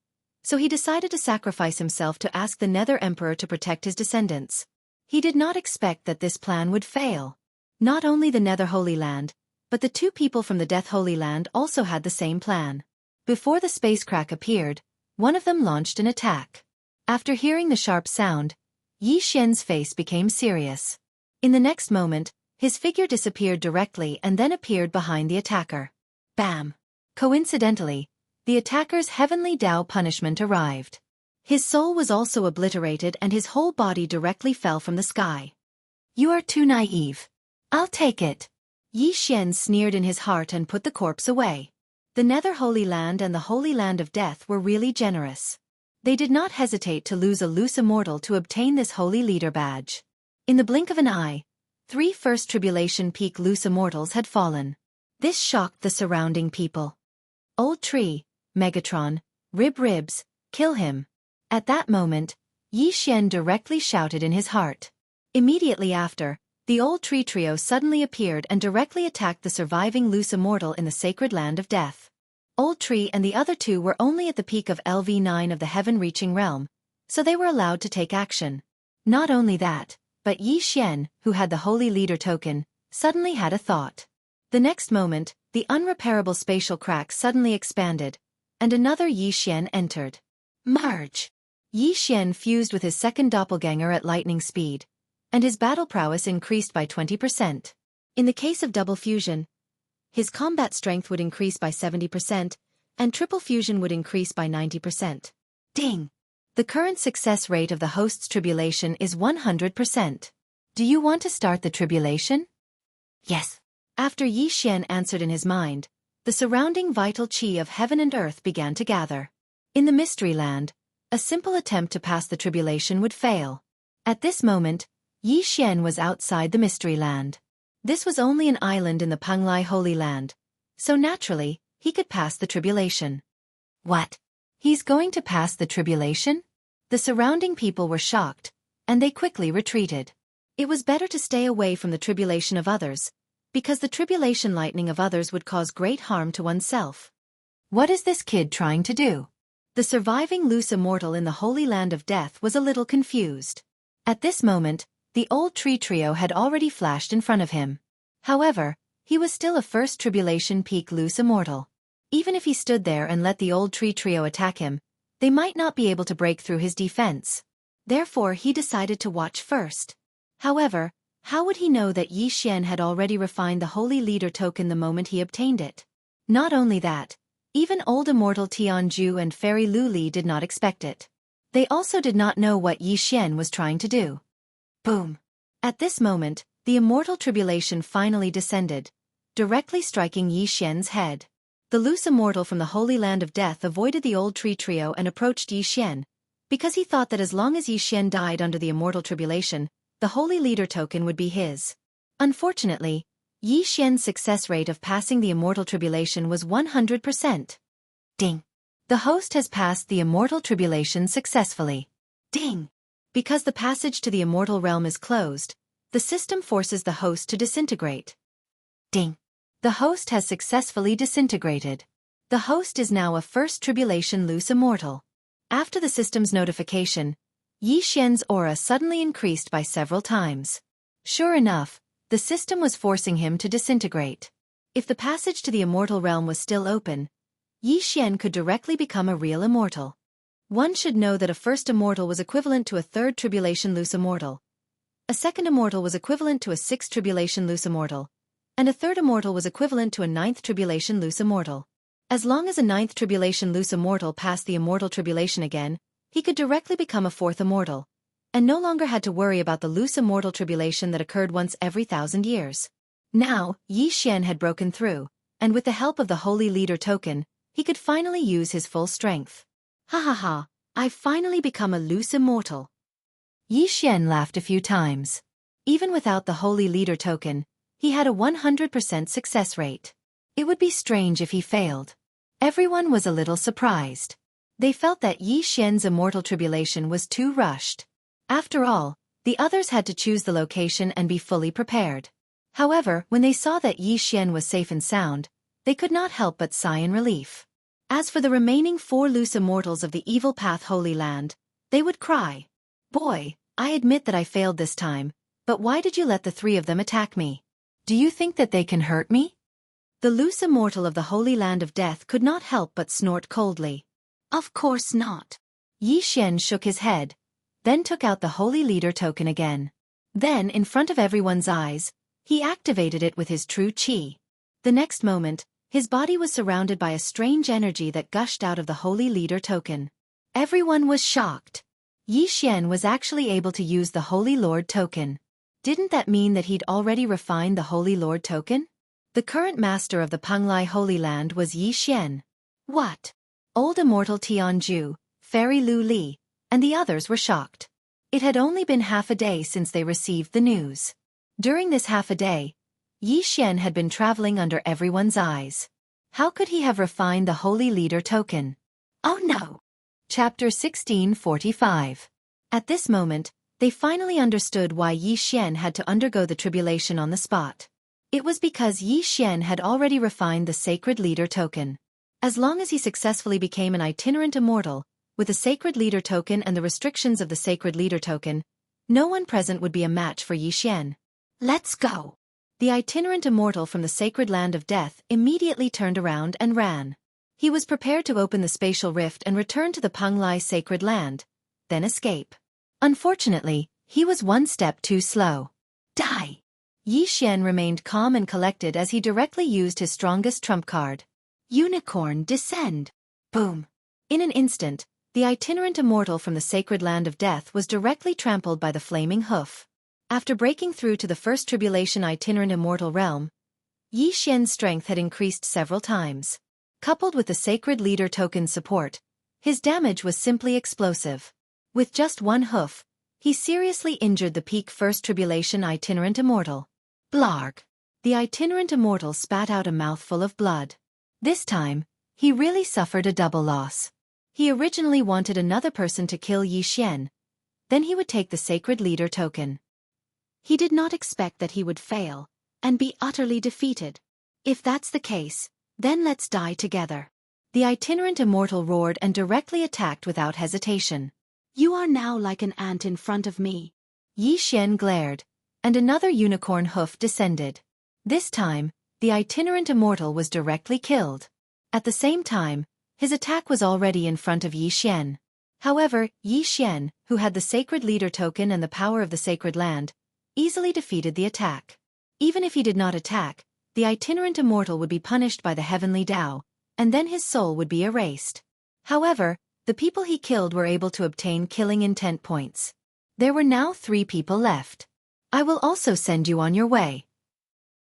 so he decided to sacrifice himself to ask the Nether Emperor to protect his descendants. He did not expect that this plan would fail. Not only the Nether Holy Land, but the two people from the Death Holy Land also had the same plan. Before the space crack appeared, one of them launched an attack. After hearing the sharp sound, Yi Xian's face became serious. In the next moment, his figure disappeared directly and then appeared behind the attacker. Bam! Coincidentally, the attacker's heavenly Tao punishment arrived. His soul was also obliterated and his whole body directly fell from the sky. You are too naive. I'll take it. Yi Xian sneered in his heart and put the corpse away. The Nether Holy Land and the Holy Land of Death were really generous. They did not hesitate to lose a loose immortal to obtain this Holy Leader badge. In the blink of an eye, 3 First Tribulation Peak loose immortals had fallen. This shocked the surrounding people. Old Tree, Megatron, Ribs, kill him. At that moment, Yi Xian directly shouted in his heart. Immediately after, the Old Tree trio suddenly appeared and directly attacked the surviving loose immortal in the sacred land of death. Old Tree and the other two were only at the peak of LV9 of the heaven-reaching realm, so they were allowed to take action. Not only that, but Yi Xian, who had the Holy Leader token, suddenly had a thought. The next moment, the unrepairable spatial crack suddenly expanded, and another Yi Xian entered. Merge! Yi Xian fused with his second doppelganger at lightning speed, and his battle prowess increased by 20%. In the case of double fusion, his combat strength would increase by 70%, and triple fusion would increase by 90%. Ding! The current success rate of the host's tribulation is 100%. Do you want to start the tribulation? Yes. After Yi Xian answered in his mind, the surrounding vital qi of heaven and earth began to gather. In the Mystery Land, a simple attempt to pass the tribulation would fail. At this moment, Yi Xian was outside the Mystery Land. This was only an island in the Penglai Holy Land, so naturally, he could pass the tribulation. What? He's going to pass the tribulation? The surrounding people were shocked, and they quickly retreated. It was better to stay away from the tribulation of others, because the tribulation lightning of others would cause great harm to oneself. What is this kid trying to do? The surviving loose immortal in the Holy Land of Death was a little confused. At this moment, the Old Tree trio had already flashed in front of him. However, he was still a First Tribulation Peak loose immortal. Even if he stood there and let the Old Tree trio attack him, they might not be able to break through his defense. Therefore he decided to watch first. However, how would he know that Yi Xian had already refined the Holy Leader token the moment he obtained it? Not only that, even old immortal Tianju and Fairy Lu Li did not expect it. They also did not know what Yi Xian was trying to do. Boom! At this moment, the immortal tribulation finally descended, directly striking Yi Xian's head. The loose immortal from the Holy Land of Death avoided the Old Tree trio and approached Yi Xian, because he thought that as long as Yi Xian died under the immortal tribulation, the Holy Leader token would be his. Unfortunately, Yi Xian's success rate of passing the immortal tribulation was 100%. Ding! The host has passed the immortal tribulation successfully. Ding! Because the passage to the immortal realm is closed, the system forces the host to disintegrate. Ding! The host has successfully disintegrated. The host is now a First Tribulation loose immortal. After the system's notification, Yi Xian's aura suddenly increased by several times. Sure enough, the system was forcing him to disintegrate. If the passage to the immortal realm was still open, Yi Xian could directly become a real immortal. One should know that a first immortal was equivalent to a third tribulation loose immortal. A second immortal was equivalent to a sixth tribulation loose immortal, and a third immortal was equivalent to a ninth tribulation loose immortal. As long as a ninth tribulation loose immortal passed the immortal tribulation again, he could directly become a fourth immortal, and no longer had to worry about the loose immortal tribulation that occurred once every 1,000 years. Now, Yi Xian had broken through, and with the help of the Holy Leader token, he could finally use his full strength. Ha ha ha, I've finally become a loose immortal. Yi Xian laughed a few times. Even without the Holy Leader token, he had a 100% success rate. It would be strange if he failed. Everyone was a little surprised. They felt that Yi Xian's immortal tribulation was too rushed. After all, the others had to choose the location and be fully prepared. However, when they saw that Yi Xian was safe and sound, they could not help but sigh in relief. As for the remaining 4 loose immortals of the Evil Path Holy Land, they would cry. Boy, I admit that I failed this time, but why did you let the 3 of them attack me? Do you think that they can hurt me? The loose immortal of the Holy Land of Death could not help but snort coldly. Of course not. Yi Xian shook his head, then took out the Holy Leader token again. Then, in front of everyone's eyes, he activated it with his true qi. The next moment, his body was surrounded by a strange energy that gushed out of the Holy Leader token. Everyone was shocked. Yi Xian was actually able to use the Holy Lord token. Didn't that mean that he'd already refined the Holy Lord token? The current master of the Penglai Holy Land was Yi Xian. What? Old Immortal Tianju, Fairy Lu Li, and the others were shocked. It had only been half a day since they received the news. During this half a day, Yi Xian had been traveling under everyone's eyes. How could he have refined the Holy Leader token? Oh no! Chapter 1645. At this moment, they finally understood why Yi Xian had to undergo the tribulation on the spot. It was because Yi Xian had already refined the Sacred Leader token. As long as he successfully became an itinerant immortal, with the Sacred Leader token and the restrictions of the Sacred Leader token, no one present would be a match for Yi Xian. Let's go! The itinerant immortal from the Sacred Land of Death immediately turned around and ran. He was prepared to open the spatial rift and return to the Penglai Sacred Land, then escape. Unfortunately, he was one step too slow. Die! Yi Xian remained calm and collected as he directly used his strongest trump card. Unicorn, descend! Boom! In an instant, the itinerant immortal from the Sacred Land of Death was directly trampled by the flaming hoof. After breaking through to the first tribulation itinerant immortal realm, Yi Xian's strength had increased several times. Coupled with the Sacred Leader token's support, his damage was simply explosive. With just one hoof, he seriously injured the peak first tribulation itinerant immortal. Blarg! The itinerant immortal spat out a mouthful of blood. This time, he really suffered a double loss. He originally wanted another person to kill Yi Xian. Then he would take the Sacred Leader token. He did not expect that he would fail and be utterly defeated. If that's the case, then let's die together. The itinerant immortal roared and directly attacked without hesitation. You are now like an ant in front of me. Yi Xian glared, and another unicorn hoof descended. This time, the itinerant immortal was directly killed. At the same time, his attack was already in front of Yi Xian. However, Yi Xian, who had the Sacred Leader token and the power of the Sacred Land, easily defeated the attack. Even if he did not attack, the itinerant immortal would be punished by the heavenly Tao, and then his soul would be erased. However, the people he killed were able to obtain killing intent points. There were now 3 people left. I will also send you on your way.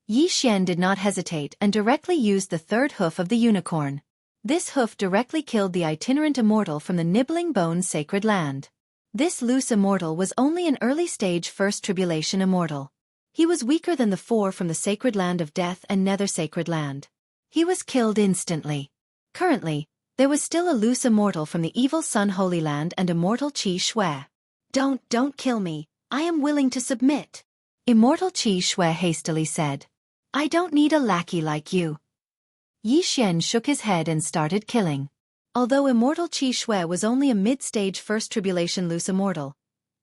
Yi Xian did not hesitate and directly used the third hoof of the unicorn. This hoof directly killed the itinerant immortal from the Nibbling Bones Sacred Land. This loose immortal was only an early-stage First Tribulation immortal. He was weaker than the 4 from the Sacred Land of Death and Nether Sacred Land. He was killed instantly. Currently, there was still a loose immortal from the Evil Sun Holy Land and Immortal Qi Shui. Don't kill me, I am willing to submit. Immortal Qi Shui hastily said. I don't need a lackey like you. Yi Xian shook his head and started killing. Although Immortal Qi Shui was only a mid-stage First Tribulation loose immortal,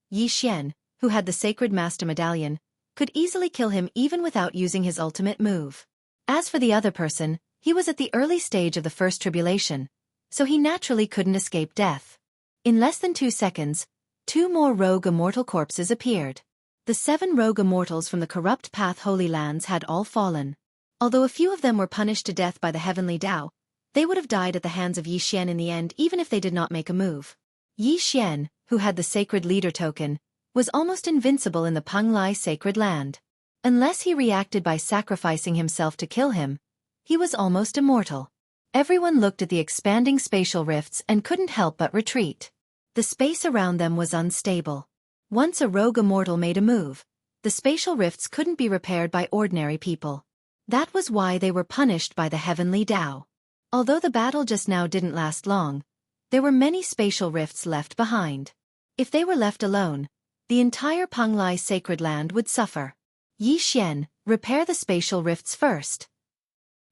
Yi Xian, who had the Sacred Master Medallion, could easily kill him even without using his ultimate move. As for the other person, he was at the early stage of the First Tribulation, so he naturally couldn't escape death. In less than 2 seconds, 2 more rogue immortal corpses appeared. The 7 rogue immortals from the Corrupt Path Holy Lands had all fallen. Although a few of them were punished to death by the Heavenly Tao, they would have died at the hands of Yi Xian in the end even if they did not make a move. Yi Xian, who had the Sacred Leader token, was almost invincible in the Penglai sacred land. Unless he reacted by sacrificing himself to kill him, he was almost immortal. Everyone looked at the expanding spatial rifts and couldn't help but retreat. The space around them was unstable. Once a rogue immortal made a move, the spatial rifts couldn't be repaired by ordinary people. That was why they were punished by the heavenly Tao. Although the battle just now didn't last long, there were many spatial rifts left behind. If they were left alone, the entire Penglai sacred land would suffer. Yi Xian, repair the spatial rifts first.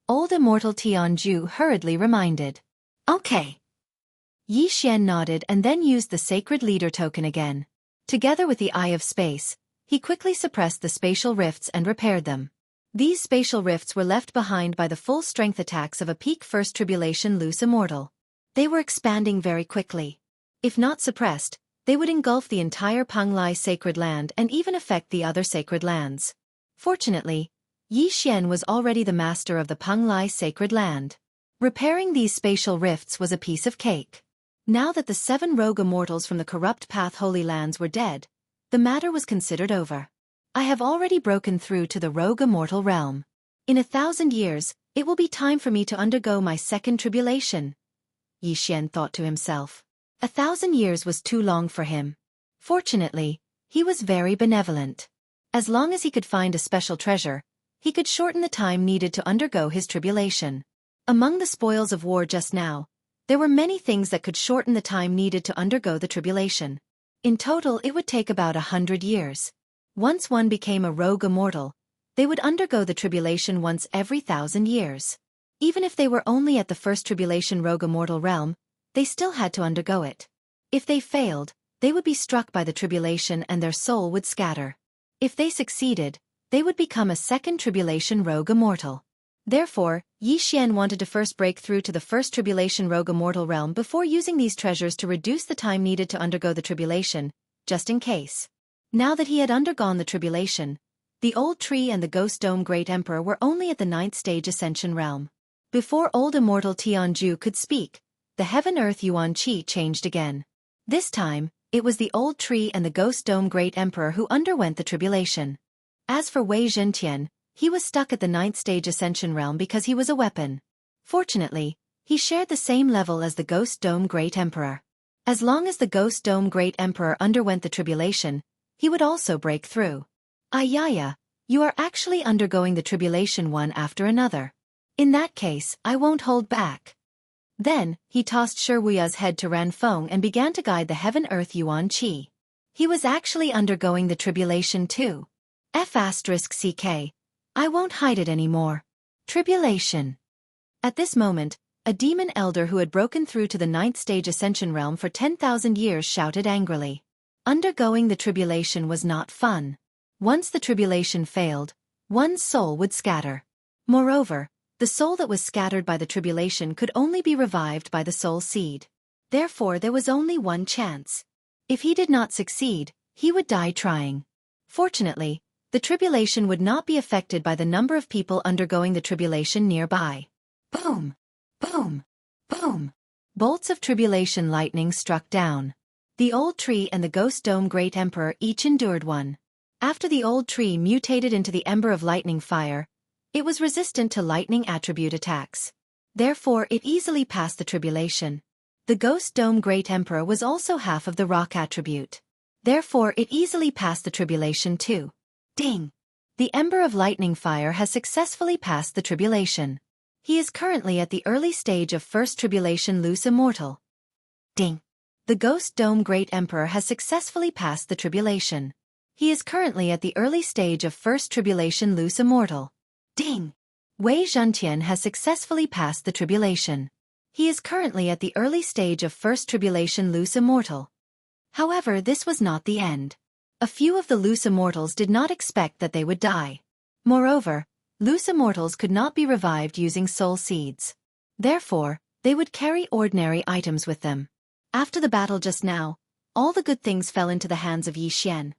Old immortal Jianghu hurriedly reminded. Okay. Yi Xian nodded and then used the sacred leader token again. Together with the Eye of Space, he quickly suppressed the spatial rifts and repaired them. These spatial rifts were left behind by the full-strength attacks of a peak First Tribulation loose immortal. They were expanding very quickly. If not suppressed, they would engulf the entire Penglai sacred land and even affect the other sacred lands. Fortunately, Yi Xian was already the master of the Penglai sacred land. Repairing these spatial rifts was a piece of cake. Now that the 7 rogue immortals from the corrupt Path Holy Lands were dead, the matter was considered over. I have already broken through to the rogue immortal realm. In 1,000 years, it will be time for me to undergo my second tribulation. Yi Xian thought to himself. 1,000 years was too long for him. Fortunately, he was very benevolent. As long as he could find a special treasure, he could shorten the time needed to undergo his tribulation. Among the spoils of war just now, there were many things that could shorten the time needed to undergo the tribulation. In total, it would take about 100 years. Once one became a rogue immortal, they would undergo the tribulation once every 1,000 years. Even if they were only at the first tribulation rogue immortal realm, they still had to undergo it. If they failed, they would be struck by the tribulation and their soul would scatter. If they succeeded, they would become a second tribulation rogue immortal. Therefore, Yi Xian wanted to first break through to the first tribulation rogue immortal realm before using these treasures to reduce the time needed to undergo the tribulation, just in case. Now that he had undergone the tribulation, the old tree and the ghost dome great emperor were only at the 9th stage ascension realm. Before old immortal Tianju could speak, the heaven-earth Yuan Qi changed again. This time, it was the old tree and the ghost dome great emperor who underwent the tribulation. As for Wei Zhentian, he was stuck at the 9th stage ascension realm because he was a weapon. Fortunately, he shared the same level as the ghost dome great emperor. As long as the ghost dome great emperor underwent the tribulation, he would also break through. Ayaya, you are actually undergoing the tribulation one after another. In that case, I won't hold back. Then, he tossed Shiwuya's head to Ranfeng and began to guide the heaven-earth Yuan Qi. He was actually undergoing the tribulation too. F***ck. I won't hide it anymore. Tribulation. At this moment, a demon elder who had broken through to the 9th stage ascension realm for 10,000 years shouted angrily. Undergoing the tribulation was not fun. Once the tribulation failed, one's soul would scatter. Moreover, the soul that was scattered by the tribulation could only be revived by the soul seed. Therefore there was only one chance. If he did not succeed, he would die trying. Fortunately, the tribulation would not be affected by the number of people undergoing the tribulation nearby. Boom! Boom! Boom! Bolts of tribulation lightning struck down. The old tree and the ghost dome great emperor each endured one. After the old tree mutated into the ember of lightning fire, it was resistant to lightning attribute attacks. Therefore it easily passed the tribulation. The ghost dome great emperor was also half of the rock attribute. Therefore it easily passed the tribulation too. Ding! The ember of lightning fire has successfully passed the tribulation. He is currently at the early stage of first tribulation loose immortal. Ding! The ghost dome great emperor has successfully passed the tribulation. He is currently at the early stage of first tribulation loose immortal. Ding! Wei Zhentian has successfully passed the tribulation. He is currently at the early stage of first tribulation loose immortal. However, this was not the end. A few of the loose immortals did not expect that they would die. Moreover, loose immortals could not be revived using soul seeds. Therefore, they would carry ordinary items with them. After the battle just now, all the good things fell into the hands of Yi Xian.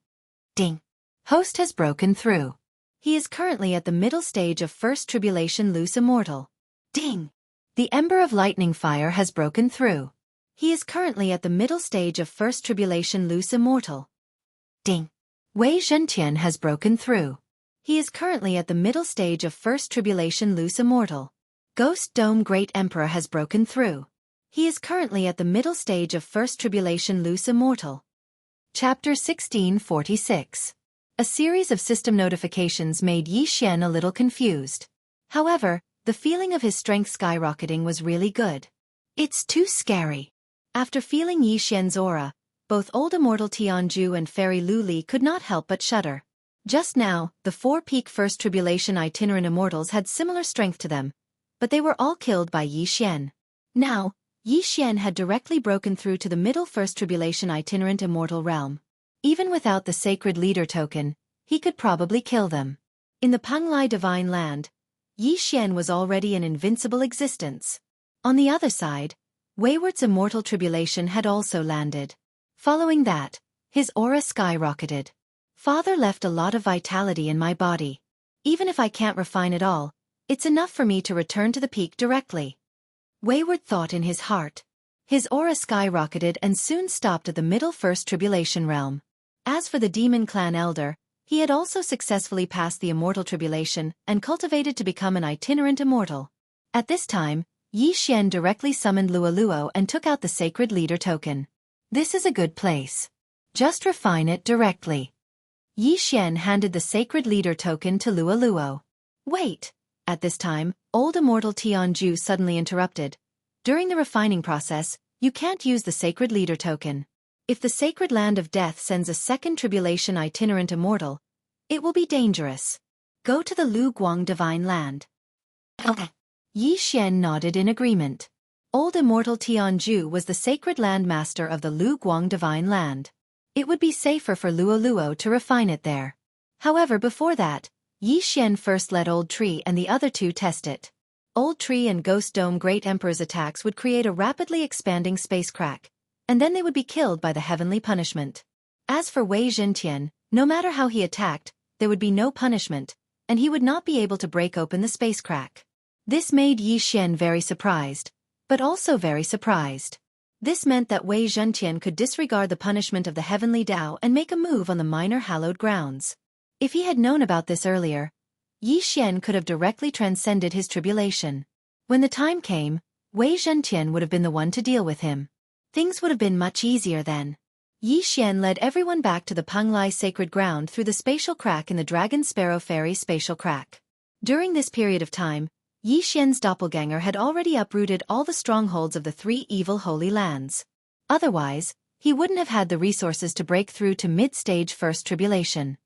Ding! Host has broken through. He is currently at the middle stage of first tribulation loose immortal. Ding! The ember of lightning fire has broken through. He is currently at the middle stage of first tribulation loose immortal. Ding. Wei Zhentian has broken through. He is currently at the middle stage of First Tribulation Loose Immortal. Ghost Dome Great Emperor has broken through. He is currently at the middle stage of First Tribulation Loose Immortal. Chapter 1646. A series of system notifications made Yi Xian a little confused. However, the feeling of his strength skyrocketing was really good. It's too scary. After feeling Yi Xian's aura, both Old Immortal Tianju and Fairy Luli could not help but shudder. Just now, the four-peak First Tribulation itinerant immortals had similar strength to them, but they were all killed by Yi Xian. Now, Yi Xian had directly broken through to the middle First Tribulation itinerant immortal realm. Even without the sacred leader token, he could probably kill them. In the Penglai Divine Land, Yi Xian was already an invincible existence. On the other side, Wayward's immortal tribulation had also landed. Following that, his aura skyrocketed. Father left a lot of vitality in my body. Even if I can't refine it all, it's enough for me to return to the peak directly. Wayward thought in his heart. His aura skyrocketed and soon stopped at the middle First Tribulation realm. As for the Demon Clan Elder, he had also successfully passed the immortal tribulation and cultivated to become an itinerant immortal. At this time, Yi Xian directly summoned Luo and took out the sacred leader token. This is a good place. Just refine it directly. Yi Xian handed the sacred leader token to Luo. Wait! At this time, Old Immortal Tianju suddenly interrupted. During the refining process, you can't use the sacred leader token. If the sacred land of death sends a second tribulation itinerant immortal, it will be dangerous. Go to the Lu Guang Divine Land. Okay. Yi Xian nodded in agreement. Old Immortal Tianju was the sacred land master of the Lu Guang Divine Land. It would be safer for Luo to refine it there. However, before that, Yi Xian first let Old Tree and the other two test it. Old Tree and Ghost Dome Great Emperor's attacks would create a rapidly expanding space crack, and then they would be killed by the heavenly punishment. As for Wei Zhentian, no matter how he attacked, there would be no punishment, and he would not be able to break open the space crack. This made Yi Xian very surprised, but also very surprised. This meant that Wei Zhentian could disregard the punishment of the heavenly Tao and make a move on the minor hallowed grounds. If he had known about this earlier, Yi Xian could have directly transcended his tribulation. When the time came, Wei Zhentian would have been the one to deal with him. Things would have been much easier then. Yi Xian led everyone back to the Penglai sacred ground through the spatial crack in the Dragon Sparrow Fairy spatial crack. During this period of time, Yi Xian's doppelganger had already uprooted all the strongholds of the three evil holy lands. Otherwise, he wouldn't have had the resources to break through to mid-stage First Tribulation.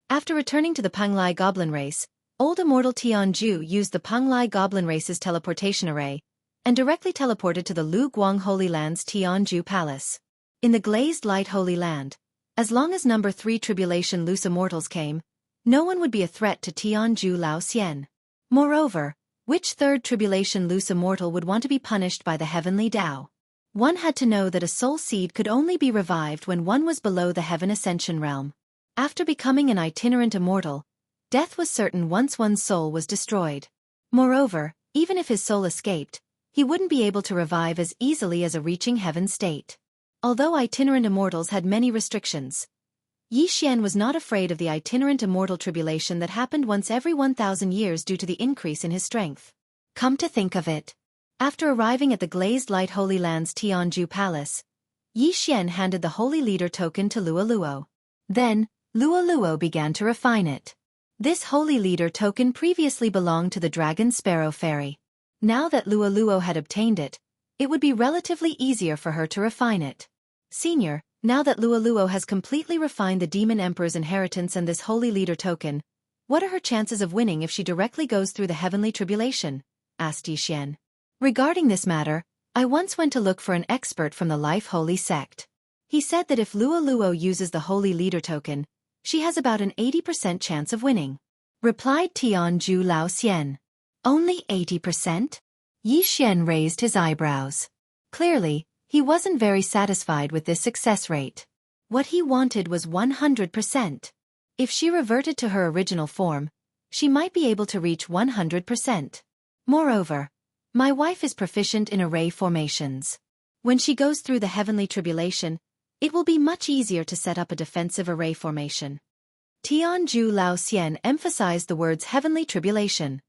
After returning to the Penglai Goblin race, Old Immortal Tianju used the Penglai Goblin race's teleportation array, and directly teleported to the Lu Guang Holy Land's Tianju Palace. In the Glazed Light Holy Land, as long as number 3 Tribulation Loose Immortals came, no one would be a threat to Tianju Lao Xian. Moreover, which third Tribulation Loose Immortal would want to be punished by the heavenly Tao? One had to know that a soul seed could only be revived when one was below the Heaven Ascension realm. After becoming an itinerant immortal, death was certain once one's soul was destroyed. Moreover, even if his soul escaped, he wouldn't be able to revive as easily as a reaching heaven state. Although itinerant immortals had many restrictions, Yi Xian was not afraid of the itinerant immortal tribulation that happened once every 1,000 years due to the increase in his strength. Come to think of it, after arriving at the Glazed Light Holy Land's Tianju Palace, Yi Xian handed the Holy Leader token to Luo. Then, Luo began to refine it. This Holy Leader token previously belonged to the Dragon Sparrow Fairy. Now that Luo had obtained it, it would be relatively easier for her to refine it. Senior, now that Luo has completely refined the Demon Emperor's inheritance and this Holy Leader token, what are her chances of winning if she directly goes through the heavenly tribulation? Asked Yi Xian. Regarding this matter, I once went to look for an expert from the Life Holy sect. He said that if Luo uses the Holy Leader token, she has about an 80% chance of winning. Replied Tianju Lao Xian. Only 80%? Yi Xian raised his eyebrows. Clearly, he wasn't very satisfied with this success rate. What he wanted was 100%. If she reverted to her original form, she might be able to reach 100%. Moreover, my wife is proficient in array formations. When she goes through the heavenly tribulation, It will be much easier to set up a defensive array formation. Tianju Lao Xian emphasized the words heavenly tribulation.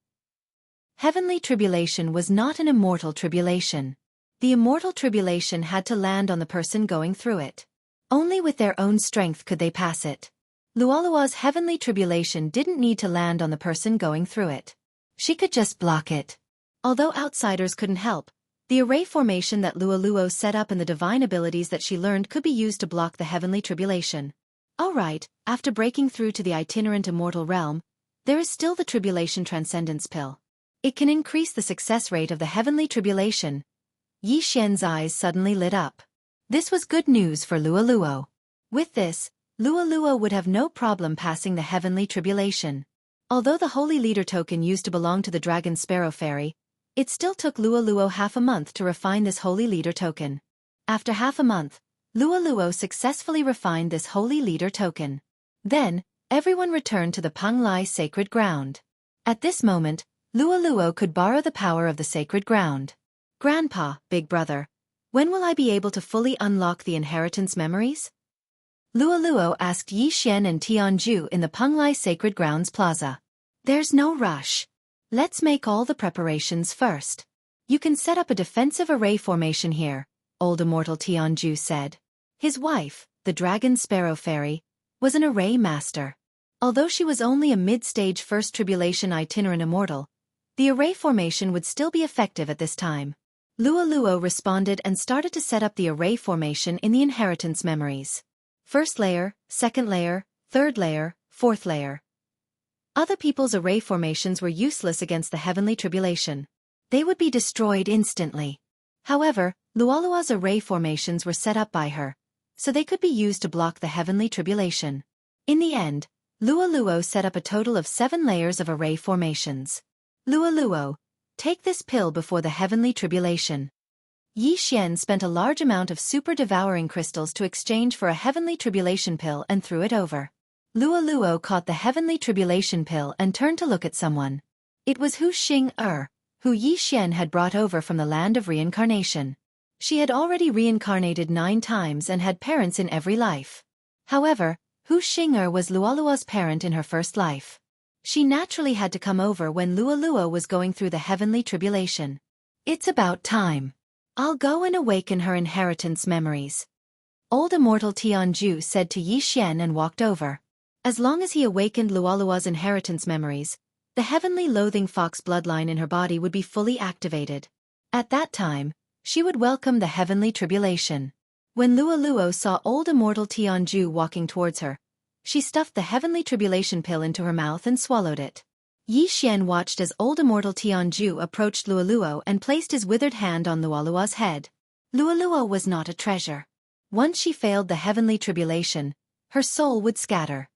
Heavenly tribulation was not an immortal tribulation. The immortal tribulation had to land on the person going through it. Only with their own strength could they pass it. Luolua's heavenly tribulation didn't need to land on the person going through it. She could just block it. Although outsiders couldn't help, the array formation that Luoluo set up and the divine abilities that she learned could be used to block the heavenly tribulation. Alright, after breaking through to the itinerant immortal realm, there is still the tribulation transcendence pill. It can increase the success rate of the heavenly tribulation. Yi Xian's eyes suddenly lit up. This was good news for Luoluo. With this, Luoluo would have no problem passing the heavenly tribulation. Although the holy leader token used to belong to the dragon sparrow fairy, it still took Luoluo half a month to refine this holy leader token. After half a month, Luoluo successfully refined this holy leader token. Then, everyone returned to the Panglai sacred ground. At this moment, Luoluo could borrow the power of the sacred ground. Grandpa, big brother, when will I be able to fully unlock the inheritance memories? Luoluo asked Yi Xian and Tianju in the Panglai Sacred Grounds Plaza. There's no rush. Let's make all the preparations first. You can set up a defensive array formation here, old immortal Tianju said. His wife, the dragon sparrow fairy, was an array master. Although she was only a mid-stage first tribulation itinerant immortal, the array formation would still be effective at this time. Luoluo responded and started to set up the array formation in the inheritance memories. First layer, second layer, third layer, fourth layer. Other people's array formations were useless against the heavenly tribulation. They would be destroyed instantly. However, Luoluo's array formations were set up by her, so they could be used to block the heavenly tribulation. In the end, Luoluo set up a total of 7 layers of array formations. Luoluo, take this pill before the heavenly tribulation. Yi Xian spent a large amount of super-devouring crystals to exchange for a heavenly tribulation pill and threw it over. Luoluo caught the heavenly tribulation pill and turned to look at someone. It was Hu Xing-er, who Yi Xian had brought over from the land of reincarnation. She had already reincarnated 9 times and had parents in every life. However, Hu Xing-er was Luoluo's parent in her first life. She naturally had to come over when Luoluo was going through the heavenly tribulation. It's about time. I'll go and awaken her inheritance memories. Old immortal Tianju said to Yi Xian and walked over. As long as he awakened Luoluo's inheritance memories, the heavenly loathing fox bloodline in her body would be fully activated. At that time, she would welcome the heavenly tribulation. When Luoluo saw old immortal Tianju walking towards her, she stuffed the heavenly tribulation pill into her mouth and swallowed it. Yi Xian watched as old immortal Tianju approached Luoluo and placed his withered hand on Luoluo's head. Luoluo was not a treasure. Once she failed the heavenly tribulation, her soul would scatter.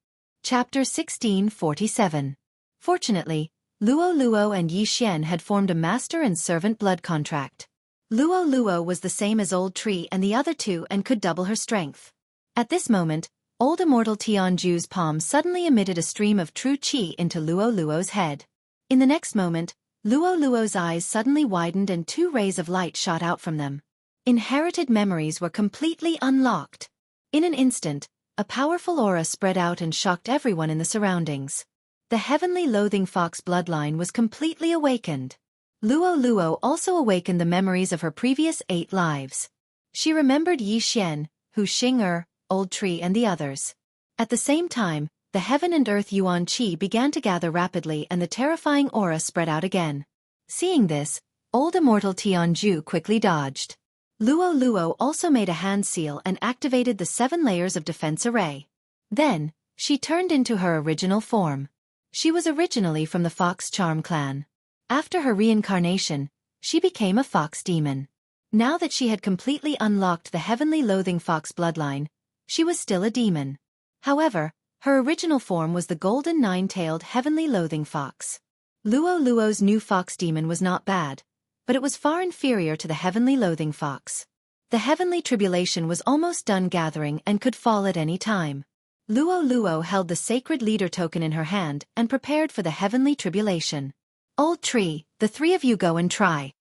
Chapter 1647. Fortunately, Luoluo and Yi Xian had formed a master and servant blood contract. Luoluo was the same as Old Tree and the other two and could double her strength. At this moment, old immortal Tianju's palm suddenly emitted a stream of true qi into Luoluo's head. In the next moment, Luoluo's eyes suddenly widened and 2 rays of light shot out from them. Inherited memories were completely unlocked. In an instant, a powerful aura spread out and shocked everyone in the surroundings. The heavenly loathing fox bloodline was completely awakened. Luoluo also awakened the memories of her previous 8 lives. She remembered Yi Xian, Hu Xing-er, Old Tree and the others. At the same time, the heaven and earth yuan qi began to gather rapidly and the terrifying aura spread out again. Seeing this, old immortal Tianju quickly dodged. Luoluo also made a hand seal and activated the 7 layers of defense array. Then, she turned into her original form. She was originally from the Fox Charm clan. After her reincarnation, she became a fox demon. Now that she had completely unlocked the heavenly loathing fox bloodline, she was still a demon. However, her original form was the golden 9-tailed heavenly loathing fox. Luoluo's new fox demon was not bad, but it was far inferior to the heavenly loathing fox. The heavenly tribulation was almost done gathering and could fall at any time. Luoluo held the sacred leader token in her hand and prepared for the heavenly tribulation. Old Tree, the 3 of you go and try.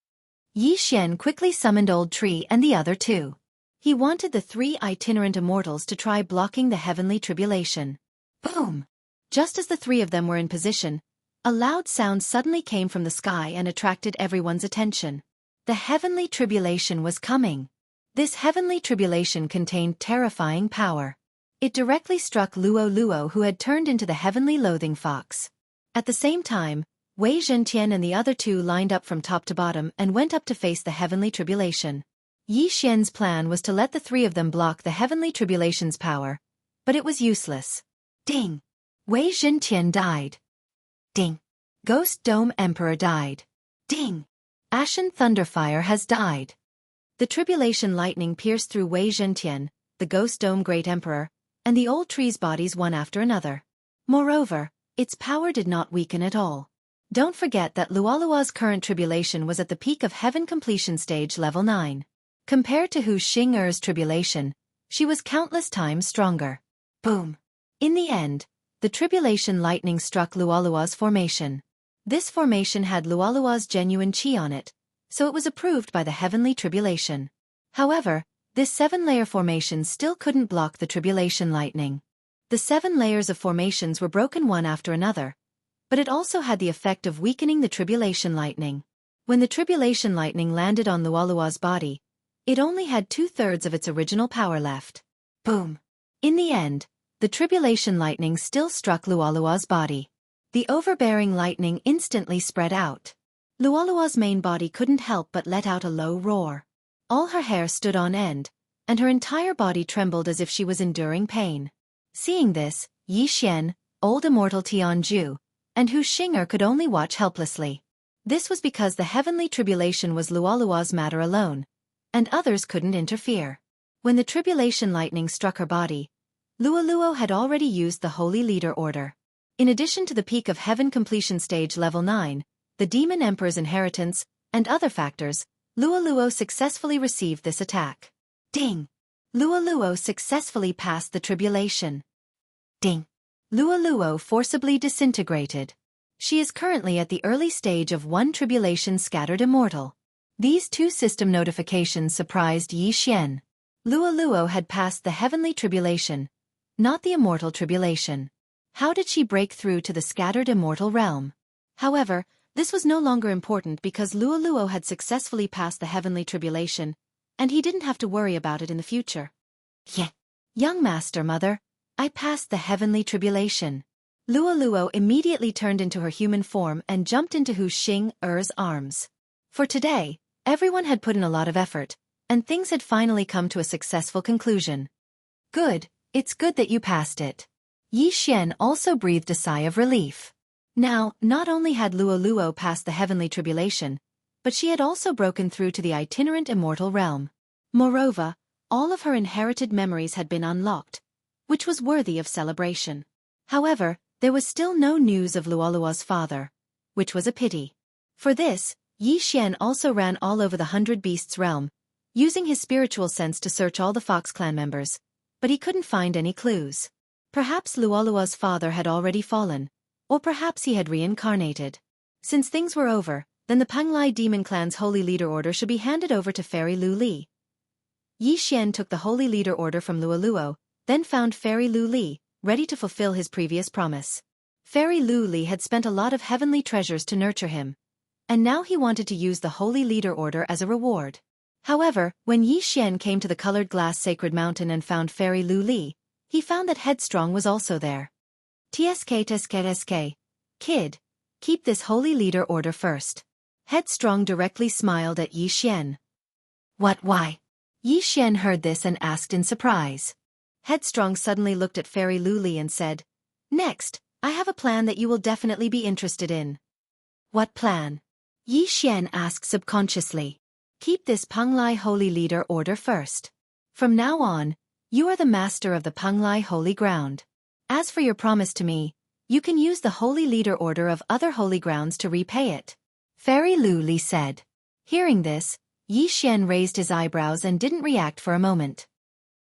Yi Xian quickly summoned Old Tree and the other 2. He wanted the 3 itinerant immortals to try blocking the heavenly tribulation. Boom! Just as the 3 of them were in position, a loud sound suddenly came from the sky and attracted everyone's attention. The heavenly tribulation was coming. This heavenly tribulation contained terrifying power. It directly struck Luo Luo, who had turned into the heavenly loathing fox. At the same time, Wei Zhentian and the other 2 lined up from top to bottom and went up to face the heavenly tribulation. Yi Xian's plan was to let the 3 of them block the heavenly tribulation's power, but it was useless. Ding! Wei Zhentian died. Ding! Ghost Dome Emperor died. Ding! Ashen Thunderfire has died. The tribulation lightning pierced through Wei Zhentian, the Ghost Dome Great Emperor, and the old tree's bodies one after another. Moreover, its power did not weaken at all. Don't forget that Luolua's current tribulation was at the peak of Heaven Completion Stage Level 9. Compared to Hu Xing'er's tribulation, she was countless times stronger. Boom! In the end, the tribulation lightning struck Luolua's formation. This formation had Luolua's genuine chi on it, so it was approved by the heavenly tribulation. However, this 7-layer formation still couldn't block the tribulation lightning. The 7 layers of formations were broken one after another, but it also had the effect of weakening the tribulation lightning. When the tribulation lightning landed on Luolua's body, it only had 2/3 of its original power left. Boom! In the end, the tribulation lightning still struck Luolua's body. The overbearing lightning instantly spread out. Luolua's main body couldn't help but let out a low roar. All her hair stood on end, and her entire body trembled as if she was enduring pain. Seeing this, Yi Xian, old immortal Tianju, and Hu Xing'er could only watch helplessly. This was because the heavenly tribulation was Luolua's matter alone, and others couldn't interfere. When the tribulation lightning struck her body, Luoluo had already used the Holy Leader Order. In addition to the peak of Heaven Completion Stage Level 9, the Demon Emperor's inheritance, and other factors, Luoluo successfully received this attack. Ding! Luoluo successfully passed the tribulation. Ding! Luoluo forcibly disintegrated. She is currently at the early stage of 1 tribulation scattered immortal. These 2 system notifications surprised Yi Xian. Luoluo had passed the heavenly tribulation, not the immortal tribulation. How did she break through to the scattered immortal realm? However, this was no longer important because Luoluo had successfully passed the heavenly tribulation, and he didn't have to worry about it in the future. Yeah. Young Master Mother, I passed the heavenly tribulation. Luoluo immediately turned into her human form and jumped into Hu Xing'er's arms. For today, everyone had put in a lot of effort, and things had finally come to a successful conclusion. Good, it's good that you passed it. Yi Xian also breathed a sigh of relief. Now, not only had Luoluo passed the heavenly tribulation, but she had also broken through to the itinerant immortal realm. Moreover, all of her inherited memories had been unlocked, which was worthy of celebration. However, there was still no news of Luolua's father, which was a pity. For this, Yi Xian also ran all over the 100 Beasts realm, using his spiritual sense to search all the Fox clan members, but he couldn't find any clues. Perhaps Luolua's father had already fallen, or perhaps he had reincarnated. Since things were over, then the Penglai Demon Clan's Holy Leader Order should be handed over to Fairy Lu Li. Yi Xian took the Holy Leader Order from Luoluo, then found Fairy Lu Li, ready to fulfill his previous promise. Fairy Lu Li had spent a lot of heavenly treasures to nurture him, and now he wanted to use the Holy Leader Order as a reward. However, when Yi Xian came to the colored glass sacred mountain and found Fairy Lu Li, he found that Headstrong was also there. TSK, kid, keep this Holy Leader Order first. Headstrong directly smiled at Yi Xian. What, why? Yi Xian heard this and asked in surprise. Headstrong suddenly looked at Fairy Lu Li and said, Next, I have a plan that you will definitely be interested in. What plan? Yi Xian asked subconsciously. Keep this Penglai Holy Leader Order first. From now on, you are the master of the Penglai Holy Ground. As for your promise to me, you can use the Holy Leader Order of other holy grounds to repay it. Fairy Lu Li said. Hearing this, Yi Xian raised his eyebrows and didn't react for a moment.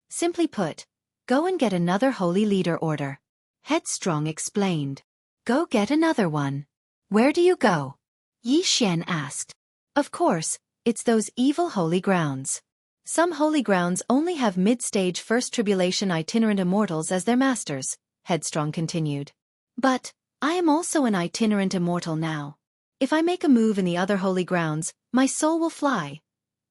Simply put, go and get another Holy Leader Order. Headstrong explained. Go get another one. Where do you go? Yi Xian asked. Of course, it's those evil holy grounds. Some holy grounds only have mid-stage first tribulation itinerant immortals as their masters, Headstrong continued. But, I am also an itinerant immortal now. If I make a move in the other holy grounds, my soul will fly.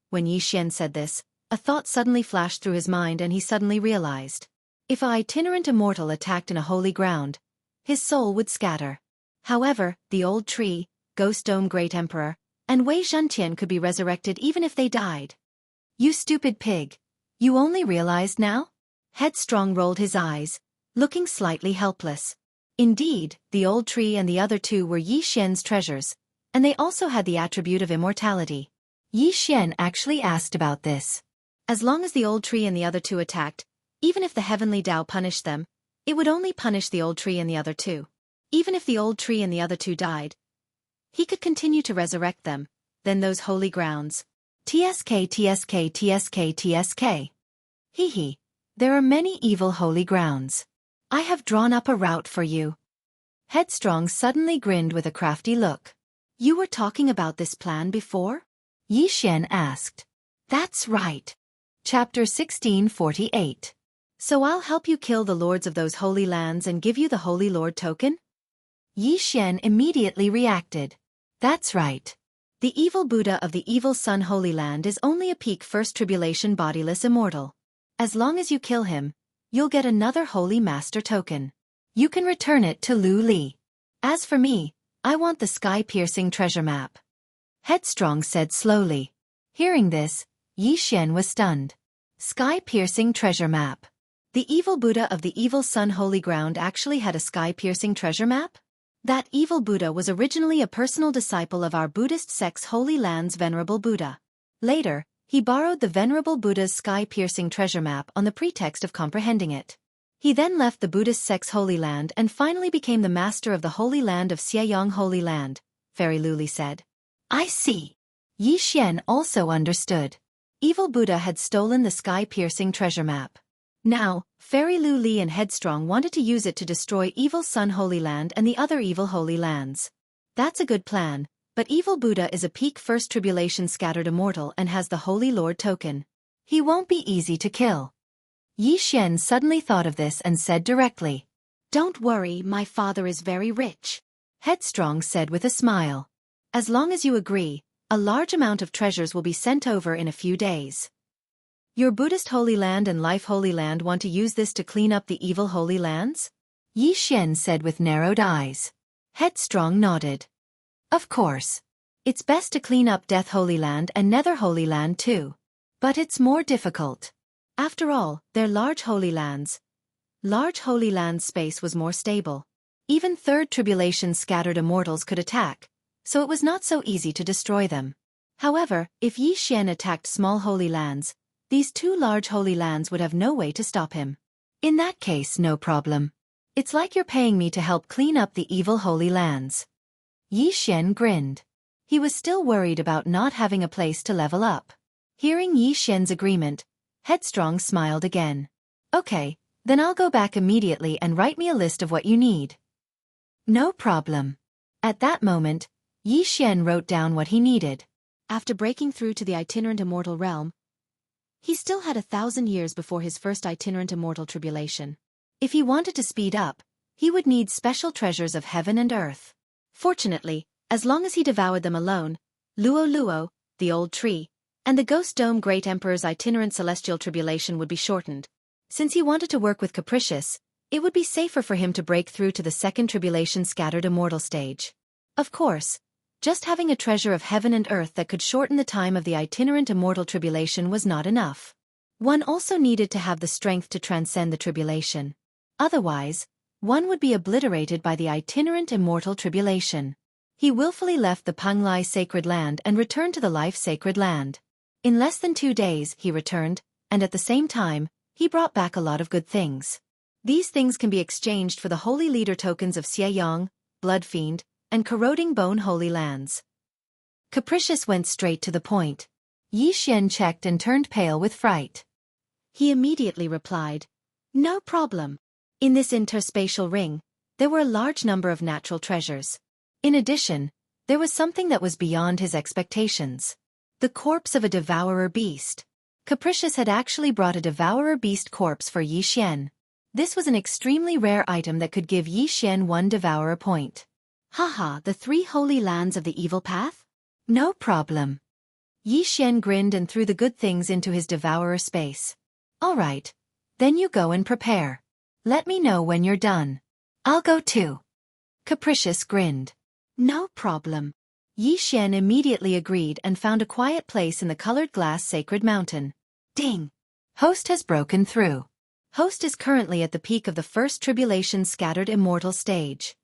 When Yixian said this, a thought suddenly flashed through his mind and he suddenly realized. If an itinerant immortal attacked in a holy ground, his soul would scatter. However, the old tree, Ghost Dome Great Emperor, and Wei Zhentian could be resurrected even if they died. You stupid pig. You only realized now? Headstrong rolled his eyes, looking slightly helpless. Indeed, the old tree and the other two were Yi Xian's treasures, and they also had the attribute of immortality. Yi Xian actually asked about this. As long as the old tree and the other two attacked, even if the heavenly Tao punished them, it would only punish the old tree and the other two. Even if the old tree and the other two died, he could continue to resurrect them, then those holy grounds. TSK TSK TSK TSK. Hee. There are many evil holy grounds. I have drawn up a route for you. Headstrong suddenly grinned with a crafty look. You were talking about this plan before? Yi Xian asked. That's right. Chapter 1648. So I'll help you kill the lords of those holy lands and give you the Holy Lord token? Yi Xian immediately reacted. That's right. The evil Buddha of the evil Sun Holy Land is only a peak first tribulation bodiless immortal. As long as you kill him, you'll get another Holy Master token. You can return it to Lu Li. As for me, I want the sky-piercing treasure map. Headstrong said slowly. Hearing this, Yi Xian was stunned. Sky-piercing treasure map. The evil Buddha of the evil Sun Holy Ground actually had a sky-piercing treasure map? That evil Buddha was originally a personal disciple of our Buddhist sect's Holy Land's Venerable Buddha. Later, he borrowed the Venerable Buddha's sky-piercing treasure map on the pretext of comprehending it. He then left the Buddhist sect's Holy Land and finally became the master of the Holy Land of Xianxia Holy Land, Fairy Luli said. I see. Yi Xian also understood. Evil Buddha had stolen the sky-piercing treasure map. Now, Fairy Lu Li and Headstrong wanted to use it to destroy evil Sun Holy Land and the other evil holy lands. That's a good plan, but evil Buddha is a peak first tribulation scattered immortal and has the Holy Lord token. He won't be easy to kill. Yi Xian suddenly thought of this and said directly. Don't worry, my father is very rich. Headstrong said with a smile. As long as you agree, a large amount of treasures will be sent over in a few days. Your Buddhist Holy Land and Life Holy Land want to use this to clean up the evil holy lands? Yi Xian said with narrowed eyes. Headstrong nodded. Of course. It's best to clean up Death Holy Land and Nether Holy Land too. But it's more difficult. After all, they're large holy lands. Large holy land space was more stable. Even third tribulation scattered immortals could attack, so it was not so easy to destroy them. However, if Yi Xian attacked small holy lands, these two large holy lands would have no way to stop him. In that case, no problem. It's like you're paying me to help clean up the evil holy lands. Yi Xian grinned. He was still worried about not having a place to level up. Hearing Yi Xian's agreement, Headstrong smiled again. Okay, then I'll go back immediately and write me a list of what you need. No problem. At that moment, Yi Xian wrote down what he needed. After breaking through to the itinerant immortal realm, he still had 1,000 years before his first itinerant immortal tribulation. If he wanted to speed up, he would need special treasures of heaven and earth. Fortunately, as long as he devoured them alone, Luo, the old tree, and the Ghost Dome Great Emperor's itinerant celestial tribulation would be shortened. Since he wanted to work with Capricious, it would be safer for him to break through to the second tribulation scattered immortal stage. Of course, just having a treasure of heaven and earth that could shorten the time of the itinerant immortal tribulation was not enough. One also needed to have the strength to transcend the tribulation. Otherwise, one would be obliterated by the itinerant immortal tribulation. He willfully left the Panglai sacred land and returned to the Life sacred land. In less than 2 days, he returned, and at the same time, he brought back a lot of good things. These things can be exchanged for the holy leader tokens of Xiangyang, Bloodfiend, and Corroding Bone Holy Lands. Capricious went straight to the point. Yi Xian checked and turned pale with fright. He immediately replied, No problem. In this interspatial ring, there were a large number of natural treasures. In addition, there was something that was beyond his expectations. The corpse of a devourer beast. Capricious had actually brought a devourer beast corpse for Yi Xian. This was an extremely rare item that could give Yi Xian 1 devourer point. Haha, the 3 holy lands of the evil path? No problem. Yi Xian grinned and threw the good things into his devourer space. Alright. Then you go and prepare. Let me know when you're done. I'll go too. Capricious grinned. No problem. Yi Xian immediately agreed and found a quiet place in the colored glass sacred mountain. Ding! Host has broken through. Host is currently at the peak of the first tribulation scattered immortal stage.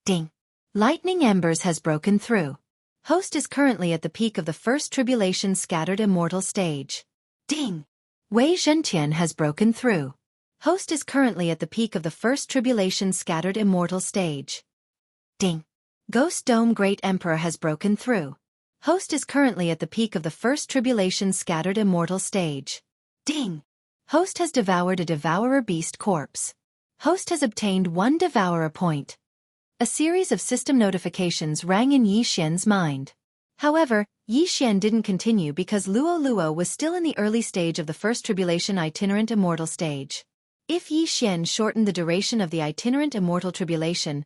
Ding! Lightning embers has broken through. Host is currently at the peak of the first tribulation scattered immortal stage. Ding! Wei Zhentian has broken through. Host is currently at the peak of the first tribulation scattered immortal stage. Ding! Ghost Dome Great Emperor has broken through. Host is currently at the peak of the first tribulation scattered immortal stage. Ding! Host has devoured a devourer beast corpse. Host has obtained 1 devourer point. A series of system notifications rang in Yi Xian's mind. However, Yi Xian didn't continue because Luo Luo was still in the early stage of the first tribulation itinerant immortal stage. If Yi Xian shortened the duration of the itinerant immortal tribulation,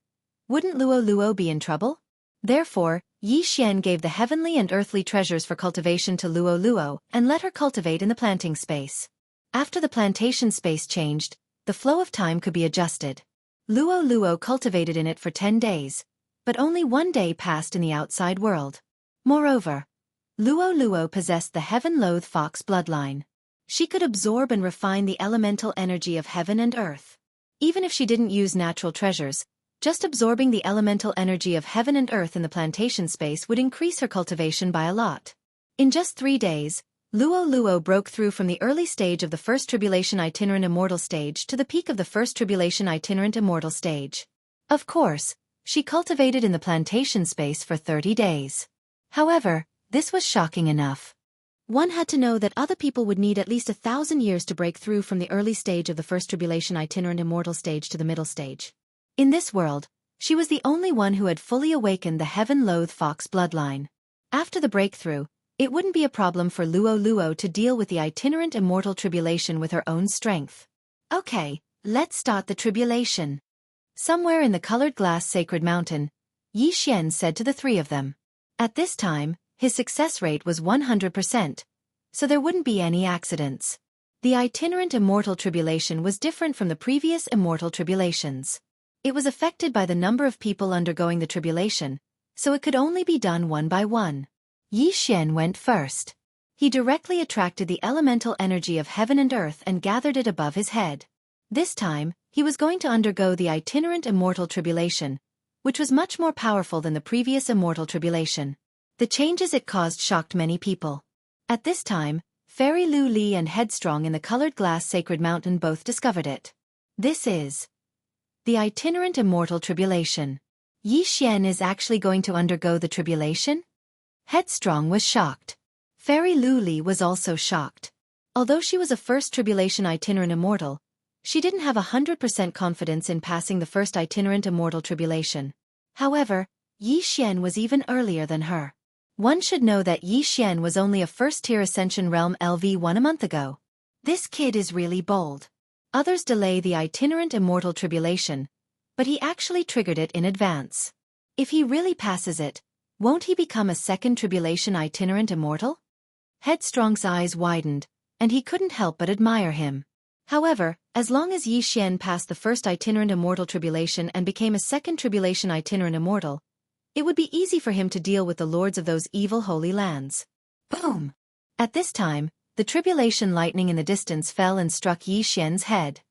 wouldn't Luo Luo be in trouble? Therefore, Yi Xian gave the heavenly and earthly treasures for cultivation to Luo Luo and let her cultivate in the planting space. After the plantation space changed, the flow of time could be adjusted. Luo Luo cultivated in it for 10 days, but only 1 day passed in the outside world. Moreover, Luo Luo possessed the heaven-loathe fox bloodline. She could absorb and refine the elemental energy of heaven and earth. Even if she didn't use natural treasures, just absorbing the elemental energy of heaven and earth in the plantation space would increase her cultivation by a lot. In just 3 days, Luo Luo broke through from the early stage of the first tribulation itinerant immortal stage to the peak of the first tribulation itinerant immortal stage. Of course, she cultivated in the plantation space for 30 days. However, this was shocking enough. One had to know that other people would need at least 1,000 years to break through from the early stage of the first tribulation itinerant immortal stage to the middle stage. In this world, she was the only one who had fully awakened the heaven-loathe fox bloodline. After the breakthrough, it wouldn't be a problem for Luo Luo to deal with the itinerant immortal tribulation with her own strength. Okay, let's start the tribulation. Somewhere in the colored glass sacred mountain, Yi Xian said to the 3 of them. At this time, his success rate was 100%, so there wouldn't be any accidents. The itinerant immortal tribulation was different from the previous immortal tribulations. It was affected by the number of people undergoing the tribulation, so it could only be done one by one. Yi Xian went first. He directly attracted the elemental energy of heaven and earth and gathered it above his head. This time, he was going to undergo the itinerant immortal tribulation, which was much more powerful than the previous immortal tribulation. The changes it caused shocked many people. At this time, Fairy Lu Li and Headstrong in the colored glass sacred mountain both discovered it. This is the itinerant immortal tribulation. Yi Xian is actually going to undergo the tribulation? Headstrong was shocked. Fairy Lu Li was also shocked. Although she was a first tribulation itinerant immortal, she didn't have 100% confidence in passing the first itinerant immortal tribulation. However, Yi Xian was even earlier than her. One should know that Yi Xian was only a first-tier Ascension Realm LV1 a month ago. This kid is really bold. Others delay the itinerant immortal tribulation, but he actually triggered it in advance. If he really passes it, won't he become a second tribulation itinerant immortal? Headstrong's eyes widened, and he couldn't help but admire him. However, as long as Yi Xian passed the first itinerant immortal tribulation and became a second tribulation itinerant immortal, it would be easy for him to deal with the lords of those evil holy lands. Boom! At this time, the tribulation lightning in the distance fell and struck Yi Xian's head.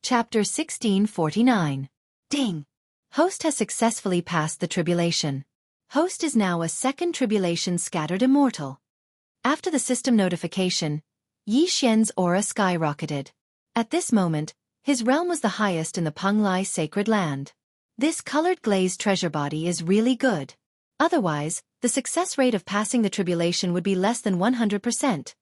Chapter 1649. Ding! Host has successfully passed the tribulation. Host is now a second tribulation scattered immortal. After the system notification, Yi Xian's aura skyrocketed. At this moment, his realm was the highest in the Penglai sacred land. This colored glazed treasure body is really good. Otherwise, the success rate of passing the tribulation would be less than 100%.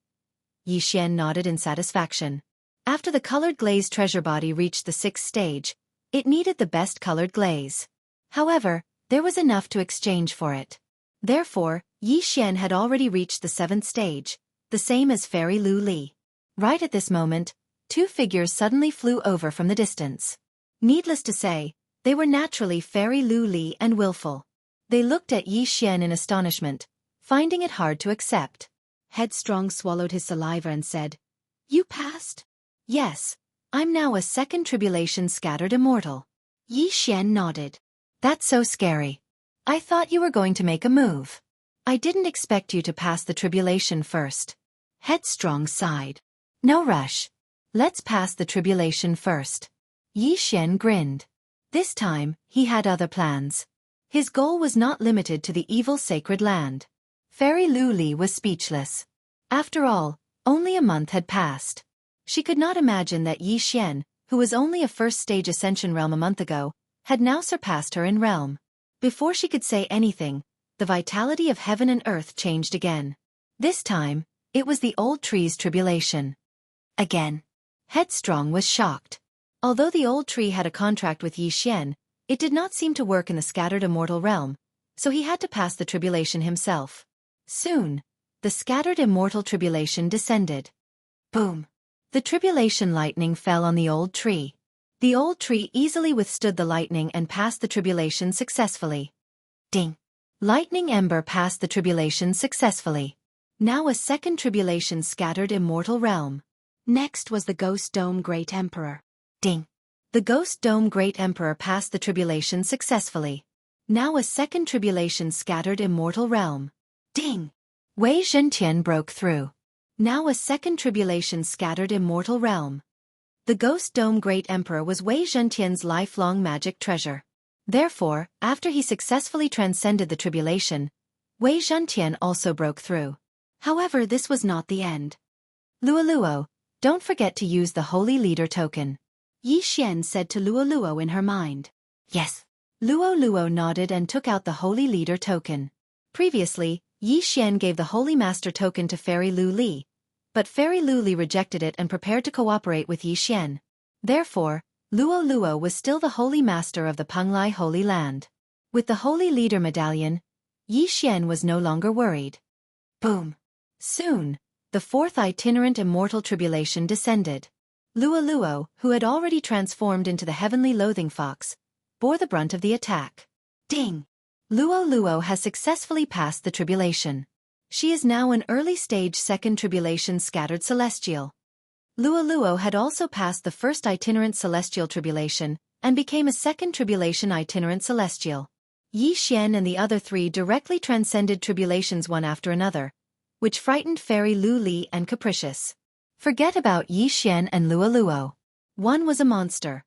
Yi Xian nodded in satisfaction. After the colored glazed treasure body reached the 6th stage, it needed the best colored glaze. However, there was enough to exchange for it. Therefore, Yi Xian had already reached the 7th stage, the same as Fairy Lu Li. Right at this moment, two figures suddenly flew over from the distance. Needless to say, they were naturally Fairy Lu Li and Willful. They looked at Yi Xian in astonishment, finding it hard to accept. Headstrong swallowed his saliva and said, "You passed?" "Yes, I'm now a second tribulation scattered immortal." Yi Xian nodded. "That's so scary. I thought you were going to make a move. I didn't expect you to pass the tribulation first." Headstrong sighed. "No rush. Let's pass the tribulation first." Yi Xian grinned. This time, he had other plans. His goal was not limited to the evil sacred land. Fairy Lu Li was speechless. After all, only a month had passed. She could not imagine that Yi Xian, who was only a first-stage ascension realm a month ago, had now surpassed her in realm. Before she could say anything, the vitality of heaven and earth changed again. This time, it was the old tree's tribulation. Again. Headstrong was shocked. Although the old tree had a contract with Yi Xian, it did not seem to work in the scattered immortal realm, so he had to pass the tribulation himself. Soon, the scattered immortal tribulation descended. Boom! The tribulation lightning fell on the old tree. The old tree easily withstood the lightning and passed the tribulation successfully. Ding! Lightning ember passed the tribulation successfully. Now a second tribulation scattered immortal realm. Next was the Ghost Dome Great Emperor. Ding! The Ghost Dome Great Emperor passed the tribulation successfully. Now a second tribulation scattered immortal realm. Ding! Wei Zhentian broke through. Now a second tribulation scattered immortal realm. The Ghost Dome Great Emperor was Wei Zhentian's lifelong magic treasure. Therefore, after he successfully transcended the tribulation, Wei Zhentian also broke through. However, this was not the end. "Luoluo, don't forget to use the Holy Leader token," Yi Xian said to Luoluo in her mind. "Yes." Luoluo nodded and took out the Holy Leader token. Previously, Yi Xian gave the Holy Master token to Fairy Lu Li, but Fairy Lu Li rejected it and prepared to cooperate with Yi Xian. Therefore, Luoluo was still the Holy Master of the Penglai Holy Land. With the Holy Leader medallion, Yi Xian was no longer worried. Boom! Soon, the fourth itinerant immortal tribulation descended. Luoluo, who had already transformed into the heavenly loathing fox, bore the brunt of the attack. Ding! Luoluo has successfully passed the tribulation. She is now an early-stage second tribulation scattered celestial. Luoluo had also passed the first itinerant celestial tribulation, and became a second tribulation itinerant celestial. Yi Xian and the other three directly transcended tribulations one after another, which frightened Fairy Lu Li and Capricious. Forget about Yi Xian and Luoluo. One was a monster,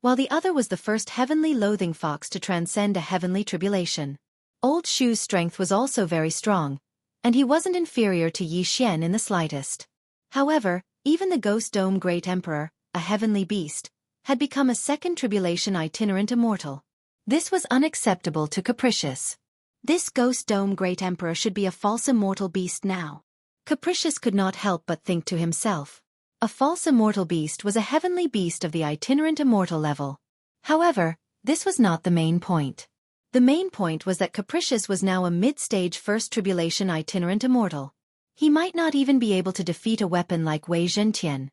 while the other was the first heavenly loathing fox to transcend a heavenly tribulation. Old Shu's strength was also very strong, and he wasn't inferior to Yi Xian in the slightest. However, even the Ghost Dome Great Emperor, a heavenly beast, had become a second tribulation itinerant immortal. This was unacceptable to Capricious. This Ghost Dome Great Emperor should be a false immortal beast now. Capricious could not help but think to himself. A false immortal beast was a heavenly beast of the itinerant immortal level. However, this was not the main point. The main point was that Capricious was now a mid-stage first tribulation itinerant immortal. He might not even be able to defeat a weapon like Wei Zhentian.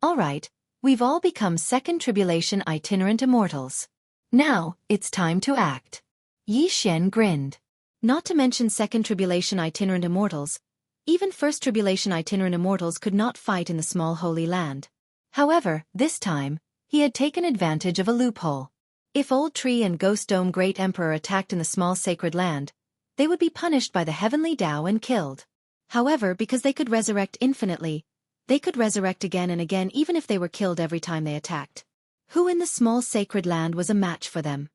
Alright, we've all become second tribulation itinerant immortals. Now, it's time to act. Yi Xian grinned. Not to mention second tribulation itinerant immortals, even first tribulation itinerant immortals could not fight in the small holy land. However, this time, he had taken advantage of a loophole. If Old Tree and Ghost Dome Great Emperor attacked in the small sacred land, they would be punished by the heavenly Tao and killed. However, because they could resurrect infinitely, they could resurrect again and again even if they were killed every time they attacked. Who in the small sacred land was a match for them?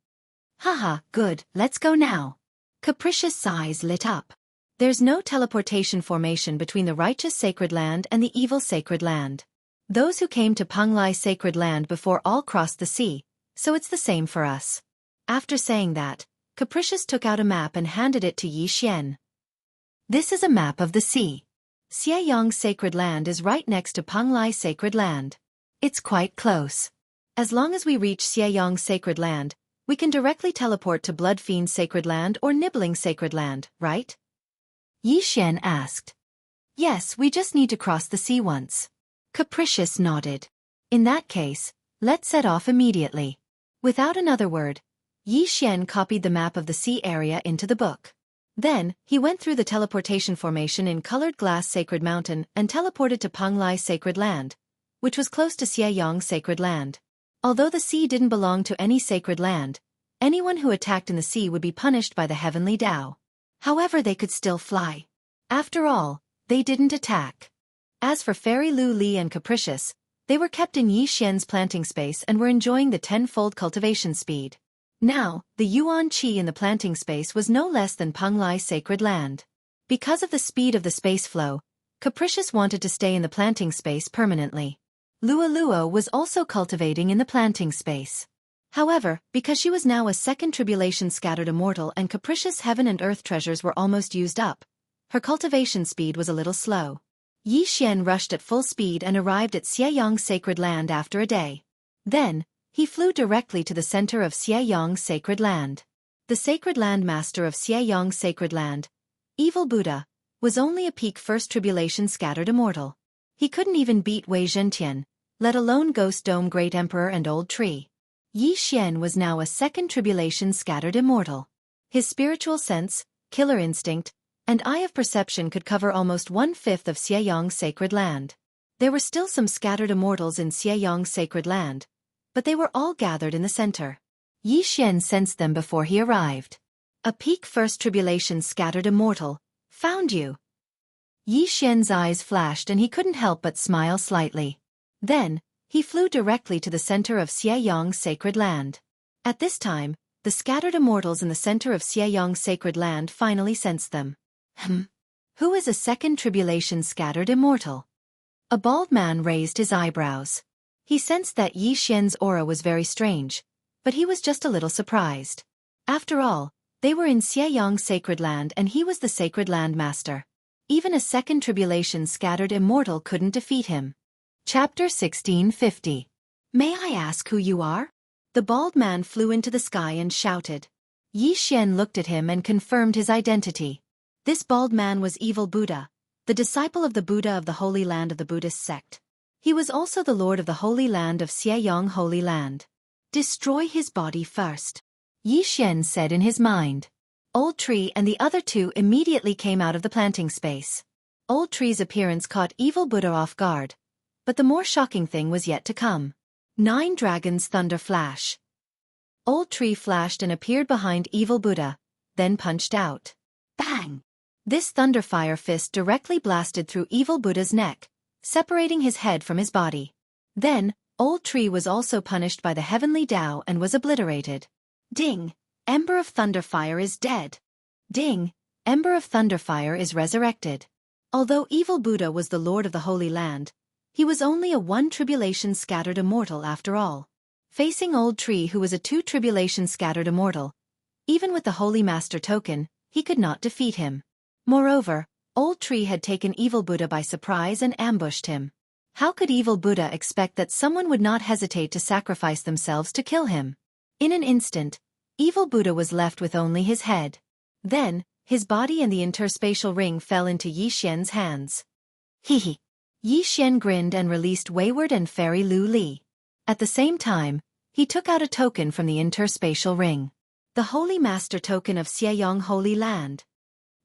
Haha, good, let's go now. Capricious eyes lit up. There's no teleportation formation between the righteous sacred land and the evil sacred land. Those who came to Penglai sacred land before all crossed the sea, so it's the same for us. After saying that, Capricious took out a map and handed it to Yi Xian. This is a map of the sea. Xianxia sacred land is right next to Penglai sacred land. It's quite close. As long as we reach Xianxia sacred land, we can directly teleport to Bloodfiend sacred land or Nibbling sacred land, right? Yi Xian asked. Yes, we just need to cross the sea once. Capricious nodded. In that case, let's set off immediately. Without another word, Yi Xian copied the map of the sea area into the book. Then, he went through the teleportation formation in colored glass Sacred Mountain and teleported to Panglai Sacred Land, which was close to Xianyang Sacred Land. Although the sea didn't belong to any sacred land, anyone who attacked in the sea would be punished by the heavenly Tao. However, they could still fly. After all, they didn't attack. As for Fairy Lu Li and Capricious, they were kept in Yi Xian's planting space and were enjoying the tenfold cultivation speed. Now, the Yuan Qi in the planting space was no less than Panglai Sacred Land. Because of the speed of the space flow, Capricious wanted to stay in the planting space permanently. Lua Luo was also cultivating in the planting space. However, because she was now a second tribulation scattered immortal and Capricious heaven and earth treasures were almost used up, her cultivation speed was a little slow. Yi Xian rushed at full speed and arrived at Xianyang Sacred Land after a day. Then, he flew directly to the center of Xianyang Sacred Land. The Sacred Land Master of Xianyang Sacred Land, Evil Buddha, was only a peak first tribulation scattered immortal. He couldn't even beat Wei Zhentian, let alone Ghost Dome Great Emperor and Old Tree. Yi Xian was now a second tribulation scattered immortal. His spiritual sense, killer instinct, and eye of perception could cover almost 1/5 of Xianyang Sacred Land. There were still some scattered immortals in Xianyang Sacred Land, but they were all gathered in the center. Yi Xian sensed them before he arrived. A peak first tribulation scattered immortal, found you. Yi Xian's eyes flashed and he couldn't help but smile slightly. Then, he flew directly to the center of Xianyang Sacred Land. At this time, the scattered immortals in the center of Xianyang Sacred Land finally sensed them. Who is a second tribulation scattered immortal? A bald man raised his eyebrows. He sensed that Yi Xian's aura was very strange, but he was just a little surprised. After all, they were in Xianyang Sacred Land and he was the Sacred Land Master. Even a second tribulation scattered immortal couldn't defeat him. Chapter 1650. May I ask who you are? The bald man flew into the sky and shouted. Yi Xian looked at him and confirmed his identity. This bald man was Evil Buddha, the disciple of the Buddha of the Holy Land of the Buddhist sect. He was also the Lord of the Holy Land of Xianyang Holy Land. Destroy his body first, Yi Xian said in his mind. Old Tree and the other two immediately came out of the planting space. Old Tree's appearance caught Evil Buddha off guard, but the more shocking thing was yet to come. 9 Dragons Thunder Flash. Old Tree flashed and appeared behind Evil Buddha, then punched out. Bang! This thunderfire fist directly blasted through Evil Buddha's neck, separating his head from his body. Then, Old Tree was also punished by the heavenly Tao and was obliterated. Ding! Ember of Thunderfire is dead. Ding! Ember of Thunderfire is resurrected. Although Evil Buddha was the Lord of the Holy Land, he was only a 1 tribulation scattered immortal after all. Facing Old Tree, who was a 2 tribulation scattered immortal, even with the Holy Master token, he could not defeat him. Moreover, Old Tree had taken Evil Buddha by surprise and ambushed him. How could Evil Buddha expect that someone would not hesitate to sacrifice themselves to kill him? In an instant, Evil Buddha was left with only his head. Then, his body and the interspatial ring fell into Yi Xian's hands. Hee. Yi Xian grinned and released Wayward and Fairy Lu Li. At the same time, he took out a token from the interspatial ring. The Holy Master token of Xianyang Holy Land.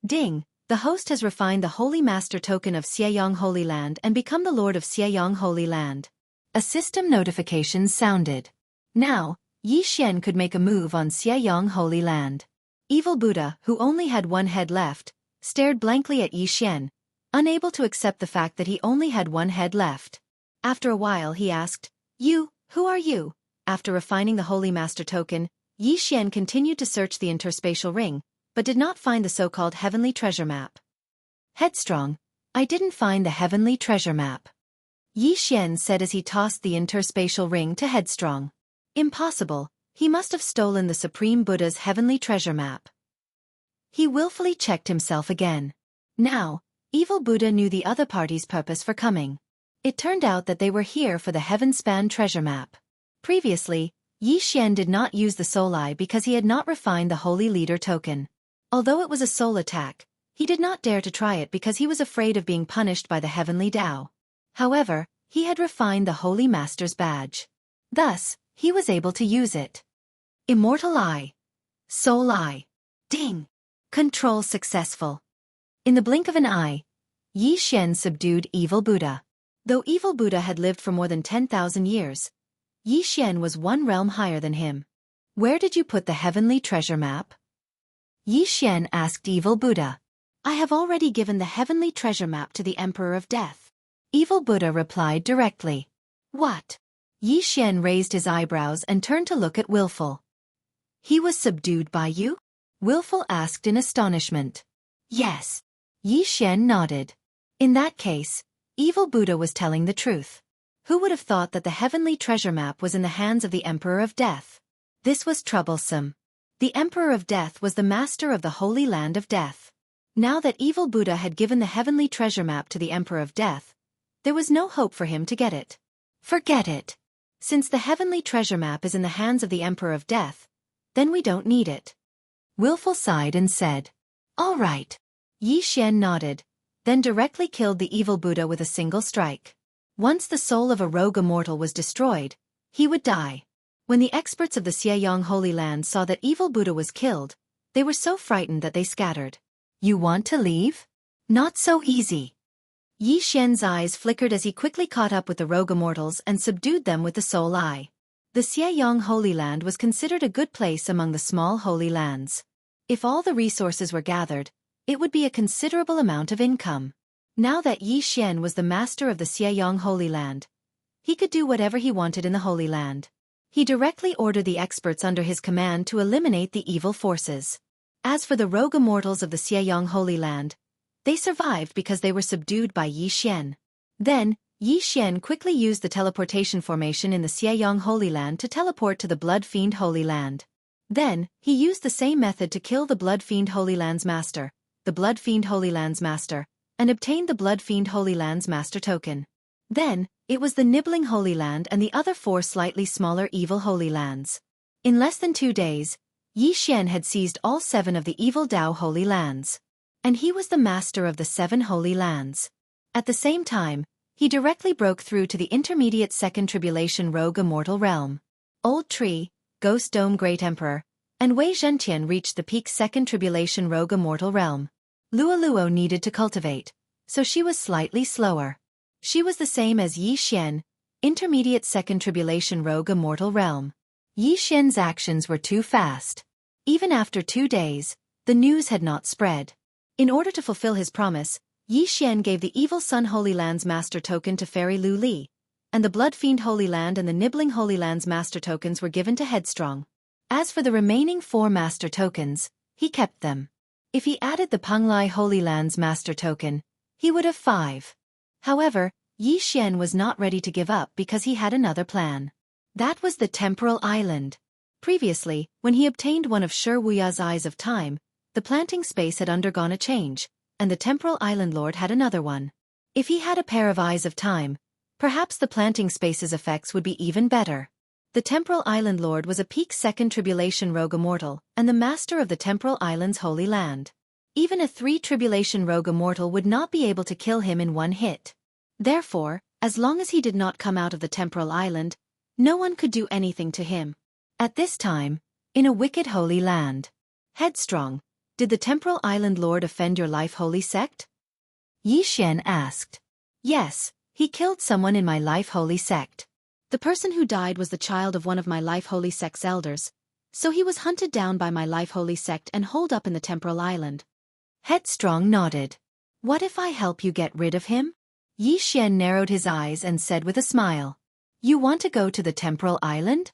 Ding! The host has refined the Holy Master token of Xianyang Holy Land and become the Lord of Xianyang Holy Land. A system notification sounded. Now, Yi Xian could make a move on Xianyang Holy Land. Evil Buddha, who only had 1 head left, stared blankly at Yi Xian, unable to accept the fact that he only had 1 head left. After a while he asked, who are you? After refining the Holy Master token, Yi Xian continued to search the interspatial ring, but did not find the so-called Heavenly Treasure Map. Headstrong, I didn't find the Heavenly Treasure Map, Yi Xian said as he tossed the interspatial ring to Headstrong. Impossible, he must have stolen the Supreme Buddha's Heavenly Treasure Map. He willfully checked himself again. Now, Evil Buddha knew the other party's purpose for coming. It turned out that they were here for the Heaven-span treasure map. Previously, Yi Xian did not use the Soul Eye because he had not refined the Holy Leader token. Although it was a soul attack, He did not dare to try it because he was afraid of being punished by the heavenly Tao. However, he had refined the Holy Master's badge. Thus, he was able to use it. Immortal Eye. Soul Eye. Ding! Control successful. In the blink of an eye, Yi Xian subdued Evil Buddha. Though Evil Buddha had lived for more than 10,000 years, Yi Xian was one realm higher than him. Where did you put the heavenly treasure map? Yi Xian asked Evil Buddha. I have already given the heavenly treasure map to the Emperor of Death. Evil Buddha replied directly. What? Yi Xian raised his eyebrows and turned to look at Willful. He was subdued by you? Willful asked in astonishment. Yes. Yi Xian nodded. In that case, Evil Buddha was telling the truth. Who would have thought that the heavenly treasure map was in the hands of the Emperor of Death? This was troublesome. The Emperor of Death was the master of the Holy Land of Death. Now that Evil Buddha had given the heavenly treasure map to the Emperor of Death, there was no hope for him to get it. Forget it. Since the heavenly treasure map is in the hands of the Emperor of Death, then we don't need it. Willful sighed and said, All right. Yi Xian nodded, then directly killed the Evil Buddha with a single strike. Once the soul of a rogue immortal was destroyed, he would die. When the experts of the Xianxia Holy Land saw that Evil Buddha was killed, they were so frightened that they scattered. You want to leave? Not so easy. Yi Xian's eyes flickered as he quickly caught up with the rogue immortals and subdued them with the soul eye. The Xianxia Holy Land was considered a good place among the small holy lands. If all the resources were gathered, it would be a considerable amount of income. Now that Yi Xian was the master of the Xianxia Holy Land, he could do whatever he wanted in the Holy Land. He directly ordered the experts under his command to eliminate the evil forces. As for the rogue immortals of the Xianxia Holy Land, they survived because they were subdued by Yi Xian. Then, Yi Xian quickly used the teleportation formation in the Xianxia Holy Land to teleport to the Blood Fiend Holy Land. Then, he used the same method to kill the Blood Fiend Holy Land's master, the Blood Fiend Holy Land's master, and obtained the Blood Fiend Holy Land's master token. Then, it was the Nibbling Holy Land and the other 4 slightly smaller evil Holy Lands. In less than 2 days, Yi Xian had seized all 7 of the evil Dao Holy Lands. And he was the master of the 7 Holy Lands. At the same time, he directly broke through to the intermediate Second Tribulation Rogue Immortal Realm. Old Tree, Ghost Dome Great Emperor, and Wei Zhentian reached the peak Second Tribulation Rogue Immortal Realm. Luo needed to cultivate, so she was slightly slower. She was the same as Yi Xian, intermediate Second Tribulation Rogue Immortal Realm. Yi Xian's actions were too fast. Even after 2 days, the news had not spread. In order to fulfill his promise, Yi Xian gave the Evil Sun Holy Land's master token to Fairy Lu Li, and the Blood Fiend Holy Land and the Nibbling Holy Land's master tokens were given to Headstrong. As for the remaining 4 master tokens, he kept them. If he added the Penglai Holy Land's master token, he would have 5. However, Yi Xian was not ready to give up because he had another plan. That was the Temporal Island. Previously, when he obtained one of Shi Wuya's Eyes of Time, the planting space had undergone a change, and the Temporal Island Lord had another one. If he had a pair of Eyes of Time, perhaps the planting space's effects would be even better. The Temporal Island Lord was a peak Second Tribulation Rogue Immortal and the master of the Temporal Island's Holy Land. Even a 3 Tribulation Rogue Immortal would not be able to kill him in one hit. Therefore, as long as he did not come out of the Temporal Island, no one could do anything to him. At this time, in a wicked Holy Land. Headstrong, did the Temporal Island Lord offend your Life Holy Sect? Yi Xian asked. Yes, he killed someone in my Life Holy Sect. The person who died was the child of one of my Life Holy Sect's elders, so he was hunted down by my Life Holy Sect and holed up in the Temporal Island. Headstrong nodded. What if I help you get rid of him? Yi Xian narrowed his eyes and said with a smile. You want to go to the Temporal Island?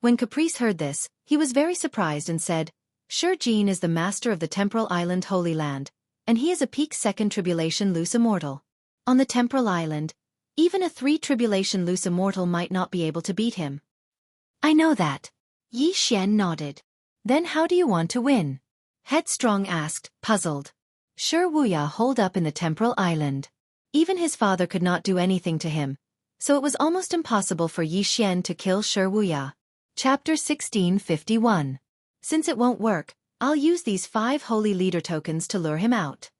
When Caprice heard this, he was very surprised and said, Shi Jin is the master of the Temporal Island Holy Land, and he is a peak Second Tribulation Loose Immortal. On the Temporal Island, even a 3 Tribulation Loose Immortal might not be able to beat him. I know that. Yi Xian nodded. Then how do you want to win? Headstrong asked, puzzled. Shi Wuya holed up in the Temporal Island. Even his father could not do anything to him, so it was almost impossible for Yi Xian to kill Shi Wuya. Chapter 1651. Since it won't work, I'll use these 5 Holy Leader tokens to lure him out.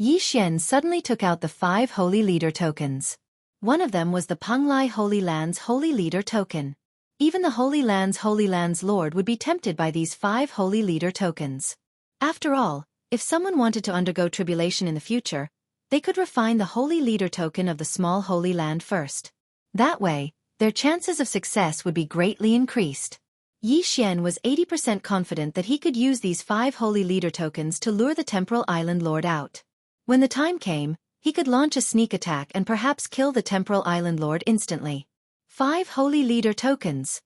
Yi Xian suddenly took out the 5 Holy Leader tokens. One of them was the Penglai Holy Land's Holy Leader token. Even the Holy Land's Lord would be tempted by these 5 Holy Leader tokens. After all, if someone wanted to undergo tribulation in the future, they could refine the Holy Leader token of the small Holy Land first. That way, their chances of success would be greatly increased. Yi Xian was 80% confident that he could use these 5 Holy Leader tokens to lure the Temporal Island Lord out. When the time came, he could launch a sneak attack and perhaps kill the Temporal Island Lord instantly. 5 Holy Leader tokens.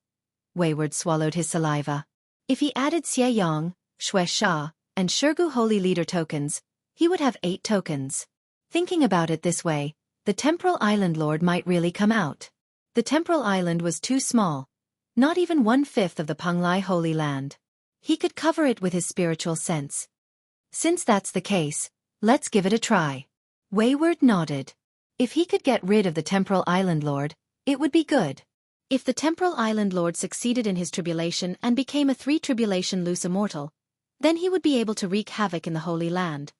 Wayward swallowed his saliva. If he added Xianxia, Xianxia, and Shirgu Holy Leader tokens, he would have 8 tokens. Thinking about it this way, the Temporal Island Lord might really come out. The Temporal Island was too small, not even 1/5 of the Penglai Holy Land. He could cover it with his spiritual sense. Since that's the case, let's give it a try. Wayward nodded. If he could get rid of the Temporal Island Lord, it would be good. If the Temporal Island Lord succeeded in his tribulation and became a 3-tribulation loose immortal, then he would be able to wreak havoc in the Holy Land.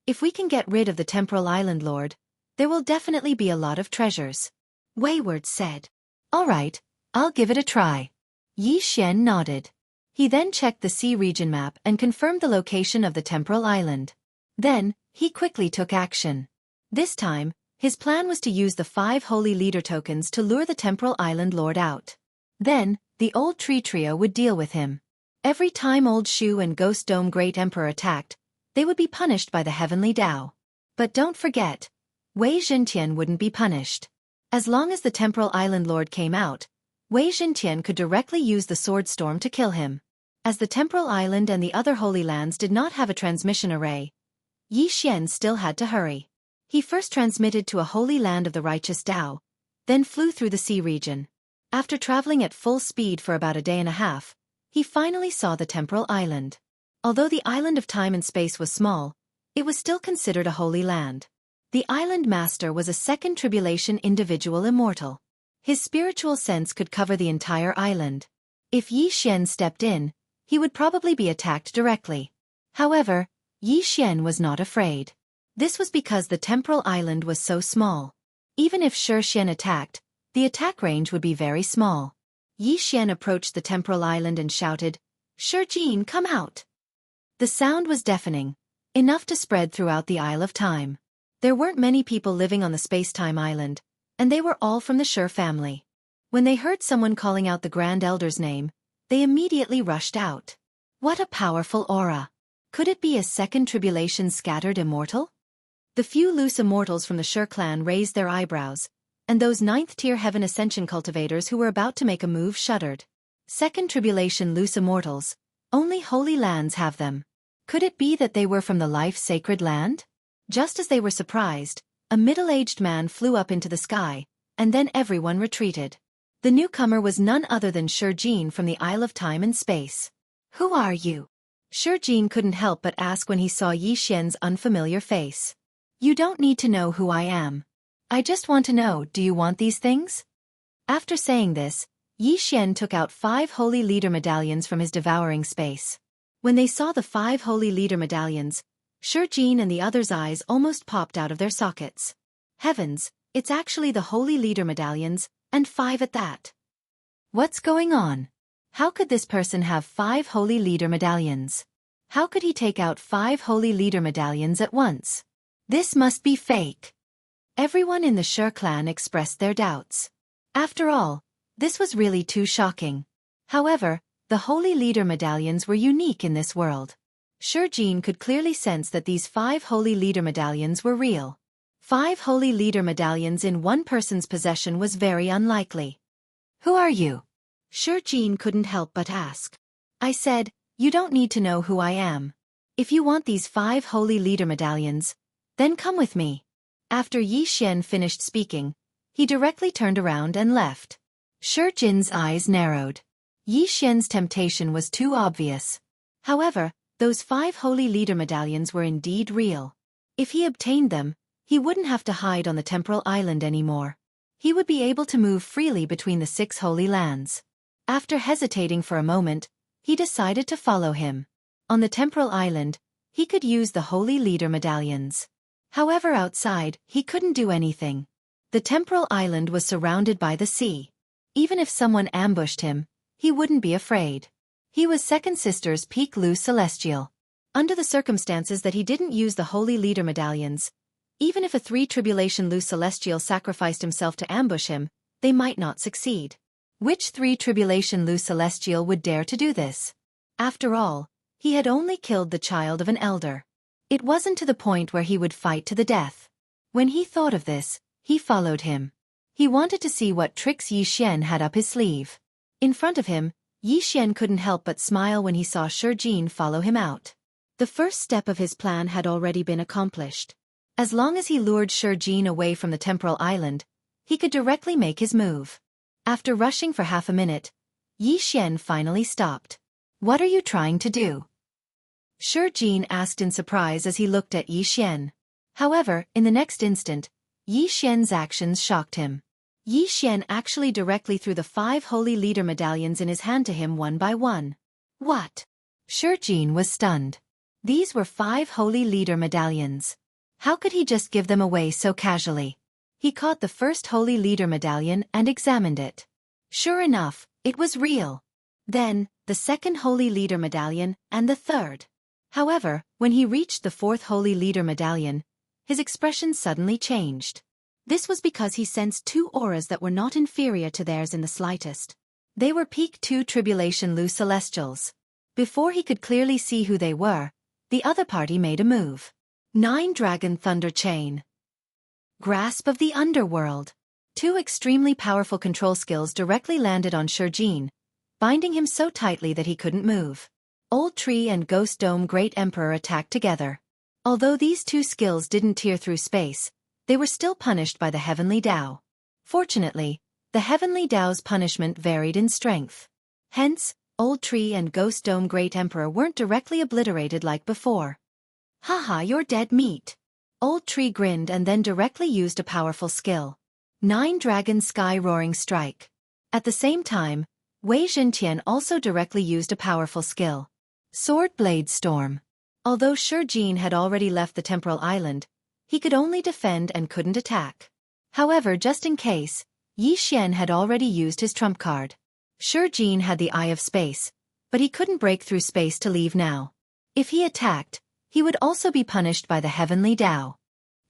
If we can get rid of the Temporal Island Lord, there will definitely be a lot of treasures. Wayward said. All right, I'll give it a try. Yi Xian nodded. He then checked the sea region map and confirmed the location of the Temporal Island. Then, he quickly took action. This time, his plan was to use the 5 Holy Leader tokens to lure the Temporal Island Lord out. Then, the Old Tree Trio would deal with him. Every time Old Shu and Ghost Dome Great Emperor attacked, they would be punished by the Heavenly Tao. But don't forget, Wei Zhentian wouldn't be punished. As long as the Temporal Island Lord came out, Wei Zhentian could directly use the Sword Storm to kill him. As the Temporal Island and the other Holy Lands did not have a transmission array, Yi Xian still had to hurry. He first transmitted to a Holy Land of the Righteous Tao, then flew through the sea region. After traveling at full speed for about a day and a half, he finally saw the Temporal Island. Although the island of time and space was small, it was still considered a holy land. The island master was a 2nd tribulation individual immortal. His spiritual sense could cover the entire island. If Yi Xian stepped in, he would probably be attacked directly. However, Yi Xian was not afraid. This was because the Temporal Island was so small. Even if Shi Xian attacked, the attack range would be very small. Yi Xian approached the Temporal Island and shouted, "Shi Jin, come out!" The sound was deafening, enough to spread throughout the Isle of Time. There weren't many people living on the Space-Time Island, and they were all from the Shi family. When they heard someone calling out the Grand Elder's name, they immediately rushed out. What a powerful aura! Could it be a 2nd tribulation scattered immortal? The few loose immortals from the Shi clan raised their eyebrows, and those 9th-tier Heaven Ascension cultivators who were about to make a move shuddered. 2nd tribulation loose immortals, only holy lands have them. Could it be that they were from the life-sacred land? Just as they were surprised, a middle-aged man flew up into the sky, and then everyone retreated. The newcomer was none other than Shi Jin from the Isle of Time and Space. Who are you? Shi Jin couldn't help but ask when he saw Yi Xian's unfamiliar face. You don't need to know who I am. I just want to know, do you want these things? After saying this, Yi Xian took out 5 Holy Leader medallions from his devouring space. When they saw the 5 Holy Leader medallions, Shi Jin and the others' eyes almost popped out of their sockets. Heavens, it's actually the Holy Leader medallions, and 5 at that. What's going on? How could this person have 5 Holy Leader medallions? How could he take out 5 Holy Leader medallions at once? This must be fake. Everyone in the Shi clan expressed their doubts. After all, this was really too shocking. However, the Holy Leader medallions were unique in this world. Shi Jin could clearly sense that these 5 Holy Leader medallions were real. 5 Holy Leader medallions in one person's possession was very unlikely. Who are you? Shi Jin couldn't help but ask. I said, you don't need to know who I am. If you want these 5 Holy Leader medallions, then come with me. After Yi Xian finished speaking, he directly turned around and left. Shi Jin's eyes narrowed. Yi Xian's temptation was too obvious. However, those 5 Holy Leader medallions were indeed real. If he obtained them, he wouldn't have to hide on the Temporal Island anymore. He would be able to move freely between the 6 Holy Lands. After hesitating for a moment, he decided to follow him. On the Temporal Island, he could use the Holy Leader medallions. However, outside, he couldn't do anything. The temporal island was surrounded by the sea. Even if someone ambushed him, he wouldn't be afraid. He was Second Sister's peak Lu Celestial. Under the circumstances that he didn't use the Holy Leader medallions, even if a 3 Tribulation Lu Celestial sacrificed himself to ambush him, they might not succeed. Which 3 Tribulation Lu Celestial would dare to do this? After all, he had only killed the child of an elder. It wasn't to the point where he would fight to the death. When he thought of this, he followed him. He wanted to see what tricks Yixian had up his sleeve. In front of him, Yixian couldn't help but smile when he saw Shijin follow him out. The first step of his plan had already been accomplished. As long as he lured Shijin away from the temporal island, he could directly make his move. After rushing for half a minute, Yixian finally stopped. "What are you trying to do?" Shijin asked in surprise as he looked at Yixian. However, in the next instant, Yixian's actions shocked him. Yixian actually directly threw the 5 Holy Leader medallions in his hand to him one by one. What? Shijin was stunned. These were 5 Holy Leader medallions. How could he just give them away so casually? He caught the first Holy Leader medallion and examined it. Sure enough, it was real. Then, the second Holy Leader medallion and the third. However, when he reached the 4th Holy Leader medallion, his expression suddenly changed. This was because he sensed 2 auras that were not inferior to theirs in the slightest. They were peak 2 Tribulation Lu Celestials. Before he could clearly see who they were, the other party made a move. 9 Dragon Thunder Chain. Grasp of the Underworld. 2 extremely powerful control skills directly landed on Shijin, binding him so tightly that he couldn't move. Old Tree and Ghost Dome Great Emperor attacked together. Although these 2 skills didn't tear through space, they were still punished by the Heavenly Tao. Fortunately, the Heavenly Tao's punishment varied in strength. Hence, Old Tree and Ghost Dome Great Emperor weren't directly obliterated like before. "Haha, you're dead meat." Old Tree grinned and then directly used a powerful skill. 9 Dragon Sky Roaring Strike. At the same time, Wei Zhentian also directly used a powerful skill. Sword Blade Storm. Although Shijin had already left the temporal island, he could only defend and couldn't attack. However, just in case, Yixian had already used his trump card. Shijin had the Eye of Space, but he couldn't break through space to leave now. If he attacked, he would also be punished by the Heavenly Tao.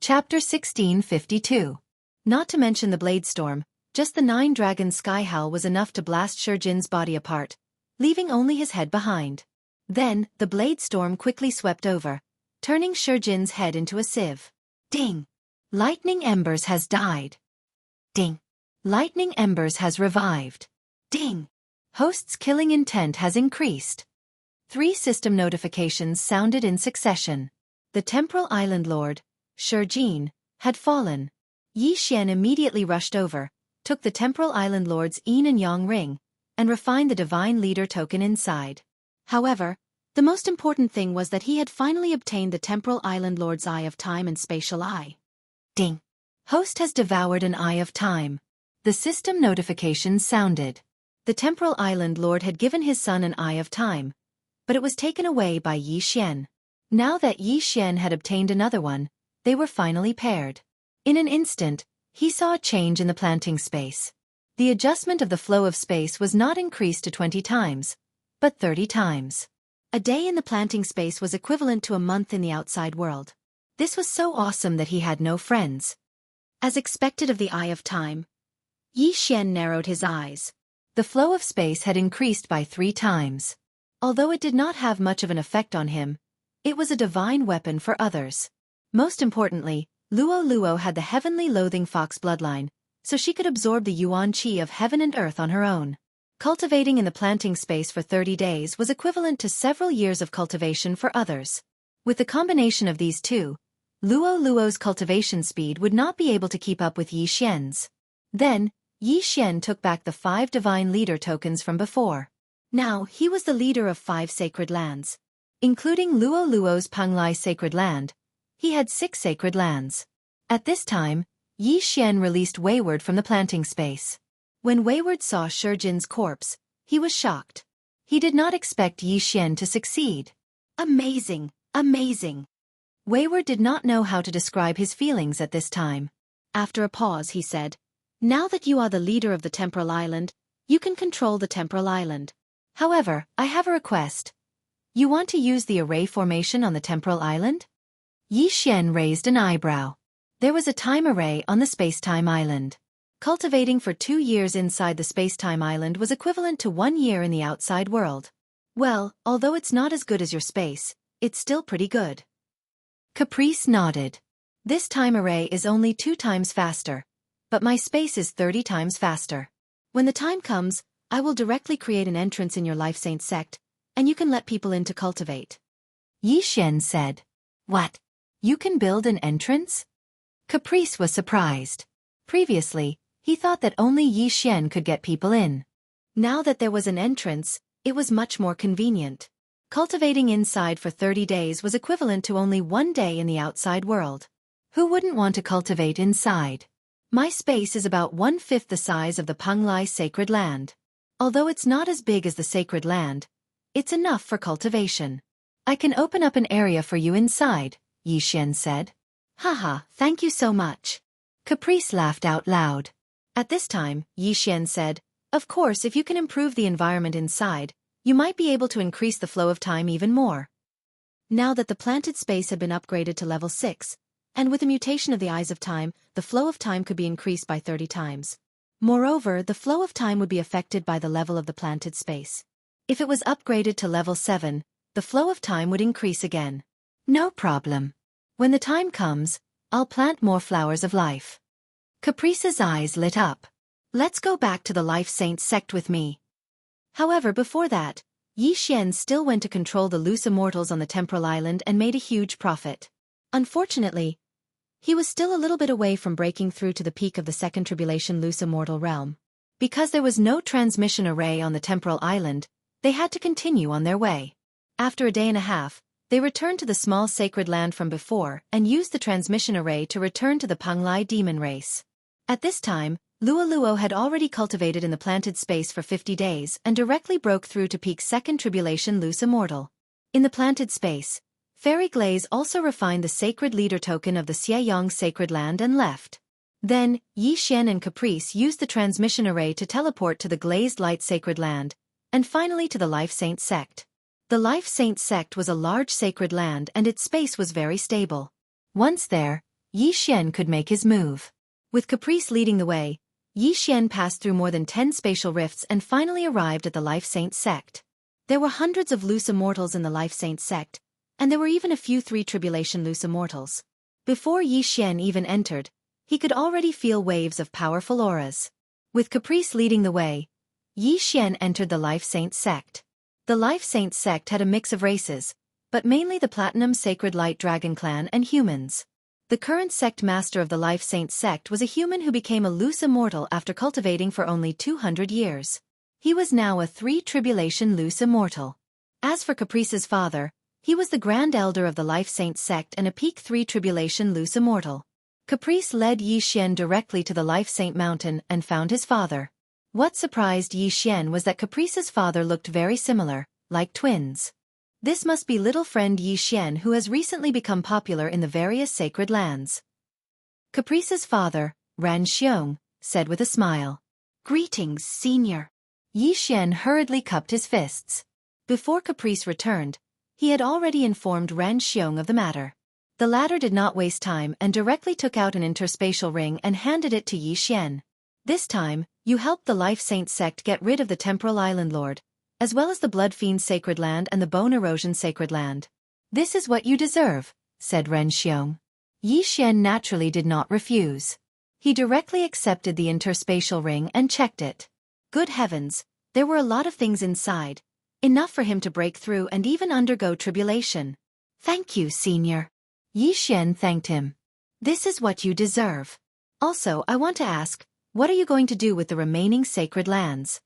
Chapter 1652. Not to mention the Blade Storm, just the 9 Dragon Sky Howl was enough to blast Shijin's body apart, leaving only his head behind. Then, the Blade Storm quickly swept over, turning Shijin's head into a sieve. Ding! Lightning Embers has died. Ding! Lightning Embers has revived. Ding! Host's killing intent has increased. 3 system notifications sounded in succession. The Temporal Island Lord, Shijin, had fallen. Yixian immediately rushed over, took the Temporal Island Lord's Yin and Yang ring, and refined the Divine Leader token inside. However, the most important thing was that he had finally obtained the Temporal Island Lord's Eye of Time and Spatial Eye. Ding! Host has devoured an Eye of Time. The system notification sounded. The Temporal Island Lord had given his son an Eye of Time, but it was taken away by Yixian. Now that Yixian had obtained another one, they were finally paired. In an instant, he saw a change in the planting space. The adjustment of the flow of space was not increased to 20 times, but 30 times. A day in the planting space was equivalent to a month in the outside world. This was so awesome that he had no friends. As expected of the Eye of Time, Yixian narrowed his eyes. The flow of space had increased by 3 times. Although it did not have much of an effect on him, it was a divine weapon for others. Most importantly, Luo had the heavenly loathing fox bloodline, so she could absorb the yuan qi of heaven and earth on her own. Cultivating in the planting space for 30 days was equivalent to several years of cultivation for others. With the combination of these two, Luo's cultivation speed would not be able to keep up with Yixian's. Then, Yixian took back the 5 divine leader tokens from before. Now, he was the leader of 5 sacred lands. Including Luo's Panglai sacred land, he had 6 sacred lands. At this time, Yixian released Wayward from the planting space. When Wayward saw Shijin's corpse, he was shocked. He did not expect Yixian to succeed. Amazing, amazing. Wayward did not know how to describe his feelings at this time. After a pause, he said, "Now that you are the leader of the Temporal Island, you can control the Temporal Island. However, I have a request. You want to use the array formation on the Temporal Island?" Yi Xian raised an eyebrow. There was a time array on the Space-Time Island. Cultivating for 2 years inside the Space-Time Island was equivalent to 1 year in the outside world. Well, although it's not as good as your space, it's still pretty good. Caprice nodded. This time array is only 2 times faster, but my space is 30 times faster. When the time comes, I will directly create an entrance in your Life Saint sect, and you can let people in to cultivate. Yi Xian said. What? You can build an entrance? Caprice was surprised. Previously, he thought that only Yi Xian could get people in. Now that there was an entrance, it was much more convenient. Cultivating inside for 30 days was equivalent to only 1 day in the outside world. Who wouldn't want to cultivate inside? My space is about 1/5 the size of the Penglai Sacred Land. Although it's not as big as the Sacred Land, it's enough for cultivation. I can open up an area for you inside, Yi Xian said. Haha, thank you so much. Caprice laughed out loud. At this time, Yi Xian said, of course, if you can improve the environment inside, you might be able to increase the flow of time even more. Now that the planted space had been upgraded to level 6, and with the mutation of the Eyes of Time, the flow of time could be increased by 30 times. Moreover, the flow of time would be affected by the level of the planted space. If it was upgraded to level 7, the flow of time would increase again. No problem. When the time comes, I'll plant more flowers of life. Caprice's eyes lit up. Let's go back to the Life Saint sect with me. However, before that, Yi Xian still went to control the loose immortals on the Temporal Island and made a huge profit. Unfortunately, he was still a little bit away from breaking through to the peak of the Second Tribulation loose immortal realm. Because there was no transmission array on the Temporal Island, they had to continue on their way. After a day and a half, they returned to the small sacred land from before and used the transmission array to return to the Penglai demon race. At this time, Luo had already cultivated in the planted space for 50 days and directly broke through to peak Second Tribulation loose immortal. In the planted space, Fairy Glaze also refined the sacred leader token of the Xieyang sacred land and left. Then, Yi Xian and Caprice used the transmission array to teleport to the glazed light sacred land, and finally to the Life Saint sect. The Life Saint sect was a large sacred land and its space was very stable. Once there, Yi Xian could make his move. With Caprice leading the way, Yi Xian passed through more than 10 spatial rifts and finally arrived at the Life Saint sect. There were hundreds of loose immortals in the Life Saint sect, and there were even a few 3 Tribulation loose immortals. Before Yi Xian even entered, he could already feel waves of powerful auras. With Caprice leading the way, Yi Xian entered the Life Saint sect. The Life Saint sect had a mix of races, but mainly the Platinum Sacred Light Dragon clan and humans. The current sect master of the Life Saint sect was a human who became a loose immortal after cultivating for only 200 years. He was now a 3 Tribulation loose immortal. As for Caprice's father, he was the Grand Elder of the Life Saint sect and a peak 3 Tribulation loose immortal. Caprice led Yi Xian directly to the Life Saint mountain and found his father. What surprised Yi Xian was that Caprice's father looked very similar, like twins. This must be little friend Yi Xian who has recently become popular in the various sacred lands. Caprice's father, Ran Xiong, said with a smile. Greetings, senior. Yi Xian hurriedly cupped his fists. Before Caprice returned, he had already informed Ran Xiong of the matter. The latter did not waste time and directly took out an interspatial ring and handed it to Yi Xian. This time, you helped the Life Saint sect get rid of the Temporal Island Lord, as well as the Blood Fiend Sacred Land and the Bone Erosion Sacred Land. This is what you deserve, said Ren Xiong. Yi Xian naturally did not refuse. He directly accepted the interspatial ring and checked it. Good heavens, there were a lot of things inside, enough for him to break through and even undergo tribulation. Thank you, senior. Yi Xian thanked him. This is what you deserve. Also, I want to ask, what are you going to do with the remaining sacred lands?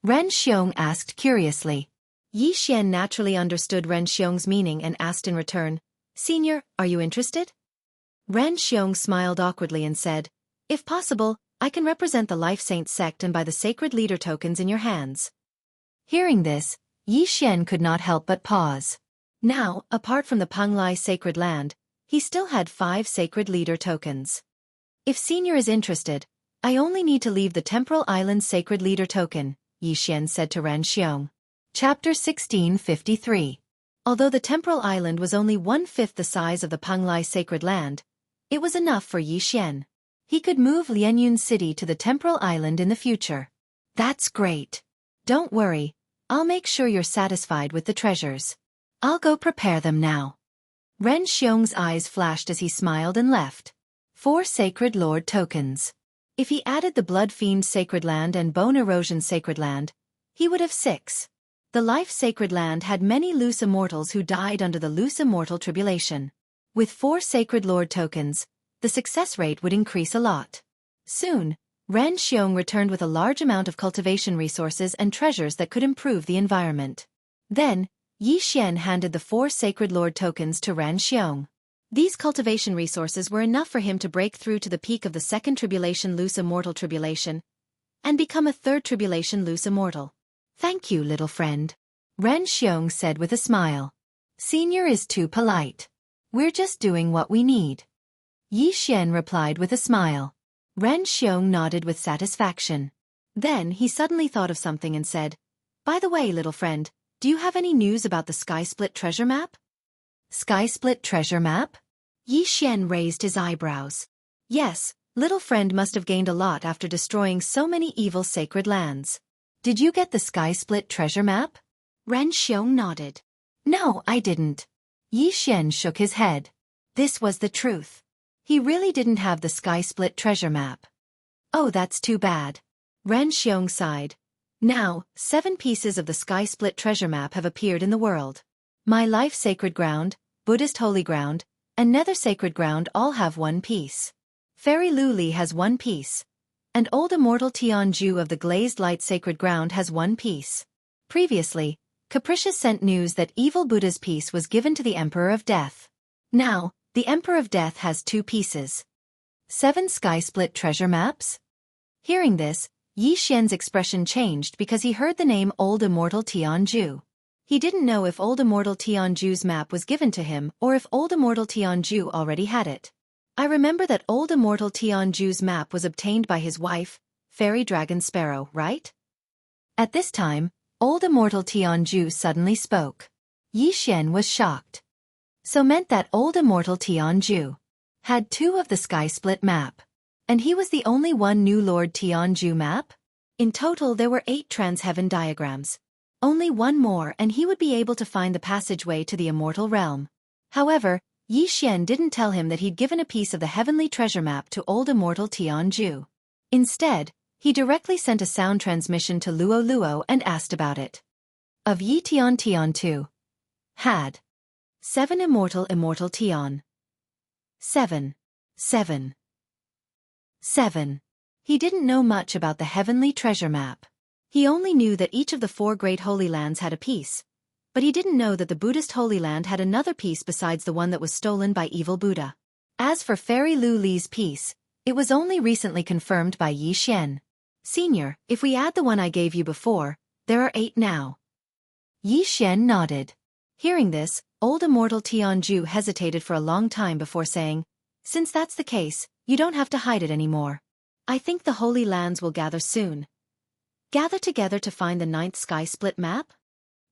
Ren Xiong asked curiously. Yi Xian naturally understood Ren Xiong's meaning and asked in return, Senior, are you interested? Ren Xiong smiled awkwardly and said, If possible, I can represent the Life Saint sect and buy the sacred leader tokens in your hands. Hearing this, Yi Xian could not help but pause. Now, apart from the Penglai sacred land, he still had 5 sacred leader tokens. If Senior is interested, I only need to leave the Temporal Island sacred leader token, Yixian said to Ren Xiong. Chapter 1653. Although the Temporal Island was only 1/5 the size of the Penglai sacred land, it was enough for Yixian. He could move Lianyun City to the Temporal Island in the future. That's great. Don't worry, I'll make sure you're satisfied with the treasures. I'll go prepare them now. Ren Xiong's eyes flashed as he smiled and left. 4 Sacred Lord tokens. If he added the Blood Fiend Sacred Land and Bone Erosion Sacred Land, he would have 6. The Life Sacred Land had many loose immortals who died under the loose immortal tribulation. With 4 Sacred Lord tokens, the success rate would increase a lot. Soon, Ren Xiong returned with a large amount of cultivation resources and treasures that could improve the environment. Then, Yixian handed the 4 Sacred Lord tokens to Ren Xiong. These cultivation resources were enough for him to break through to the peak of the 2nd Tribulation Loose Immortal Tribulation and become a 3rd Tribulation Loose Immortal. Thank you, little friend, Ren Xiong said with a smile. Senior is too polite. We're just doing what we need. Yixian replied with a smile. Ren Xiong nodded with satisfaction. Then he suddenly thought of something and said, By the way, little friend, do you have any news about the Sky Split treasure map? Sky Split treasure map? Yixian raised his eyebrows. Yes, little friend must have gained a lot after destroying so many evil sacred lands. Did you get the Sky Split treasure map? Ren Xiong nodded. No, I didn't. Yixian shook his head. This was the truth. He really didn't have the Sky Split treasure map. Oh, that's too bad. Ren Xiong sighed. Now, 7 pieces of the Sky Split treasure map have appeared in the world. My Life Sacred Ground, Buddhist Holy Ground, and Nether Sacred Ground all have 1 piece. Fairy Luli has 1 piece. And Old Immortal Tianju of the Glazed Light Sacred Ground has 1 piece. Previously, Capricious sent news that Evil Buddha's piece was given to the Emperor of Death. Now, the Emperor of Death has 2 pieces. 7 Sky Split treasure maps? Hearing this, Yixian's expression changed because he heard the name Old Immortal Tianju. He didn't know if Old Immortal Tianju's map was given to him or if Old Immortal Tianju already had it. I remember that Old Immortal Tianju's map was obtained by his wife, Fairy Dragon Sparrow, right? At this time, Old Immortal Tianju suddenly spoke. Yixian was shocked. So meant that Old Immortal Tianju had 2 of the Sky Split map. And he was the only one new Lord Tianju map? In total there were 8 Transheaven diagrams. Only 1 more and he would be able to find the passageway to the immortal realm. However, Yixian didn't tell him that he'd given a piece of the heavenly treasure map to Old Immortal Tianju. Instead, he directly sent a sound transmission to Luo Luo and asked about it. Of Yi Tian Tian 2. Had 7 Immortal Tian. 7. 7. 7. He didn't know much about the heavenly treasure map. He only knew that each of the 4 great holy lands had a piece, but he didn't know that the Buddhist Holy Land had another piece besides the one that was stolen by evil Buddha. As for Fairy Lu Li's piece, it was only recently confirmed by Yixian. Senior, if we add the one I gave you before, there are 8 now. Yixian nodded. Hearing this, Old Immortal Tianju hesitated for a long time before saying, Since that's the case, you don't have to hide it anymore. I think the Holy Lands will gather soon. Gather together to find the 9th Sky Split map?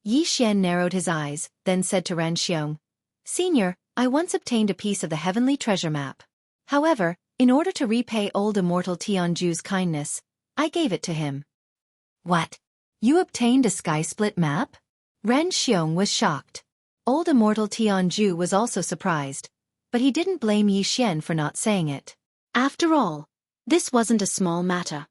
Yixian narrowed his eyes, then said to Ren Xiong, Senior, I once obtained a piece of the heavenly treasure map. However, in order to repay Old Immortal Tianju's kindness, I gave it to him. What? You obtained a Sky Split map? Ren Xiong was shocked. Old Immortal Tianju was also surprised, but he didn't blame Yixian for not saying it. After all, this wasn't a small matter.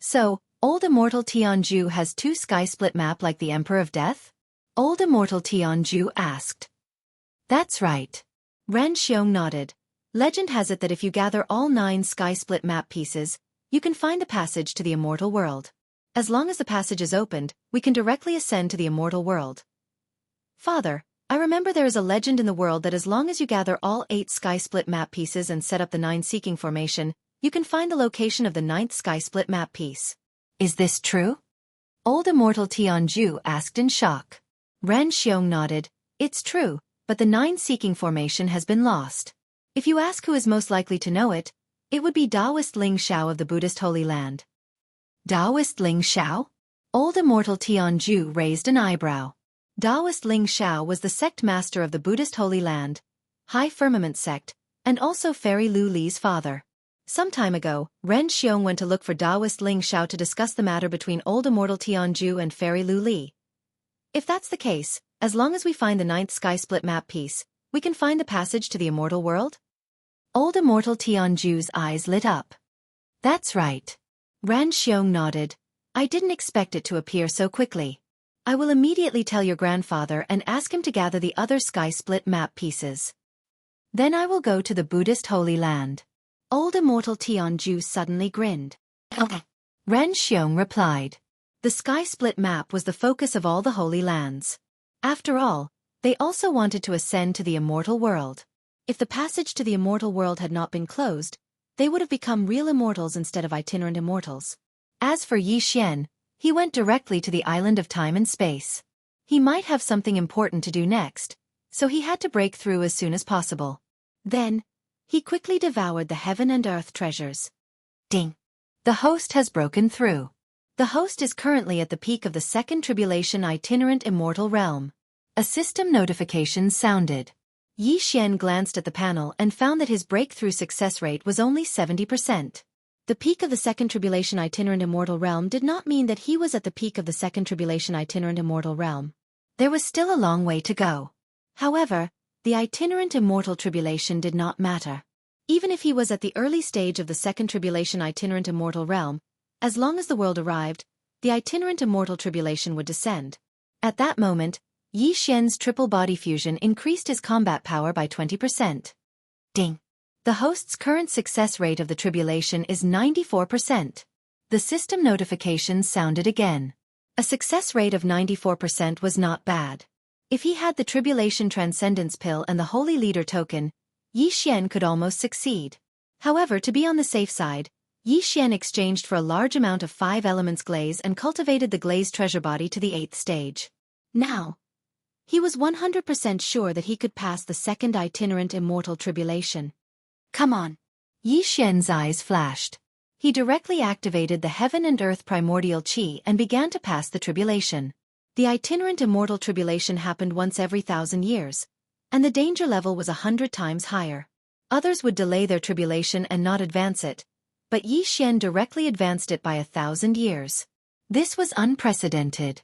So, Old Immortal Tianju has 2 Sky Split map like the Emperor of Death? Old Immortal Tianju asked. That's right. Ren Xiong nodded. Legend has it that if you gather all 9 Sky Split map pieces, you can find the passage to the immortal world. As long as the passage is opened, we can directly ascend to the immortal world. Father, I remember there is a legend in the world that as long as you gather all 8 Sky Split map pieces and set up the 9 seeking formation, you can find the location of the 9th Sky Split map piece. Is this true? Old Immortal Tianju asked in shock. Ren Xiong nodded. It's true, but the nine-seeking formation has been lost. If you ask who is most likely to know it, it would be Taoist Ling Xiao of the Buddhist Holy Land. Taoist Ling Xiao? Old immortal Tianju raised an eyebrow. Taoist Ling Xiao was the sect master of the Buddhist Holy Land, High Firmament sect, and also Fairy Lu Li's father. Some time ago, Ren Xiong went to look for Taoist Ling Xiao to discuss the matter between old immortal Tianju and Fairy Lu Li. If that's the case, as long as we find the ninth sky split map piece, we can find the passage to the immortal world? Old immortal Tianju's eyes lit up. That's right. Ren Xiong nodded. I didn't expect it to appear so quickly. I will immediately tell your grandfather and ask him to gather the other sky split map pieces. Then I will go to the Buddhist Holy Land. Old immortal Tianju suddenly grinned. Ren Xiong replied. The sky split map was the focus of all the holy lands. After all, they also wanted to ascend to the immortal world. If the passage to the immortal world had not been closed, they would have become real immortals instead of itinerant immortals. As for Yi Xian, he went directly to the island of time and space. He might have something important to do next, so he had to break through as soon as possible. Then, he quickly devoured the heaven and earth treasures. Ding! The host has broken through. The host is currently at the peak of the second tribulation itinerant immortal realm. A system notification sounded. Yi Xian glanced at the panel and found that his breakthrough success rate was only 70%. The peak of the second tribulation itinerant immortal realm did not mean that he was at the peak of the second tribulation itinerant immortal realm. There was still a long way to go. However, the itinerant immortal tribulation did not matter. Even if he was at the early stage of the second tribulation itinerant immortal realm, as long as the world arrived, the itinerant immortal tribulation would descend. At that moment, Yi Xian's triple body fusion increased his combat power by 20%. Ding! The host's current success rate of the tribulation is 94%. The system notification sounded again. A success rate of 94% was not bad. If he had the Tribulation Transcendence Pill and the Holy Leader token, Yi Xian could almost succeed. However, to be on the safe side, Yi Xian exchanged for a large amount of 5 elements glaze and cultivated the glaze treasure body to the 8th stage. Now, he was 100% sure that he could pass the second itinerant immortal tribulation. Come on! Yi Xian's eyes flashed. He directly activated the heaven and earth primordial qi and began to pass the tribulation. The itinerant immortal tribulation happened once every 1,000 years, and the danger level was 100 times higher. Others would delay their tribulation and not advance it, but Yi Xian directly advanced it by 1,000 years. This was unprecedented.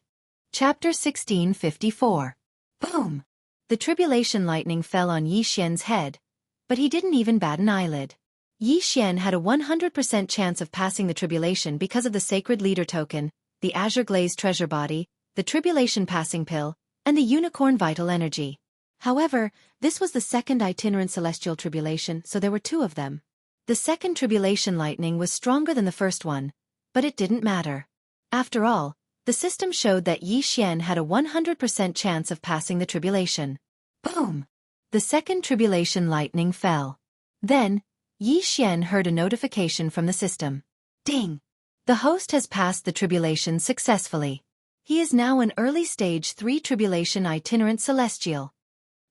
Chapter 1654. Boom! The tribulation lightning fell on Yi Xian's head, but he didn't even bat an eyelid. Yi Xian had a 100% chance of passing the tribulation because of the Sacred Leader token, the Azure Glaze Treasure Body, the Tribulation Passing Pill, and the Unicorn Vital Energy. However, this was the second itinerant celestial tribulation, so there were 2 of them. The second tribulation lightning was stronger than the first one, but it didn't matter. After all, the system showed that Yi Xian had a 100% chance of passing the tribulation. Boom! The second tribulation lightning fell. Then, Yi Xian heard a notification from the system. Ding! The host has passed the tribulation successfully. He is now an early stage 3 tribulation itinerant celestial.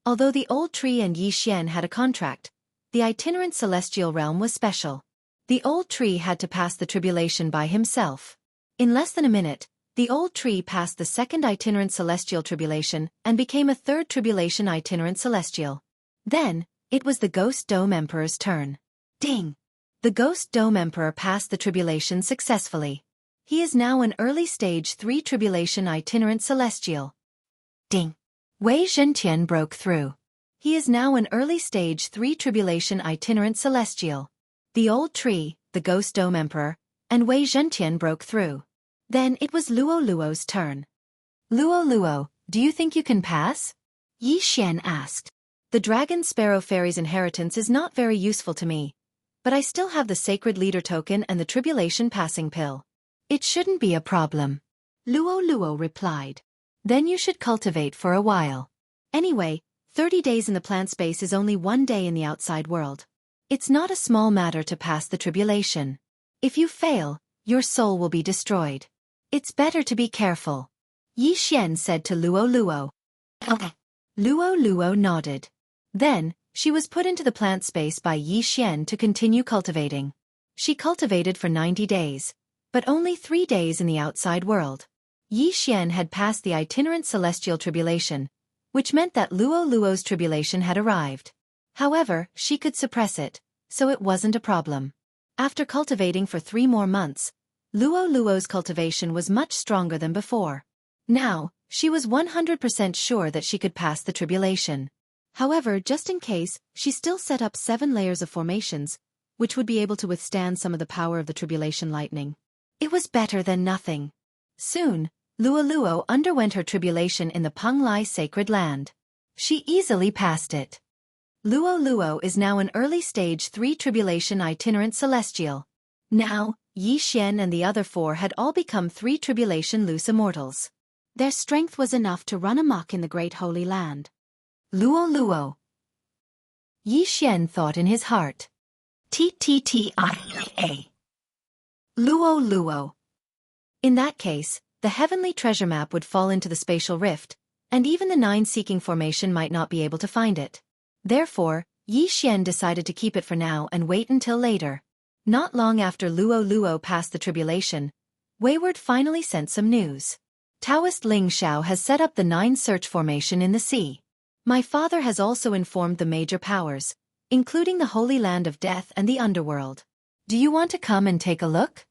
Although the old tree and Yi Xian had a contract, the itinerant celestial realm was special. The old tree had to pass the tribulation by himself. In less than a minute, the old tree passed the second itinerant celestial tribulation and became a third tribulation itinerant celestial. Then, it was the Ghost Dome Emperor's turn. Ding! The Ghost Dome Emperor passed the tribulation successfully. He is now an early stage 3 tribulation itinerant celestial. Ding! Wei Zhentian broke through. He is now an early stage 3 tribulation itinerant celestial. The old tree, the Ghost Dome Emperor, and Wei Zhentian broke through. Then it was Luo Luo's turn. Luo, do you think you can pass? Yi Xian asked. The Dragon Sparrow Fairy's inheritance is not very useful to me, but I still have the Sacred Leader token and the Tribulation Passing Pill. It shouldn't be a problem. Luo replied. Then you should cultivate for a while. Anyway, 30 days in the plant space is only 1 day in the outside world. It's not a small matter to pass the tribulation. If you fail, your soul will be destroyed. It's better to be careful. Yi Xian said to Luo. Luo Luo nodded. Then, she was put into the plant space by Yi Xian to continue cultivating. She cultivated for 90 days, but only 3 days in the outside world. Yi Xian had passed the itinerant celestial tribulation, which meant that Luo Luo's tribulation had arrived. However, she could suppress it, so it wasn't a problem. After cultivating for 3 more months, Luo Luo's cultivation was much stronger than before. Now, she was 100% sure that she could pass the tribulation. However, just in case, she still set up 7 layers of formations, which would be able to withstand some of the power of the tribulation lightning. It was better than nothing. Soon, Luo Luo underwent her tribulation in the Penglai sacred land. She easily passed it. Luo Luo is now an early stage 3 tribulation itinerant celestial. Now, Yi Xian and the other 4 had all become 3 tribulation loose immortals. Their strength was enough to run amok in the great holy land. Luo Luo. Yi Xian thought in his heart. TTTIA. Luo Luo. In that case, the heavenly treasure map would fall into the spatial rift, and even the 9 seeking formation might not be able to find it. Therefore, Yi Xian decided to keep it for now and wait until later. Not long after Luo Luo passed the tribulation, Wayward finally sent some news. Taoist Ling Xiao has set up the 9 search formation in the sea. My father has also informed the major powers, including the Holy Land of Death and the Underworld. Do you want to come and take a look?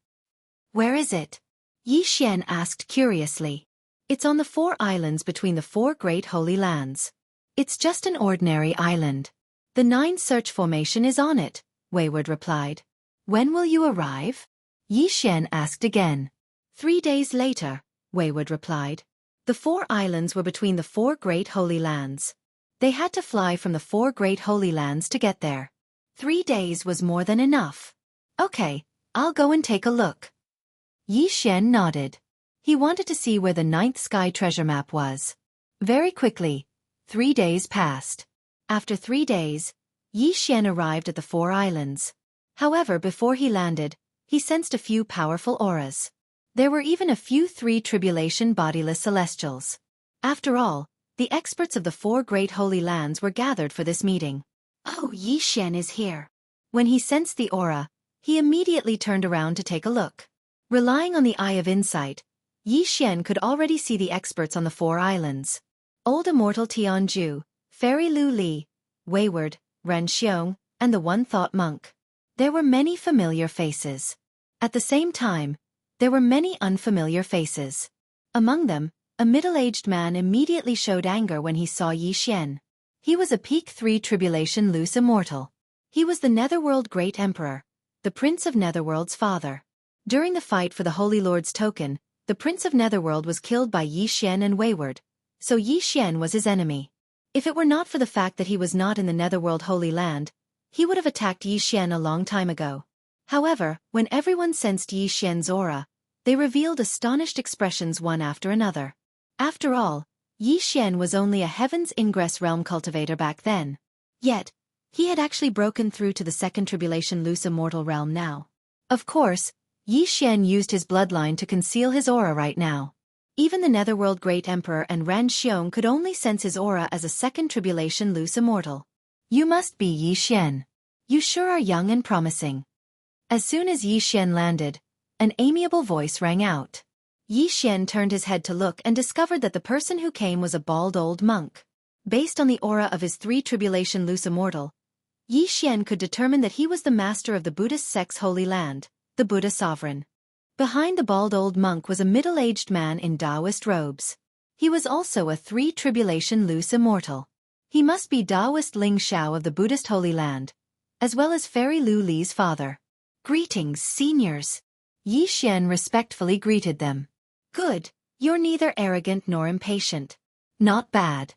Where is it? Yi Xian asked curiously. It's on the 4 islands between the 4 great holy lands. It's just an ordinary island. The 9 search formation is on it, Wayward replied. When will you arrive? Yi Xian asked again. 3 days later, Wayward replied. The 4 islands were between the 4 great holy lands. They had to fly from the 4 great holy lands to get there. 3 days was more than enough. Okay, I'll go and take a look. Yi Xian nodded. He wanted to see where the 9th sky treasure map was. Very quickly, 3 days passed. After 3 days, Yi Xian arrived at the 4 islands. However, before he landed, he sensed a few powerful auras. There were even a few 3 tribulation bodiless celestials. After all, the experts of the 4 great holy lands were gathered for this meeting. Oh, Yi Xian is here. When he sensed the aura, he immediately turned around to take a look. Relying on the eye of insight, Yi Xian could already see the experts on the 4 islands. Old Immortal Tianju, Fairy Lu Li, Wayward, Ren Xiong, and the One-Thought Monk. There were many familiar faces. At the same time, there were many unfamiliar faces. Among them, a middle-aged man immediately showed anger when he saw Yi Xian. He was a Peak 3 Tribulation loose immortal. He was the Netherworld Great Emperor, the Prince of Netherworld's father. During the fight for the Holy Lord's token, the Prince of Netherworld was killed by Yi Xian and Wayward, so Yi Xian was his enemy. If it were not for the fact that he was not in the Netherworld Holy Land, he would have attacked Yi Xian a long time ago. However, when everyone sensed Yi Xian's aura, they revealed astonished expressions one after another. After all, Yi Xian was only a Heaven's Ingress realm cultivator back then. Yet, he had actually broken through to the Second Tribulation loose immortal realm now. Of course, Yi Xian used his bloodline to conceal his aura right now. Even the Netherworld Great Emperor and Ran Xiong could only sense his aura as a Second Tribulation loose immortal. You must be Yi Xian. You sure are young and promising. As soon as Yi Xian landed, an amiable voice rang out. Yi Xian turned his head to look and discovered that the person who came was a bald old monk. Based on the aura of his 3 Tribulation loose immortal, Yi Xian could determine that he was the master of the Buddhist sect's holy land, the Buddha sovereign. Behind the bald old monk was a middle-aged man in Taoist robes. He was also a 3 Tribulation loose immortal. He must be Taoist Ling Xiao of the Buddhist Holy Land, as well as Fairy Lu Li's father. Greetings, seniors. Yi Xian respectfully greeted them. Good, you're neither arrogant nor impatient. Not bad.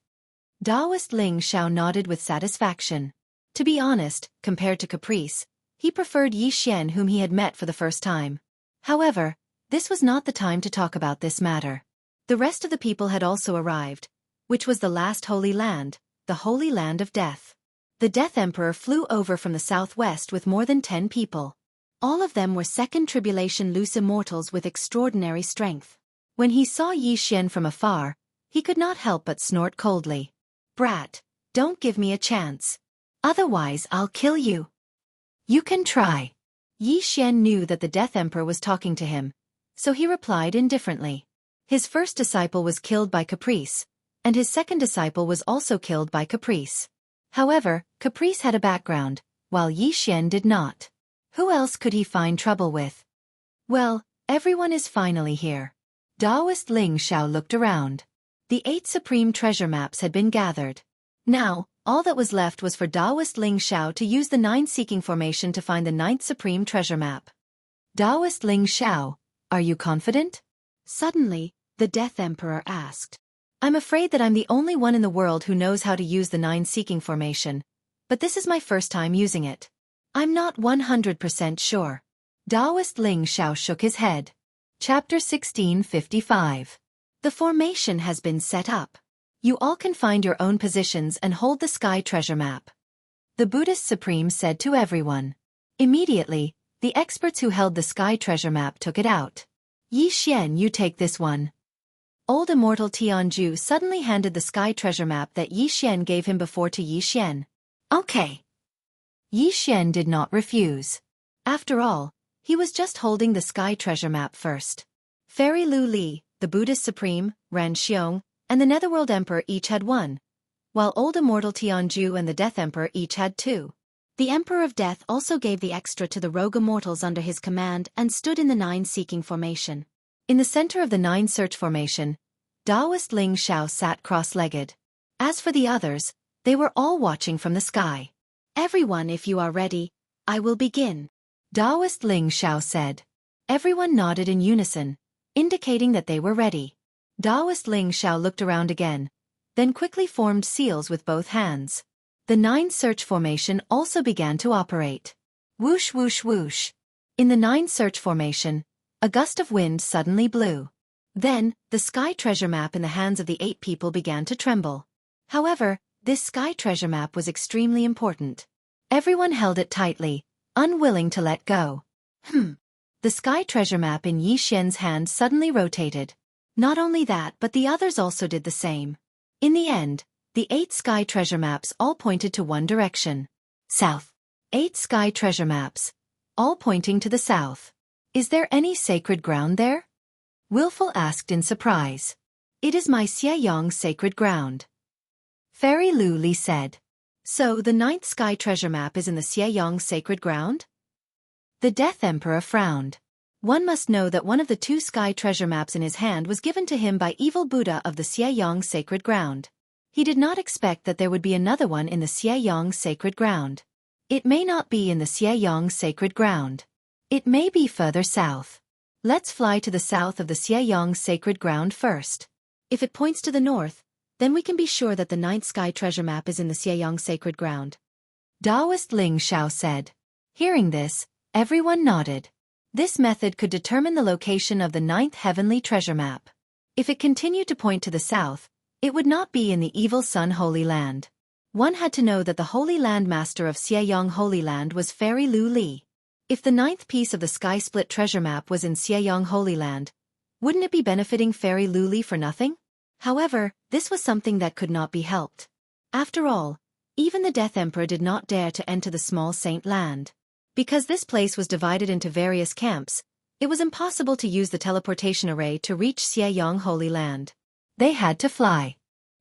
Taoist Ling Xiao nodded with satisfaction. To be honest, compared to Caprice, he preferred Yi Xian whom he had met for the first time. However, this was not the time to talk about this matter. The rest of the people had also arrived, which was the last holy land, the Holy Land of Death. The Death Emperor flew over from the southwest with more than 10 people. All of them were Second Tribulation loose immortals with extraordinary strength. When he saw Yi Xian from afar, he could not help but snort coldly. Brat, don't give me a chance. Otherwise I'll kill you. You can try. Yi Xian knew that the Death Emperor was talking to him, so he replied indifferently. His first disciple was killed by caprice, and his second disciple was also killed by caprice. However, caprice had a background, while Yi Xian did not. Who else could he find trouble with? Well, everyone is finally here. Taoist Ling Xiao looked around. The 8 supreme treasure maps had been gathered. Now, all that was left was for Taoist Ling Xiao to use the 9 seeking formation to find the 9th supreme treasure map. Taoist Ling Xiao, are you confident? Suddenly, the Death Emperor asked. I'm afraid that I'm the only one in the world who knows how to use the 9 seeking formation, but this is my first time using it. I'm not 100% sure. Taoist Ling Xiao shook his head. Chapter 1655. The formation has been set up. You all can find your own positions and hold the sky treasure map. The Buddhist Supreme said to everyone. Immediately, the experts who held the sky treasure map took it out. Yi Xian, you take this one. Old immortal Tianju suddenly handed the sky treasure map that Yi Xian gave him before to Yi Xian. Okay. Yi Xian did not refuse. After all, he was just holding the sky treasure map first. Fairy Lu Li, the Buddhist Supreme, Ran Xiong, and the Netherworld Emperor each had one, while old immortal Tianju and the Death Emperor each had 2. The Emperor of Death also gave the extra to the rogue immortals under his command and stood in the 9 seeking formation. In the center of the 9 search formation, Taoist Ling Xiao sat cross-legged. As for the others, they were all watching from the sky. Everyone, if you are ready, I will begin. Taoist Ling Xiao said. Everyone nodded in unison, indicating that they were ready. Taoist Ling Xiao looked around again, then quickly formed seals with both hands. The 9 search formation also began to operate. Whoosh whoosh whoosh. In the 9 search formation, a gust of wind suddenly blew. Then, the sky treasure map in the hands of the 8 people began to tremble. However, this sky treasure map was extremely important. Everyone held it tightly, unwilling to let go. The sky treasure map in Yi Xian's hand suddenly rotated. Not only that, but the others also did the same. In the end, the 8 sky treasure maps all pointed to one direction. South. 8 sky treasure maps, all pointing to the south. Is there any sacred ground there? Willful asked in surprise. It is my Xianyang sacred ground. Fairy Lu Li said. So the 9th sky treasure map is in the Xianyang sacred ground? The Death Emperor frowned. One must know that one of the 2 sky treasure maps in his hand was given to him by evil Buddha of the Xianyang sacred ground. He did not expect that there would be another one in the Xianyang sacred ground. It may not be in the Xianyang sacred ground. It may be further south. Let's fly to the south of the Xianyang sacred ground first. If it points to the north, then we can be sure that the 9th sky treasure map is in the Xianyang sacred ground. Taoist Ling Xiao said. Hearing this, everyone nodded. This method could determine the location of the 9th heavenly treasure map. If it continued to point to the south, it would not be in the evil Sun Holy Land. One had to know that the Holy Land Master of Xianyang Holy Land was Fairy Lu Li. If the 9th piece of the Sky Split treasure map was in Xianyang Holy Land, wouldn't it be benefiting Fairy Lu Li for nothing? However, this was something that could not be helped. After all, even the Death Emperor did not dare to enter the small Saint Land. Because this place was divided into various camps, it was impossible to use the teleportation array to reach Xianyang Holy Land. They had to fly.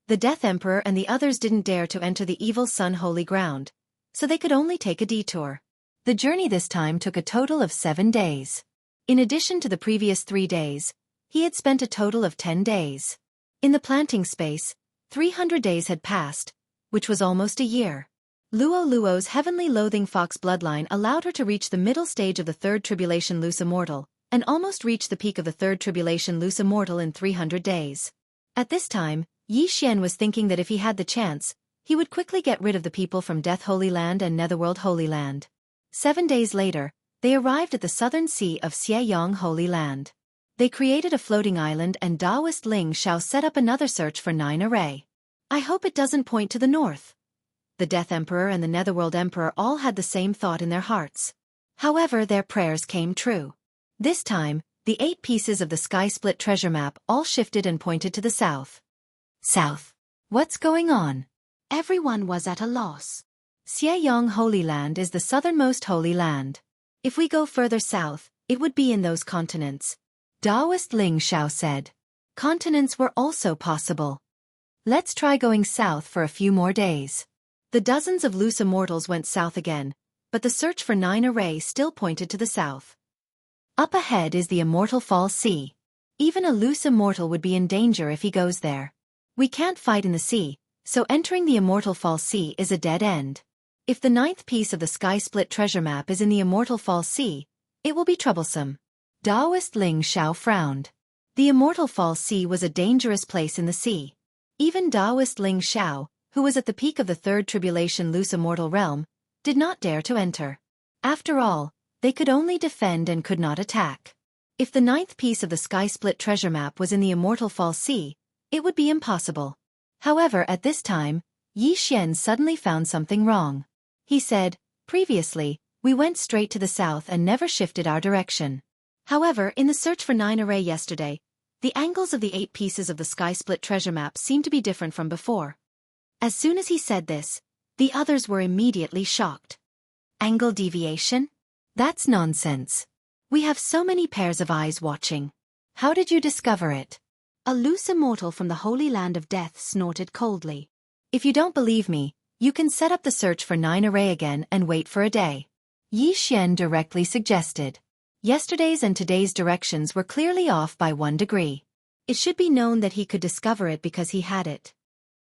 The Death Emperor and the others didn't dare to enter the evil Sun Holy Ground, so they could only take a detour. The journey this time took a total of 7 days. In addition to the previous 3 days, he had spent a total of 10 days. In the planting space, 300 days had passed, which was almost a year. Luo Luo's heavenly loathing fox bloodline allowed her to reach the middle stage of the 3rd tribulation loose immortal, and almost reach the peak of the 3rd tribulation loose immortal in 300 days. At this time, Yi Xian was thinking that if he had the chance, he would quickly get rid of the people from Death Holy Land and Netherworld Holy Land. 7 days later, they arrived at the southern sea of Xianyang Holy Land. They created a floating island and Taoist Ling Xiao set up another search for 9 array. I hope it doesn't point to the north. The Death Emperor and the Netherworld Emperor all had the same thought in their hearts. However, their prayers came true. This time, the 8 pieces of the Sky Split treasure map all shifted and pointed to the south. South. What's going on? Everyone was at a loss. Xianyang Holy Land is the southernmost holy land. If we go further south, it would be in those continents. Taoist Ling Xiao said. Continents were also possible. Let's try going south for a few more days. The dozens of loose immortals went south again, but the search for 9 array still pointed to the south. Up ahead is the Immortal Fall Sea. Even a loose immortal would be in danger if he goes there. We can't fight in the sea, so entering the Immortal Fall Sea is a dead end. If the 9th piece of the Sky Split treasure map is in the Immortal Fall Sea, it will be troublesome. Taoist Ling Xiao frowned. The Immortal Fall Sea was a dangerous place in the sea. Even Taoist Ling Xiao, who was at the peak of the Third Tribulation Loose Immortal Realm, did not dare to enter. After all, they could only defend and could not attack. If the 9th piece of the Sky Split treasure map was in the Immortal Fall Sea, it would be impossible. However, at this time, Yixian suddenly found something wrong. He said, previously, we went straight to the south and never shifted our direction. However, in the search for 9 array yesterday, the angles of the 8 pieces of the Sky Split treasure map seemed to be different from before. As soon as he said this, the others were immediately shocked. Angle deviation? That's nonsense. We have so many pairs of eyes watching. How did you discover it? A loose immortal from the Holy Land of Death snorted coldly. If you don't believe me, you can set up the search for 9 array again and wait for a day. Yi Xian directly suggested. Yesterday's and today's directions were clearly off by 1 degree. It should be known that he could discover it because he had it.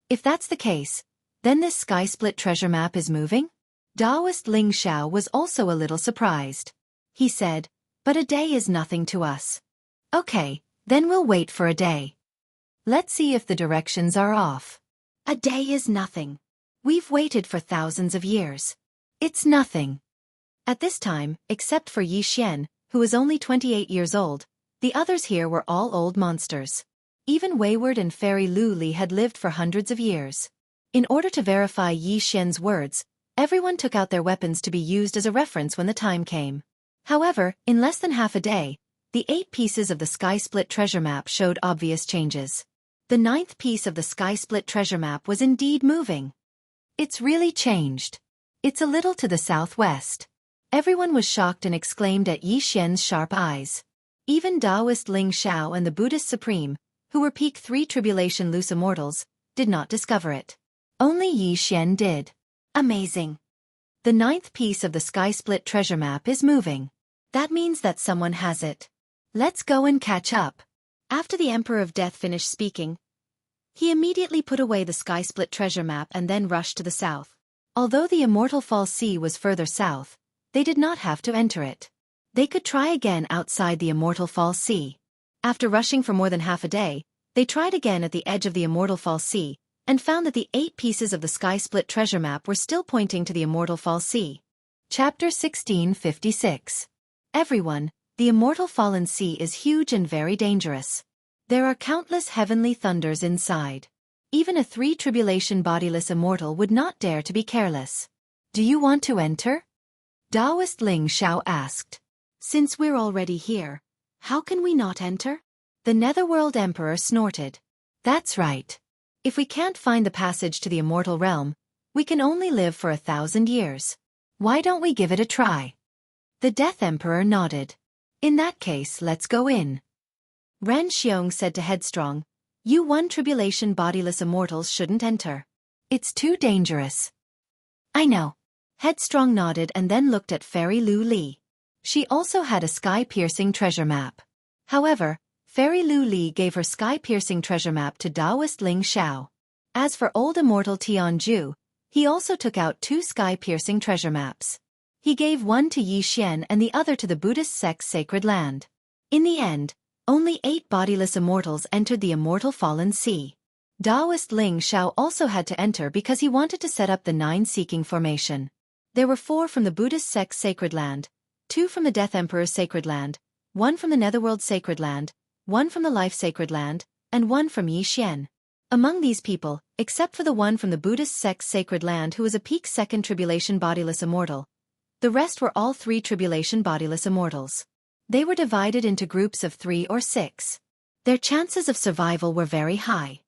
If that's the case, then this Sky Split treasure map is moving? Taoist Ling Xiao was also a little surprised. He said, but a day is nothing to us. Okay, then we'll wait for a day. Let's see if the directions are off. A day is nothing. We've waited for thousands of years. It's nothing. At this time, except for Yi Xian, who is only 28 years old, the others here were all old monsters. Even Wayward and Fairy Lu Li had lived for hundreds of years. In order to verify Yi Xian's words, everyone took out their weapons to be used as a reference when the time came. However, in less than half a day, the 8 pieces of the Sky Split treasure map showed obvious changes. The 9th piece of the Sky Split treasure map was indeed moving. It's really changed. It's a little to the southwest. Everyone was shocked and exclaimed at Yi Xian's sharp eyes. Even Taoist Ling Xiao and the Buddhist Supreme, who were peak 3 Tribulation Loose Immortals, did not discover it. Only Yi Xian did. Amazing. The 9th piece of the Sky Split treasure map is moving. That means that someone has it. Let's go and catch up. After the Emperor of Death finished speaking, he immediately put away the Sky Split treasure map and then rushed to the south. Although the Immortal Fall Sea was further south, they did not have to enter it. They could try again outside the Immortal Fall Sea. After rushing for more than half a day, they tried again at the edge of the Immortal Fall Sea, and found that the 8 pieces of the Sky Split treasure map were still pointing to the Immortal Fall Sea. Chapter 1656. Everyone, the Immortal Fallen Sea is huge and very dangerous. There are countless heavenly thunders inside. Even a 3 Tribulation bodiless immortal would not dare to be careless. Do you want to enter? Taoist Ling Xiao asked. Since we're already here, how can we not enter? The Netherworld Emperor snorted. That's right. If we can't find the passage to the immortal realm, we can only live for 1,000 years. Why don't we give it a try? The Death Emperor nodded. In that case, let's go in. Ren Xiong said to Headstrong, you 1 Tribulation bodiless immortals shouldn't enter. It's too dangerous. I know. Headstrong nodded and then looked at Fairy Lu Li. She also had a sky-piercing treasure map. However, Fairy Lu Li gave her sky-piercing treasure map to Taoist Ling Xiao. As for old immortal Tianju, he also took out 2 sky-piercing treasure maps. He gave one to Yi Xian and the other to the Buddhist sect's sacred land. In the end, only 8 bodiless immortals entered the Immortal Fallen Sea. Taoist Ling Xiao also had to enter because he wanted to set up the 9 seeking formation. There were 4 from the Buddhist sect's sacred land, 2 from the Death Emperor's sacred land, 1 from the Netherworld sacred land, 1 from the Life sacred land, and 1 from Yi Xian. Among these people, except for the one from the Buddhist sect's sacred land who was a peak 2nd Tribulation bodiless immortal, the rest were all 3 Tribulation bodiless immortals. They were divided into groups of 3 or 6. Their chances of survival were very high.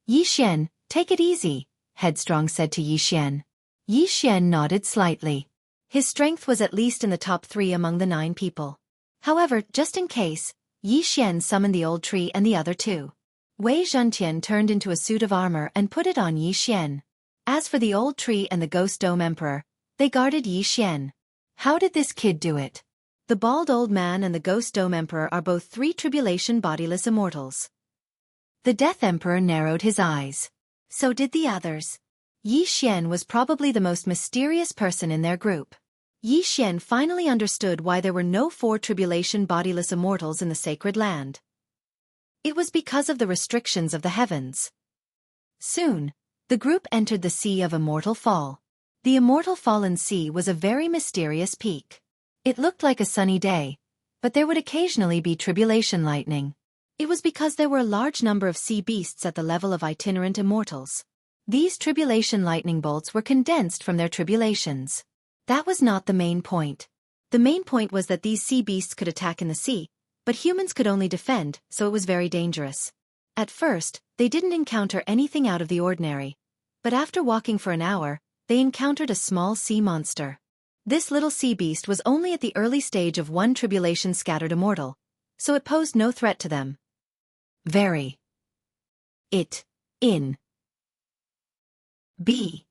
Yi Xian, take it easy. Headstrong said to Yi Xian. Yi Xian nodded slightly. His strength was at least in the top 3 among the 9 people. However, just in case, Yi Xian summoned the old tree and the other 2. Wei Zhentian turned into a suit of armor and put it on Yi Xian. As for the old tree and the Ghost Dome Emperor, they guarded Yi Xian. How did this kid do it? The bald old man and the Ghost Dome Emperor are both 3 tribulation bodiless immortals. The Death Emperor narrowed his eyes. So did the others. Yi Xian was probably the most mysterious person in their group. Yi Xian finally understood why there were no 4 tribulation bodiless immortals in the sacred land. It was because of the restrictions of the heavens. Soon, the group entered the Sea of Immortal Fall. The Immortal Fallen Sea was a very mysterious peak. It looked like a sunny day, but there would occasionally be tribulation lightning. It was because there were a large number of sea beasts at the level of itinerant immortals. These tribulation lightning bolts were condensed from their tribulations. That was not the main point. The main point was that these sea beasts could attack in the sea, but humans could only defend, so it was very dangerous. At first, they didn't encounter anything out of the ordinary, but after walking for an hour, they encountered a small sea monster. This little sea beast was only at the early stage of 1 tribulation scattered immortal, so it posed no threat to them. Very. It. In. B.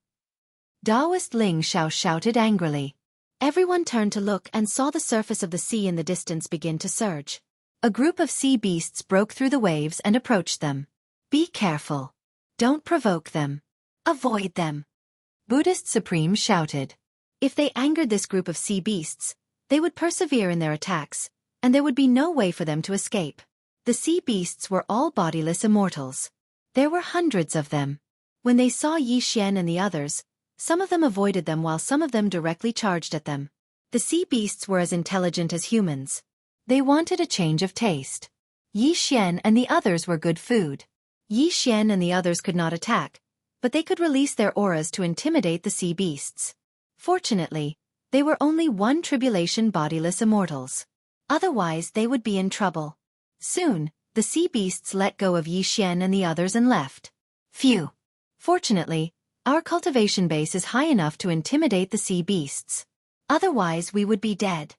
Daoist Ling Xiao shouted angrily. Everyone turned to look and saw the surface of the sea in the distance begin to surge. A group of sea beasts broke through the waves and approached them. Be careful. Don't provoke them. Avoid them. Buddhist Supreme shouted. If they angered this group of sea beasts, they would persevere in their attacks, and there would be no way for them to escape. The sea beasts were all bodiless immortals. There were hundreds of them. When they saw Yi Xian and the others, some of them avoided them while some of them directly charged at them. The sea beasts were as intelligent as humans. They wanted a change of taste. Yi Xian and the others were good food. Yi Xian and the others could not attack, but they could release their auras to intimidate the sea beasts. Fortunately, they were only 1 tribulation bodiless immortals. Otherwise they would be in trouble. Soon, the sea beasts let go of Yi Xian and the others and left. Phew! Fortunately, our cultivation base is high enough to intimidate the sea beasts. Otherwise we would be dead.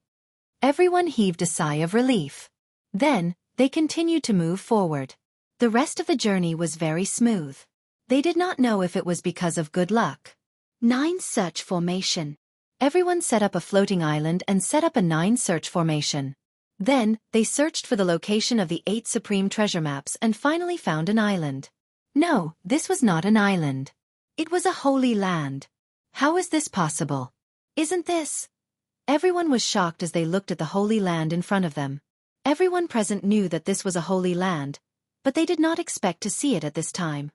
Everyone heaved a sigh of relief. Then, they continued to move forward. The rest of the journey was very smooth. They did not know if it was because of good luck. 9 search formation. Everyone set up a floating island and set up a 9 search formation. Then, they searched for the location of the 8 supreme treasure maps and finally found an island. No, this was not an island. It was a holy land. How is this possible? Isn't this? Everyone was shocked as they looked at the holy land in front of them. Everyone present knew that this was a holy land, but they did not expect to see it at this time.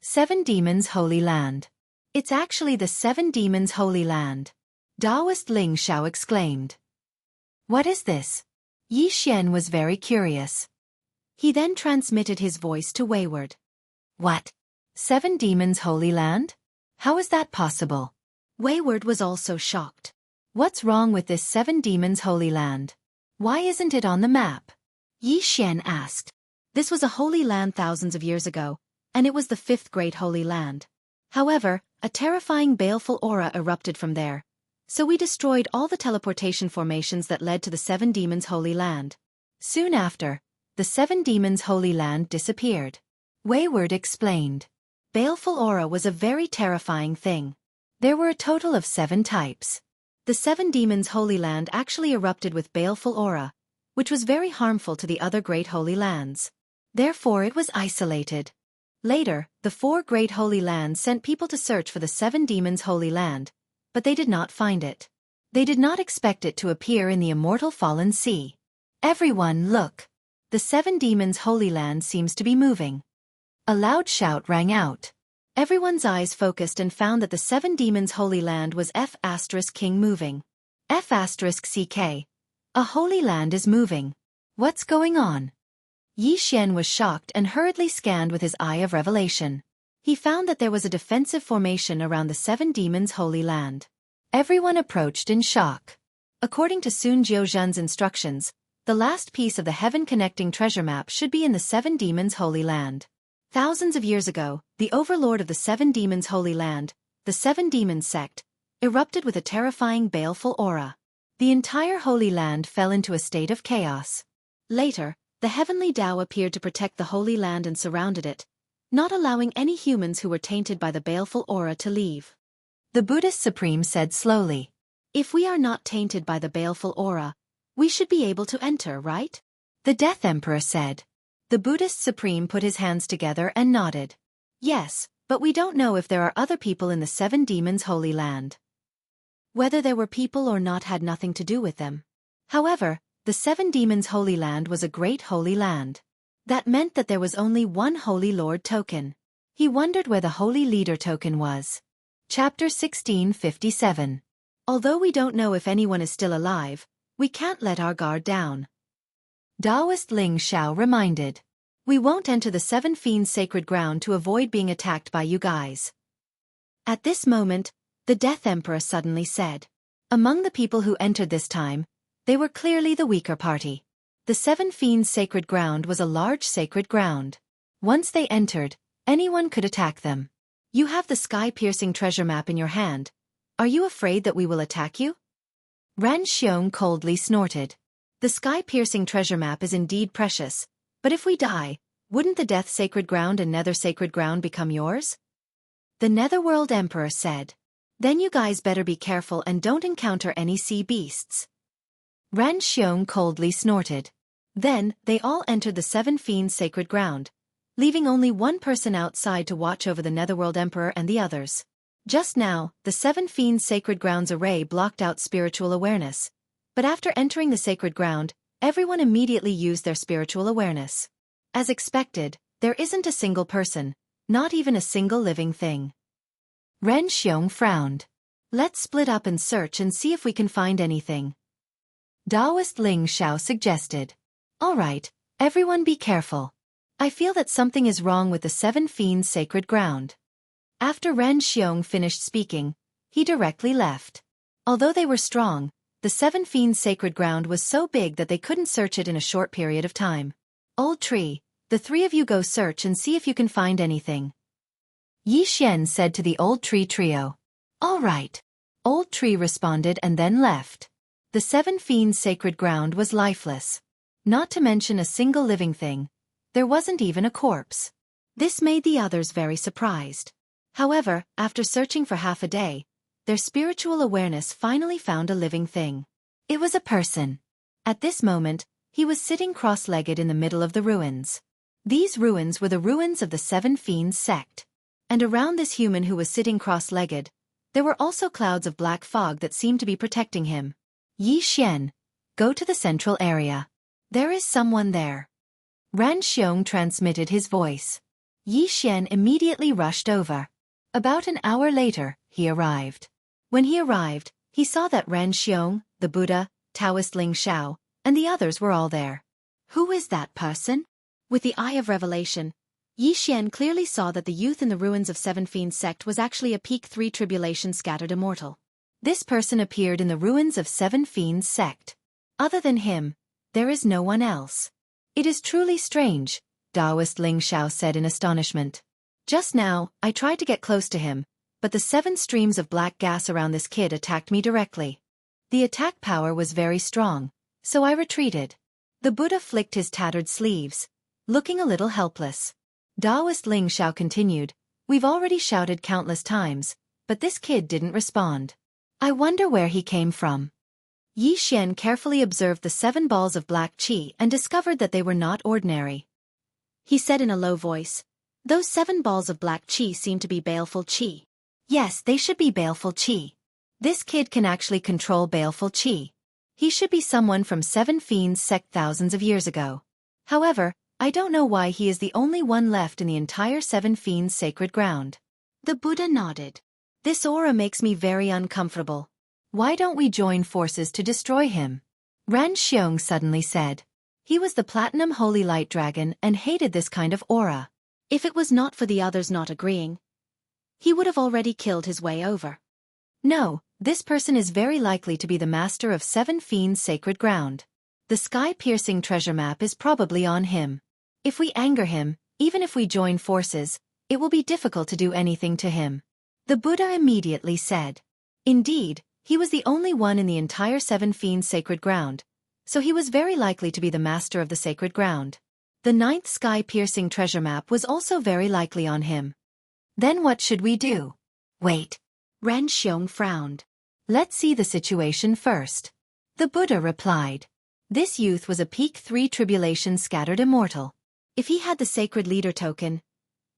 7 Demons Holy Land. It's actually the 7 Demons Holy Land. Daoist Ling Xiao exclaimed. What is this? Yi Xian was very curious. He then transmitted his voice to Wayward. What? 7 Demons Holy Land? How is that possible? Wayward was also shocked. What's wrong with this 7 Demons Holy Land? Why isn't it on the map? Yi Xian asked. This was a holy land thousands of years ago, and it was the 5th great holy land. However, a terrifying baleful aura erupted from there, so we destroyed all the teleportation formations that led to the 7 Demons Holy Land. Soon after, the 7 Demons Holy Land disappeared. Wayward explained. Baleful aura was a very terrifying thing. There were a total of 7 types. The 7 Demons Holy Land actually erupted with baleful aura, which was very harmful to the other great holy lands. Therefore it was isolated. Later, the 4 great holy lands sent people to search for the 7 Demons Holy Land, but they did not find it. They did not expect it to appear in the immortal fallen sea. Everyone look! The 7 Demons Holy Land seems to be moving. A loud shout rang out. Everyone's eyes focused and found that the 7 Demons Holy Land was F*King moving. F*CK. A holy land is moving. What's going on? Yi Xian was shocked and hurriedly scanned with his eye of revelation. He found that there was a defensive formation around the 7 Demons Holy Land. Everyone approached in shock. According to Sun Jiuzhen's instructions, the last piece of the heaven-connecting treasure map should be in the 7 Demons Holy Land. Thousands of years ago, the overlord of the Seven Demons' Holy Land, the Seven Demons sect, erupted with a terrifying baleful aura. The entire Holy Land fell into a state of chaos. Later, the heavenly Tao appeared to protect the Holy Land and surrounded it, not allowing any humans who were tainted by the baleful aura to leave. The Buddhist Supreme said slowly, "If we are not tainted by the baleful aura, we should be able to enter, right?" The Death Emperor said. The Buddhist Supreme put his hands together and nodded. "Yes, but we don't know if there are other people in the Seven Demons' Holy Land. Whether there were people or not had nothing to do with them. However, the Seven Demons' Holy Land was a great holy land. That meant that there was only one Holy Lord token. He wondered where the Holy Leader token was." Chapter 1657. Although we don't know if anyone is still alive, we can't let our guard down. Taoist Ling Xiao reminded. "We won't enter the Seven Fiends' sacred ground to avoid being attacked by you guys." At this moment, the Death Emperor suddenly said. Among the people who entered this time, they were clearly the weaker party. The Seven Fiends' sacred ground was a large sacred ground. Once they entered, anyone could attack them. "You have the sky-piercing treasure map in your hand. Are you afraid that we will attack you?" Ran Xiong coldly snorted. "The sky-piercing treasure map is indeed precious, but if we die, wouldn't the Death Sacred Ground and Nether Sacred Ground become yours?" The Netherworld Emperor said. "Then you guys better be careful and don't encounter any sea beasts." Ran Xiong coldly snorted. Then, they all entered the Seven Fiends' sacred ground, leaving only one person outside to watch over the Netherworld Emperor and the others. Just now, the Seven Fiends' sacred ground's array blocked out spiritual awareness. But after entering the sacred ground, everyone immediately used their spiritual awareness. As expected, there isn't a single person, not even a single living thing. Ren Xiong frowned. "Let's split up and search and see if we can find anything." Taoist Ling Xiao suggested. "All right, everyone be careful. I feel that something is wrong with the Seven Fiends' sacred ground." After Ren Xiong finished speaking, he directly left. Although they were strong, the Seven Fiends' sacred ground was so big that they couldn't search it in a short period of time. "Old Tree, the three of you go search and see if you can find anything." Yi Xian said to the Old Tree trio. "All right." Old Tree responded and then left. The Seven Fiends' sacred ground was lifeless. Not to mention a single living thing. There wasn't even a corpse. This made the others very surprised. However, after searching for half a day, their spiritual awareness finally found a living thing. It was a person. At this moment, he was sitting cross-legged in the middle of the ruins. These ruins were the ruins of the Seven Fiends sect. And around this human who was sitting cross-legged, there were also clouds of black fog that seemed to be protecting him. "Yi Xian, go to the central area. There is someone there." Ran Xiong transmitted his voice. Yi Xian immediately rushed over. About an hour later, he arrived. When he arrived, he saw that Ran Xiong, the Buddha, Taoist Ling Xiao, and the others were all there. Who is that person? With the eye of revelation, Yi Xian clearly saw that the youth in the ruins of Seven Fiends sect was actually a peak 3 tribulation scattered immortal. This person appeared in the ruins of Seven Fiends sect. Other than him, there is no one else. "It is truly strange," Taoist Ling Xiao said in astonishment. "Just now, I tried to get close to him, but the 7 streams of black gas around this kid attacked me directly. The attack power was very strong, so I retreated." The Buddha flicked his tattered sleeves, looking a little helpless. Taoist Ling Xiao continued, "We've already shouted countless times, but this kid didn't respond. I wonder where he came from." Yi Xian carefully observed the 7 balls of black qi and discovered that they were not ordinary. He said in a low voice, "Those 7 balls of black qi seem to be baleful qi." Yes, they should be baleful qi. This kid can actually control baleful qi. He should be someone from Seven Fiends sect thousands of years ago. However, I don't know why he is the only one left in the entire Seven Fiends sacred ground. The Buddha nodded. "This aura makes me very uncomfortable. Why don't we join forces to destroy him?" Ran Xiong suddenly said. He was the Platinum Holy Light Dragon and hated this kind of aura. If it was not for the others not agreeing, he would have already killed his way over. No, this person is very likely to be the master of Seven Fiends sacred ground. The sky-piercing treasure map is probably on him. If we anger him, Even if we join forces, it will be difficult to do anything to him. The Buddha immediately said. Indeed, he was the only one in the entire Seven Fiends' sacred ground, so he was very likely to be the master of the sacred ground. The ninth sky-piercing treasure map was also very likely on him. Then what should we do? Wait. Ren Xiong frowned. Let's see the situation first. The Buddha replied. This youth was a peak 3 tribulation scattered immortal. If he had the sacred leader token,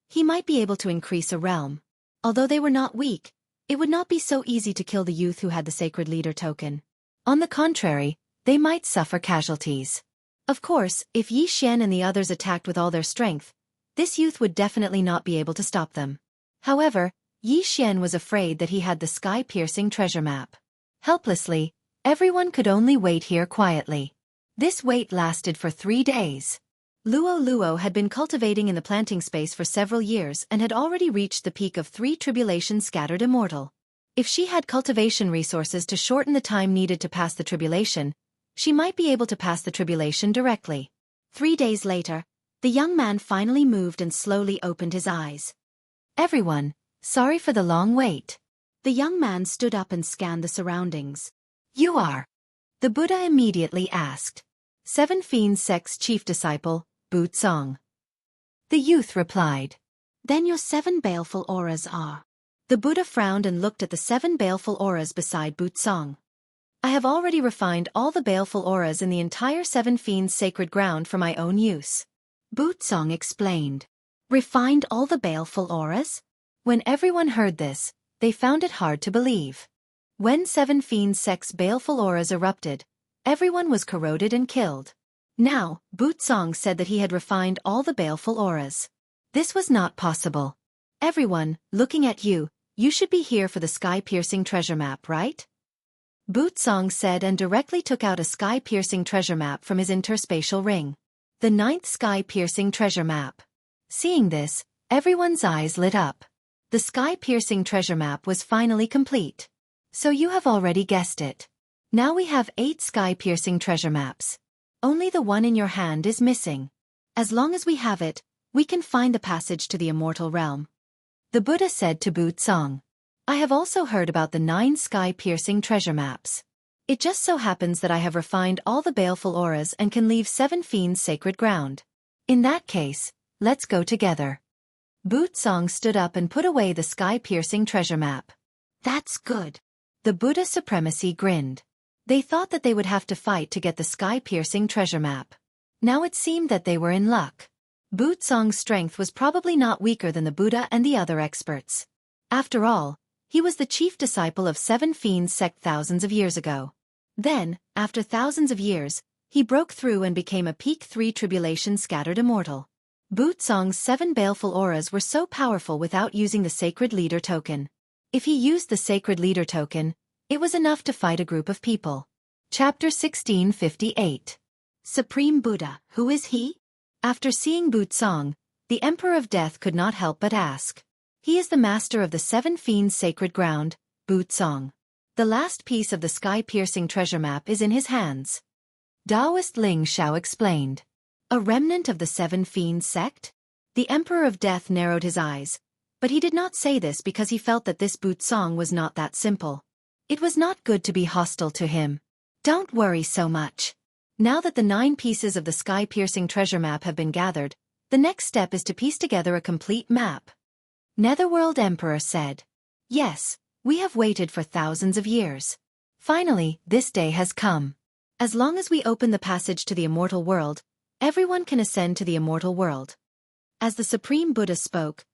he might be able to increase a realm. Although they were not weak, it would not be so easy to kill the youth who had the sacred leader token. On the contrary, they might suffer casualties. Of course, if Yi Xian and the others attacked with all their strength, this youth would definitely not be able to stop them. However, Yi Xian was afraid that he had the sky-piercing treasure map. Helplessly, everyone could only wait here quietly. This wait lasted for 3 days. Luo had been cultivating in the planting space for several years and had already reached the peak of 3 tribulation scattered immortal. If she had cultivation resources to shorten the time needed to pass the tribulation, she might be able to pass the tribulation directly. 3 days later, the young man finally moved and slowly opened his eyes. Everyone, sorry for the long wait. The young man stood up and scanned the surroundings. You are? The Buddha immediately asked. Seven Fiends Sect's chief disciple, Wuxia. The youth replied. Then your 7 baleful auras are. The Buddha frowned and looked at the 7 baleful auras beside Wuxia. I have already refined all the baleful auras in the entire Seven Fiends sacred ground for my own use. Wuxia explained. Refined all the baleful auras? When everyone heard this, they found it hard to believe. When Seven Fiends Sect's baleful auras erupted, everyone was corroded and killed. Now, Wuxia said that he had refined all the baleful auras. This was not possible. Everyone, looking at you, you should be here for the sky-piercing treasure map, right? Wuxia said and directly took out a sky-piercing treasure map from his interspatial ring. The 9th sky-piercing treasure map. Seeing this, everyone's eyes lit up. The sky-piercing treasure map was finally complete. So you have already guessed it. Now we have 8 sky-piercing treasure maps. Only the one in your hand is missing. As long as we have it, we can find the passage to the immortal realm. The Buddha said to Wuxia. I have also heard about the 9 sky-piercing treasure maps. It just so happens that I have refined all the baleful auras and can leave 7 Fiends sacred ground. In that case, let's go together. Wuxia stood up and put away the sky-piercing treasure map. That's good. The Buddha supremacy grinned. They thought that they would have to fight to get the sky-piercing treasure map. Now it seemed that they were in luck. Wuxia's strength was probably not weaker than the Buddha and the other experts. After all, he was the chief disciple of 7 Fiends Sect thousands of years ago. Then, after thousands of years, he broke through and became a peak 3 tribulation scattered immortal. Wuxia's 7 baleful auras were so powerful without using the sacred leader token. If he used the sacred leader token, it was enough to fight a group of people. Chapter 1658. Supreme Buddha, who is he? After seeing Wuxia, the Emperor of Death could not help but ask. He is the master of the 7 Fiends sacred ground, Wuxia. The last piece of the sky-piercing treasure map is in his hands. Taoist Ling Xiao explained. A remnant of the 7 Fiends sect? The Emperor of Death narrowed his eyes, but he did not say this because he felt that this Wuxia was not that simple. It was not good to be hostile to him. Don't worry so much. Now that the 9 pieces of the sky-piercing treasure map have been gathered, the next step is to piece together a complete map. Netherworld Emperor said. Yes, we have waited for thousands of years. Finally, this day has come. As long as we open the passage to the immortal world, everyone can ascend to the immortal world. As the Supreme Buddha spoke,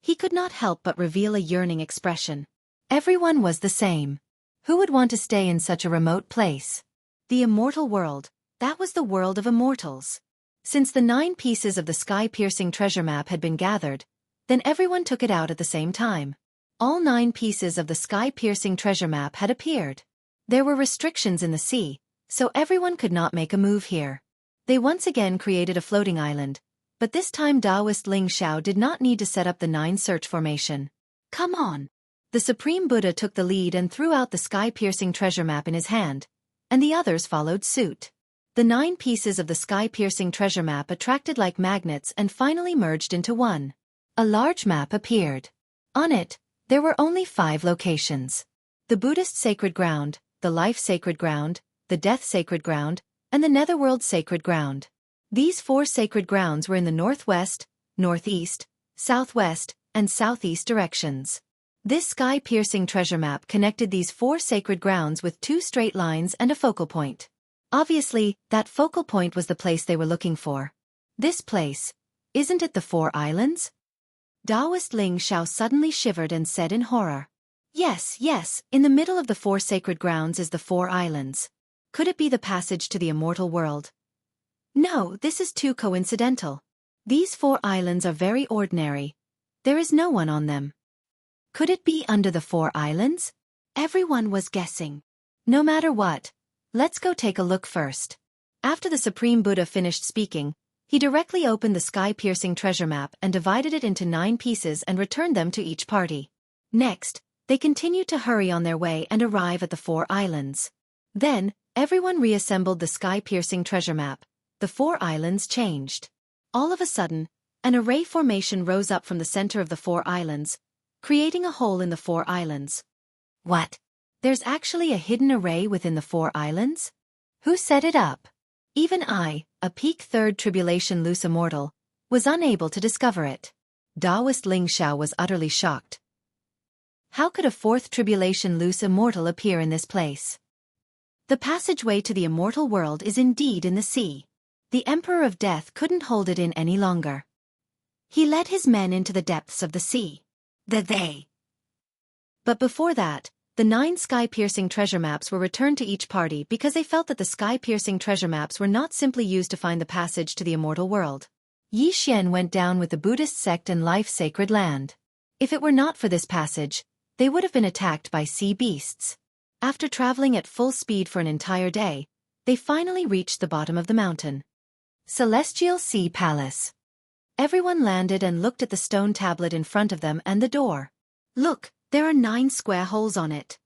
he could not help but reveal a yearning expression. Everyone was the same. Who would want to stay in such a remote place? The immortal world, that was the world of immortals. Since the 9 pieces of the sky-piercing treasure map had been gathered, then everyone took it out at the same time. All 9 pieces of the sky-piercing treasure map had appeared. There were restrictions in the sea, so everyone could not make a move here. They once again created a floating island, but this time Taoist Ling Xiao did not need to set up the 9 search formation. Come on! The Supreme Buddha took the lead and threw out the sky-piercing treasure map in his hand, and the others followed suit. The 9 pieces of the sky-piercing treasure map attracted like magnets and finally merged into one. A large map appeared. On it, there were only 5 locations. The Buddhist sacred ground, the life sacred ground, the death sacred ground, and the netherworld sacred ground. These 4 sacred grounds were in the northwest, northeast, southwest, and southeast directions. This sky-piercing treasure map connected these 4 sacred grounds with 2 straight lines and a focal point. Obviously, that focal point was the place they were looking for. This place, isn't it the 4 islands? Taoist Ling Xiao suddenly shivered and said in horror. Yes, in the middle of the 4 sacred grounds is the 4 islands. Could it be the passage to the immortal world? No, this is too coincidental. These 4 islands are very ordinary. There is no one on them. Could it be under the 4 islands? Everyone was guessing. No matter what, let's go take a look first. After the Supreme Buddha finished speaking, he directly opened the sky-piercing treasure map and divided it into 9 pieces and returned them to each party. Next, they continued to hurry on their way and arrive at the 4 islands. Then, everyone reassembled the sky-piercing treasure map. The 4 islands changed. All of a sudden, an array formation rose up from the center of the 4 islands, creating a hole in the 4 islands. What? There's actually a hidden array within the 4 islands? Who set it up? Even I, a peak 3rd tribulation loose immortal, was unable to discover it. Taoist Ling Xiao was utterly shocked. How could a 4th tribulation loose immortal appear in this place? The passageway to the immortal world is indeed in the sea. The Emperor of Death couldn't hold it in any longer. He led his men into the depths of the sea. But before that, the 9 sky-piercing treasure maps were returned to each party because they felt that the sky-piercing treasure maps were not simply used to find the passage to the immortal world. Xianxia went down with the Buddhist sect and life sacred land. If it were not for this passage, they would have been attacked by sea beasts. After traveling at full speed for an entire day, they finally reached the bottom of the mountain. Celestial Sea Palace. Everyone landed and looked at the stone tablet in front of them and the door. Look, there are 9 square holes on it.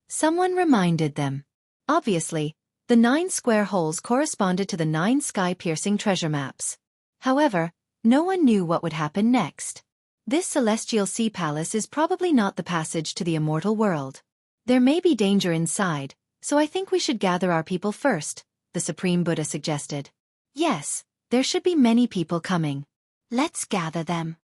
Someone reminded them. Obviously, the 9 square holes corresponded to the 9 sky-piercing treasure maps. However, no one knew what would happen next. This celestial sea palace is probably not the passage to the immortal world. There may be danger inside, so I think we should gather our people first, the Supreme Buddha suggested. Yes, there should be many people coming. Let's gather them.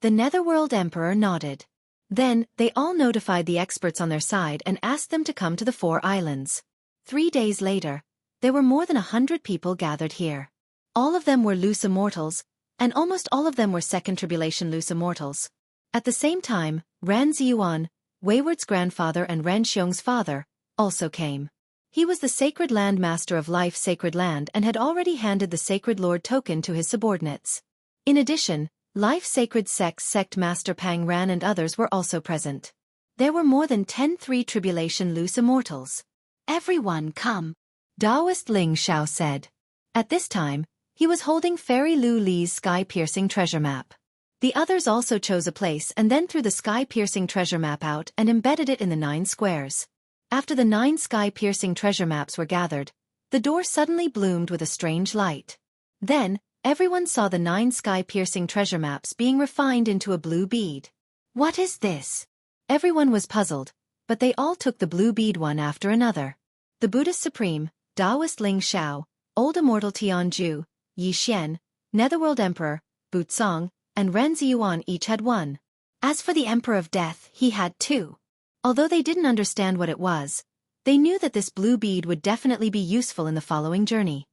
The Netherworld Emperor nodded. Then, they all notified the experts on their side and asked them to come to the 4 islands. 3 days later, there were more than 100 people gathered here. All of them were loose immortals, and almost all of them were Second Tribulation loose immortals. At the same time, Ran Ziyuan, Wayward's grandfather and Ren Xiong's father, also came. He was the Sacred Land Master of Life Sacred Land and had already handed the Sacred Lord token to his subordinates. In addition, Life Sacred Sect Master Pang Ran and others were also present. There were more than 10 3 Tribulation loose immortals. Everyone come, Taoist Ling Xiao said. At this time, he was holding Fairy Lu Li's sky-piercing treasure map. The others also chose a place and then threw the sky-piercing treasure map out and embedded it in the 9 squares. After the 9 sky-piercing treasure maps were gathered, the door suddenly bloomed with a strange light. Then, everyone saw the 9 sky-piercing treasure maps being refined into a blue bead. What is this? Everyone was puzzled, but they all took the blue bead one after another. The Buddhist Supreme, Taoist Ling Xiao, Old Immortal Tianju, Xian, Netherworld Emperor, Butsong, and Ren Ziyuan each had 1. As for the Emperor of Death, he had 2. Although they didn't understand what it was, they knew that this blue bead would definitely be useful in the following journey.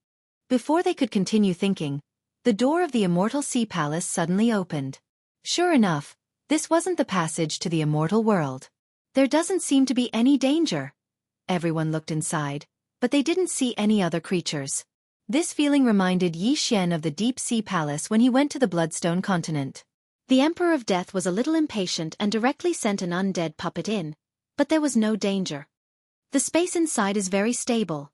Before they could continue thinking, the door of the Immortal Sea Palace suddenly opened. Sure enough, this wasn't the passage to the immortal world. There doesn't seem to be any danger. Everyone looked inside, but they didn't see any other creatures. This feeling reminded Xian of the Deep Sea Palace when he went to the Bloodstone continent. The Emperor of Death was a little impatient and directly sent an undead puppet in, but there was no danger. The space inside is very stable.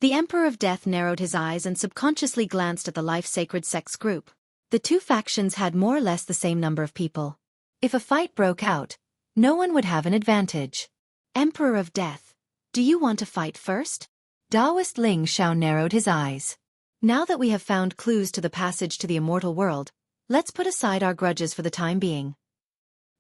The Emperor of Death narrowed his eyes and subconsciously glanced at the Life Sacred Sects group. The 2 factions had more or less the same number of people. If a fight broke out, no one would have an advantage. Emperor of Death, do you want to fight first? Taoist Ling Xiao narrowed his eyes. Now that we have found clues to the passage to the immortal world, let's put aside our grudges for the time being.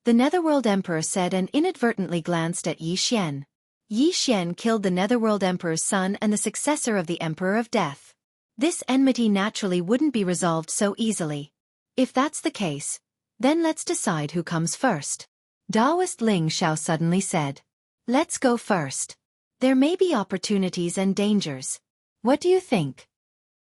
The Netherworld Emperor said and inadvertently glanced at Yi Xian. Yi Xian killed the Netherworld Emperor's son and the successor of the Emperor of Death. This enmity naturally wouldn't be resolved so easily. If that's the case, then let's decide who comes first. Taoist Ling Xiao suddenly said. Let's go first. There may be opportunities and dangers. What do you think?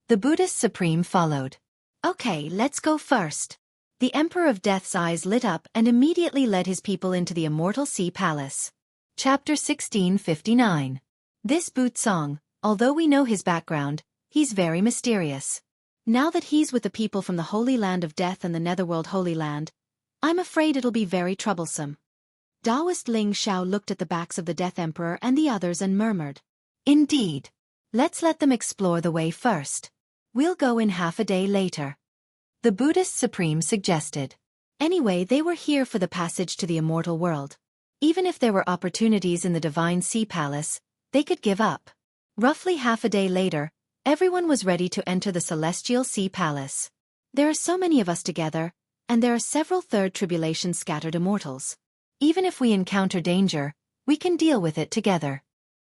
The Buddhist Supreme followed. Okay, let's go first. The Emperor of Death's eyes lit up and immediately led his people into the Immortal Sea Palace. Chapter 1659. This Wuxia, although we know his background, he's very mysterious. Now that he's with the people from the Holy Land of Death and the Netherworld Holy Land, I'm afraid it'll be very troublesome. Taoist Ling Xiao looked at the backs of the Death Emperor and the others and murmured. Indeed. Let's let them explore the way first. We'll go in half a day later. The Buddhist Supreme suggested. Anyway, they were here for the passage to the immortal world. Even if there were opportunities in the Divine Sea Palace, they could give up. Roughly half a day later, everyone was ready to enter the Celestial Sea Palace. There are so many of us together, and there are several third tribulation scattered immortals. Even if we encounter danger, we can deal with it together.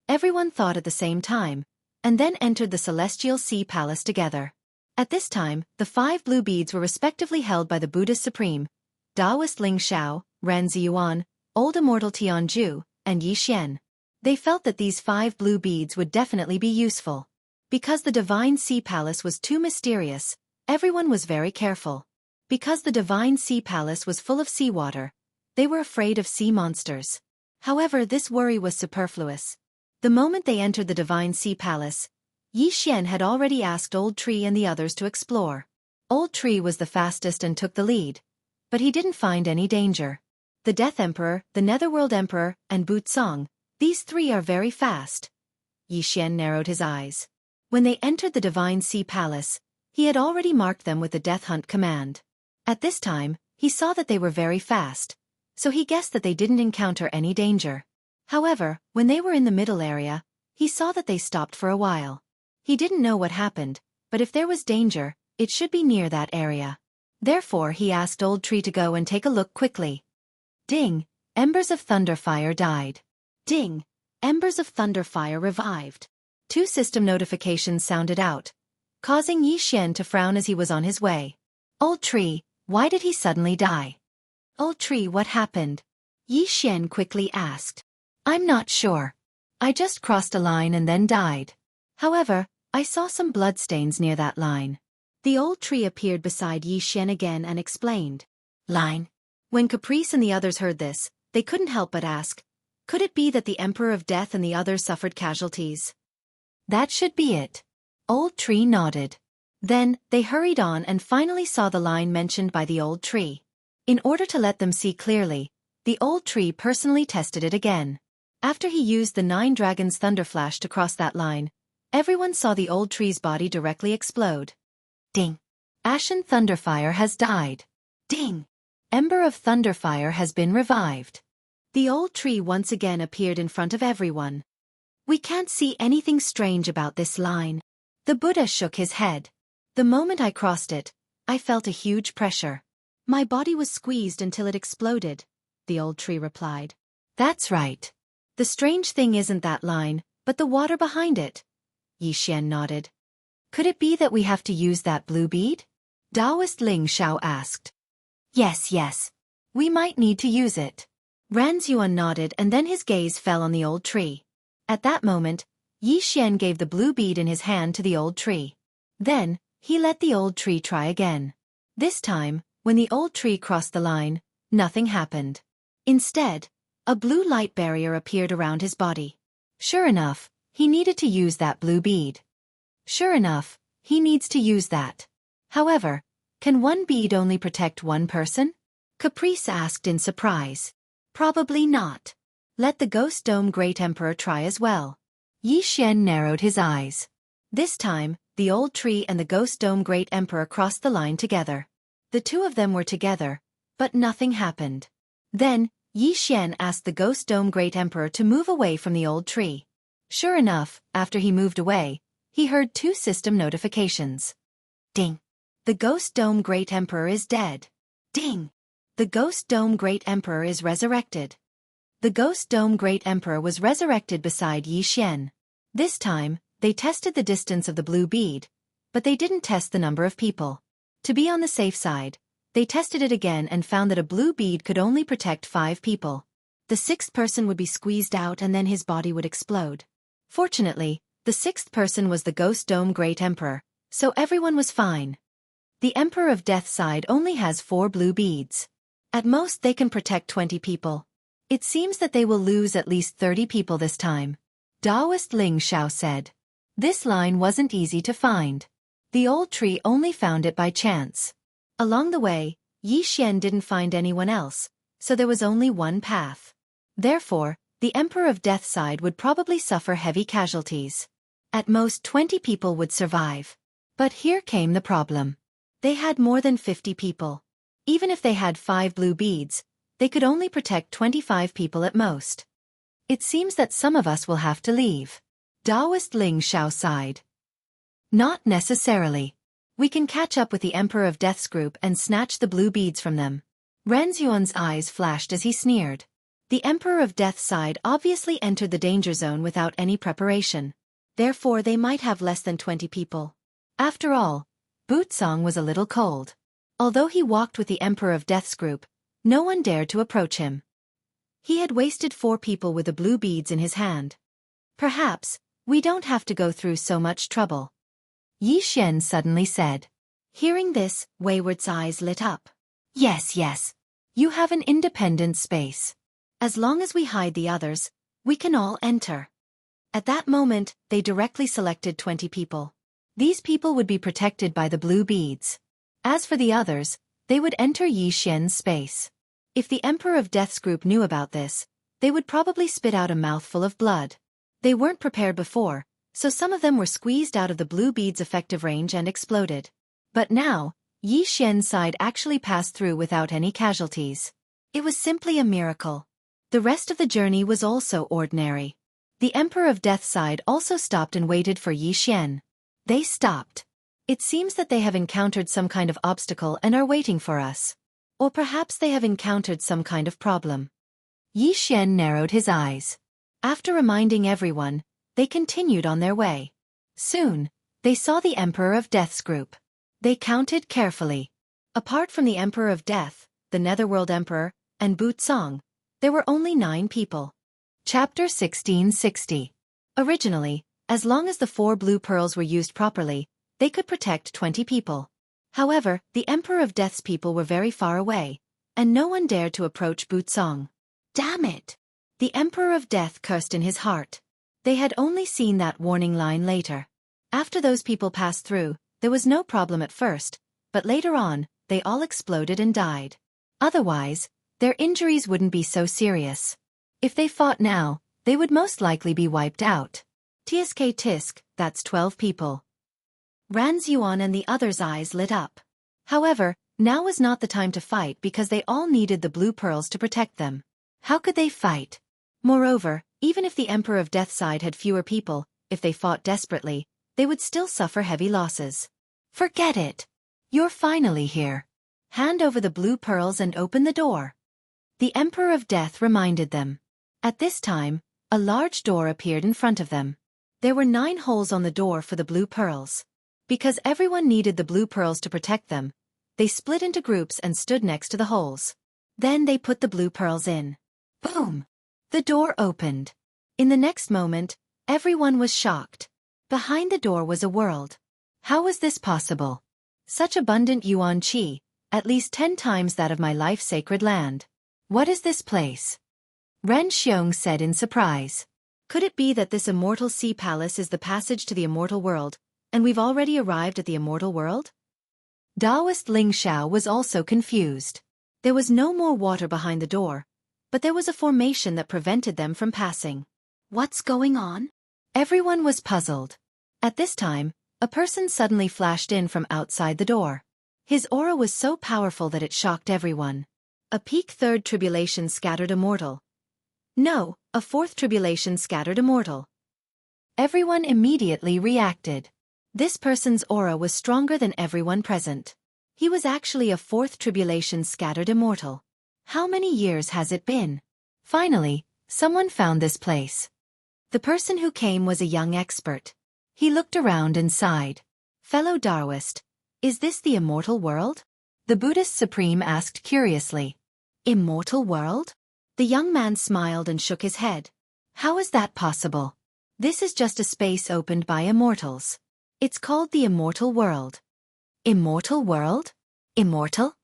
Everyone thought at the same time, and then entered the Celestial Sea Palace together. At this time, the 5 blue beads were respectively held by the Buddhist Supreme, Taoist Ling Xiao, Ran Ziyuan, Old Immortal Tianju, and Yi Xian. They felt that these 5 blue beads would definitely be useful. Because the Divine Sea Palace was too mysterious, everyone was very careful. Because the Divine Sea Palace was full of seawater, they were afraid of sea monsters. However, this worry was superfluous. The moment they entered the Divine Sea Palace, Yi Xian had already asked Old Tree and the others to explore. Old Tree was the fastest and took the lead. But he didn't find any danger. The Death Emperor, the Netherworld Emperor, and Wuxia, these 3 are very fast. Yi Xian narrowed his eyes. When they entered the Divine Sea Palace, he had already marked them with the Death Hunt command. At this time, he saw that they were very fast, so he guessed that they didn't encounter any danger. However, when they were in the middle area, he saw that they stopped for a while. He didn't know what happened, but if there was danger, it should be near that area. Therefore he asked Old Tree to go and take a look quickly. Ding! Embers of Thunderfire died. Ding! Embers of Thunderfire revived. 2 system notifications sounded out, causing Yi Xian to frown as he was on his way. Old Tree, why did he suddenly die? Old Tree, what happened? Yi Xian quickly asked. I'm not sure. I just crossed a line and then died. However, I saw some bloodstains near that line. The Old Tree appeared beside Yi Xian again and explained. Line? When Caprice and the others heard this, they couldn't help but ask, could it be that the Emperor of Death and the others suffered casualties? That should be it. Old Tree nodded. Then, they hurried on and finally saw the line mentioned by the Old Tree. In order to let them see clearly, the Old Tree personally tested it again. After he used the 9 Dragons Thunderflash to cross that line, everyone saw the Old Tree's body directly explode. Ding! Ashen Thunderfire has died. Ding! Ember of Thunderfire has been revived. The Old Tree once again appeared in front of everyone. We can't see anything strange about this line. The Buddha shook his head. The moment I crossed it, I felt a huge pressure. My body was squeezed until it exploded, the Old Tree replied. That's right. The strange thing isn't that line, but the water behind it. Yi Xian nodded. Could it be that we have to use that blue bead? Taoist Ling Xiao asked. Yes. We might need to use it. Ran Ziyuan nodded and then his gaze fell on the Old Tree. At that moment, Yi Xian gave the blue bead in his hand to the Old Tree. Then, he let the Old Tree try again. This time, when the Old Tree crossed the line, nothing happened. Instead, a blue light barrier appeared around his body. Sure enough, he needed to use that blue bead. Sure enough, he needs to use that. However, can one bead only protect one person? Caprice asked in surprise. Probably not. Let the Ghost Dome Great Emperor try as well. Yi Xian narrowed his eyes. This time, the Old Tree and the Ghost Dome Great Emperor crossed the line together. The 2 of them were together, but nothing happened. Then, Yi Xian asked the Ghost Dome Great Emperor to move away from the Old Tree. Sure enough, after he moved away, he heard 2 system notifications. Ding! The Ghost Dome Great Emperor is dead. Ding! The Ghost Dome Great Emperor is resurrected. The Ghost Dome Great Emperor was resurrected beside Xianxia. This time, they tested the distance of the blue bead, but they didn't test the number of people. To be on the safe side, they tested it again and found that a blue bead could only protect 5 people. The 6th person would be squeezed out and then his body would explode. Fortunately, the 6th person was the Ghost Dome Great Emperor, so everyone was fine. The Emperor of Death side only has 4 blue beads. At most they can protect 20 people. It seems that they will lose at least 30 people this time. Taoist Ling Xiao said. This line wasn't easy to find. The old tree only found it by chance. Along the way, Xianxia didn't find anyone else, so there was only one path. Therefore, the Emperor of Death side would probably suffer heavy casualties. At most 20 people would survive. But here came the problem. They had more than 50 people. Even if they had 5 blue beads, they could only protect 25 people at most. It seems that some of us will have to leave. Taoist Ling Xiao sighed. Not necessarily. We can catch up with the Emperor of Death's group and snatch the blue beads from them. Ranzhuan's eyes flashed as he sneered. The Emperor of Death's side obviously entered the danger zone without any preparation. Therefore they might have less than 20 people. After all, Wuxia was a little cold. Although he walked with the Emperor of Death's group, no one dared to approach him. He had wasted 4 people with the blue beads in his hand. Perhaps, we don't have to go through so much trouble. Xianxia suddenly said. Hearing this, Wayward's eyes lit up. Yes. You have an independent space. As long as we hide the others, we can all enter. At that moment, they directly selected 20 people. These people would be protected by the blue beads. As for the others, they would enter Xianxia's space. If the Emperor of Death's group knew about this, they would probably spit out a mouthful of blood. They weren't prepared before, so some of them were squeezed out of the blue bead's effective range and exploded. But now, Xianxia's side actually passed through without any casualties. It was simply a miracle. The rest of the journey was also ordinary. The Emperor of Death's side also stopped and waited for Xianxia. They stopped. It seems that they have encountered some kind of obstacle and are waiting for us. Or perhaps they have encountered some kind of problem. Xianxia narrowed his eyes. After reminding everyone, they continued on their way. Soon, they saw the Emperor of Death's group. They counted carefully. Apart from the Emperor of Death, the Netherworld Emperor, and Wuxia, there were only 9 people. Chapter 1660. Originally, as long as the 4 blue pearls were used properly, they could protect 20 people. However, the Emperor of Death's people were very far away, and no one dared to approach Wuxia. Damn it! The Emperor of Death cursed in his heart. They had only seen that warning line later. After those people passed through, there was no problem at first, but later on, they all exploded and died. Otherwise, their injuries wouldn't be so serious. If they fought now, they would most likely be wiped out. Tisk, that's 12 people. Ranzhuan and the others' eyes lit up. However, now was not the time to fight because they all needed the blue pearls to protect them. How could they fight? Moreover, even if the Emperor of Death's side had fewer people, if they fought desperately, they would still suffer heavy losses. Forget it. You're finally here. Hand over the blue pearls and open the door. The Emperor of Death reminded them. At this time, a large door appeared in front of them. There were 9 holes on the door for the blue pearls. Because everyone needed the blue pearls to protect them, they split into groups and stood next to the holes. Then they put the blue pearls in. Boom! The door opened. In the next moment, everyone was shocked. Behind the door was a world. How was this possible? Such abundant yuan qi, at least 10 times that of my life-sacred land. What is this place? Ren Xiong said in surprise. Could it be that this immortal sea palace is the passage to the immortal world, and we've already arrived at the immortal world? Taoist Ling Xiao was also confused. There was no more water behind the door, but there was a formation that prevented them from passing. What's going on? Everyone was puzzled. At this time, a person suddenly flashed in from outside the door. His aura was so powerful that it shocked everyone. A peak 3rd tribulation scattered immortal. No, a 4th tribulation scattered immortal. Everyone immediately reacted. This person's aura was stronger than everyone present. He was actually a fourth tribulation scattered immortal. How many years has it been? Finally, someone found this place. The person who came was a young expert. He looked around and sighed. Fellow Taoist, is this the immortal world? The Buddhist supreme asked curiously. Immortal world? The young man smiled and shook his head. How is that possible? This is just a space opened by immortals. It's called the immortal world. Immortal world? Immortal?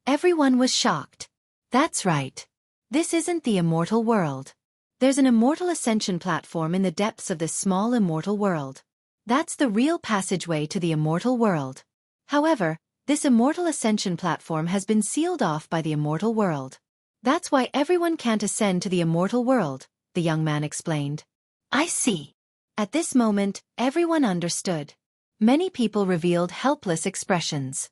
Everyone was shocked. That's right. This isn't the immortal world. There's an immortal ascension platform in the depths of this small immortal world. That's the real passageway to the immortal world. However, this immortal ascension platform has been sealed off by the immortal world. That's why everyone can't ascend to the immortal world, the young man explained. I see. At this moment, everyone understood. Many people revealed helpless expressions.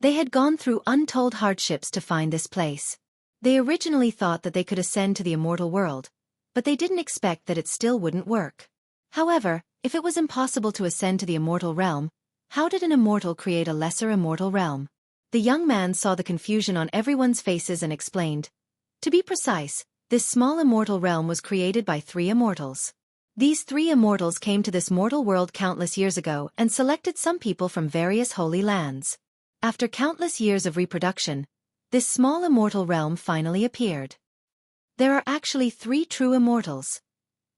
They had gone through untold hardships to find this place. They originally thought that they could ascend to the immortal world, but they didn't expect that it still wouldn't work. However, if it was impossible to ascend to the immortal realm, how did an immortal create a lesser immortal realm? The young man saw the confusion on everyone's faces and explained. To be precise, this small immortal realm was created by 3 immortals. These 3 immortals came to this mortal world countless years ago and selected some people from various holy lands. After countless years of reproduction, this small immortal realm finally appeared. There are actually 3 true immortals.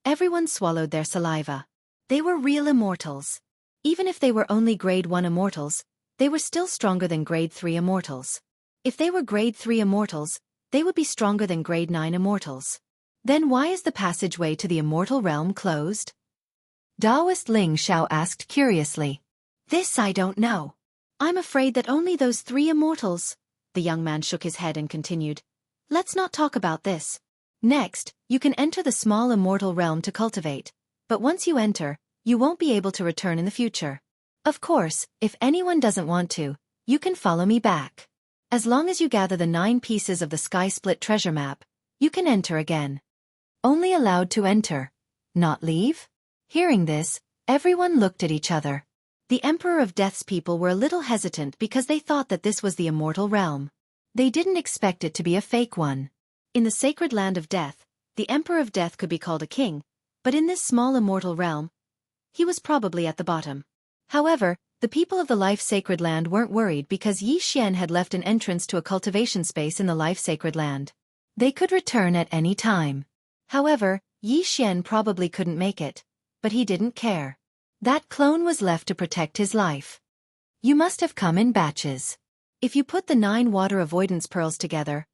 Everyone swallowed their saliva. They were real immortals. Even if they were only grade 1 immortals, they were still stronger than grade 3 immortals. If they were grade 3 immortals, they would be stronger than grade 9 immortals. Then why is the passageway to the immortal realm closed? Taoist Ling Xiao asked curiously. This I don't know. I'm afraid that only those 3 immortals. The young man shook his head and continued. Let's not talk about this. Next, you can enter the small immortal realm to cultivate, but once you enter, you won't be able to return in the future. Of course, if anyone doesn't want to, you can follow me back. As long as you gather the 9 pieces of the sky split treasure map, you can enter again. Only allowed to enter, not leave? Hearing this, everyone looked at each other. The Emperor of Death's people were a little hesitant because they thought that this was the immortal realm. They didn't expect it to be a fake one. In the sacred land of death, the Emperor of Death could be called a king, but in this small immortal realm, he was probably at the bottom. However, the people of the Life Sacred Land weren't worried because Xianxia had left an entrance to a cultivation space in the Life Sacred Land. They could return at any time. However, Xianxia probably couldn't make it, but he didn't care. That clone was left to protect his life. You must have come in batches. If you put the 9 water avoidance pearls together,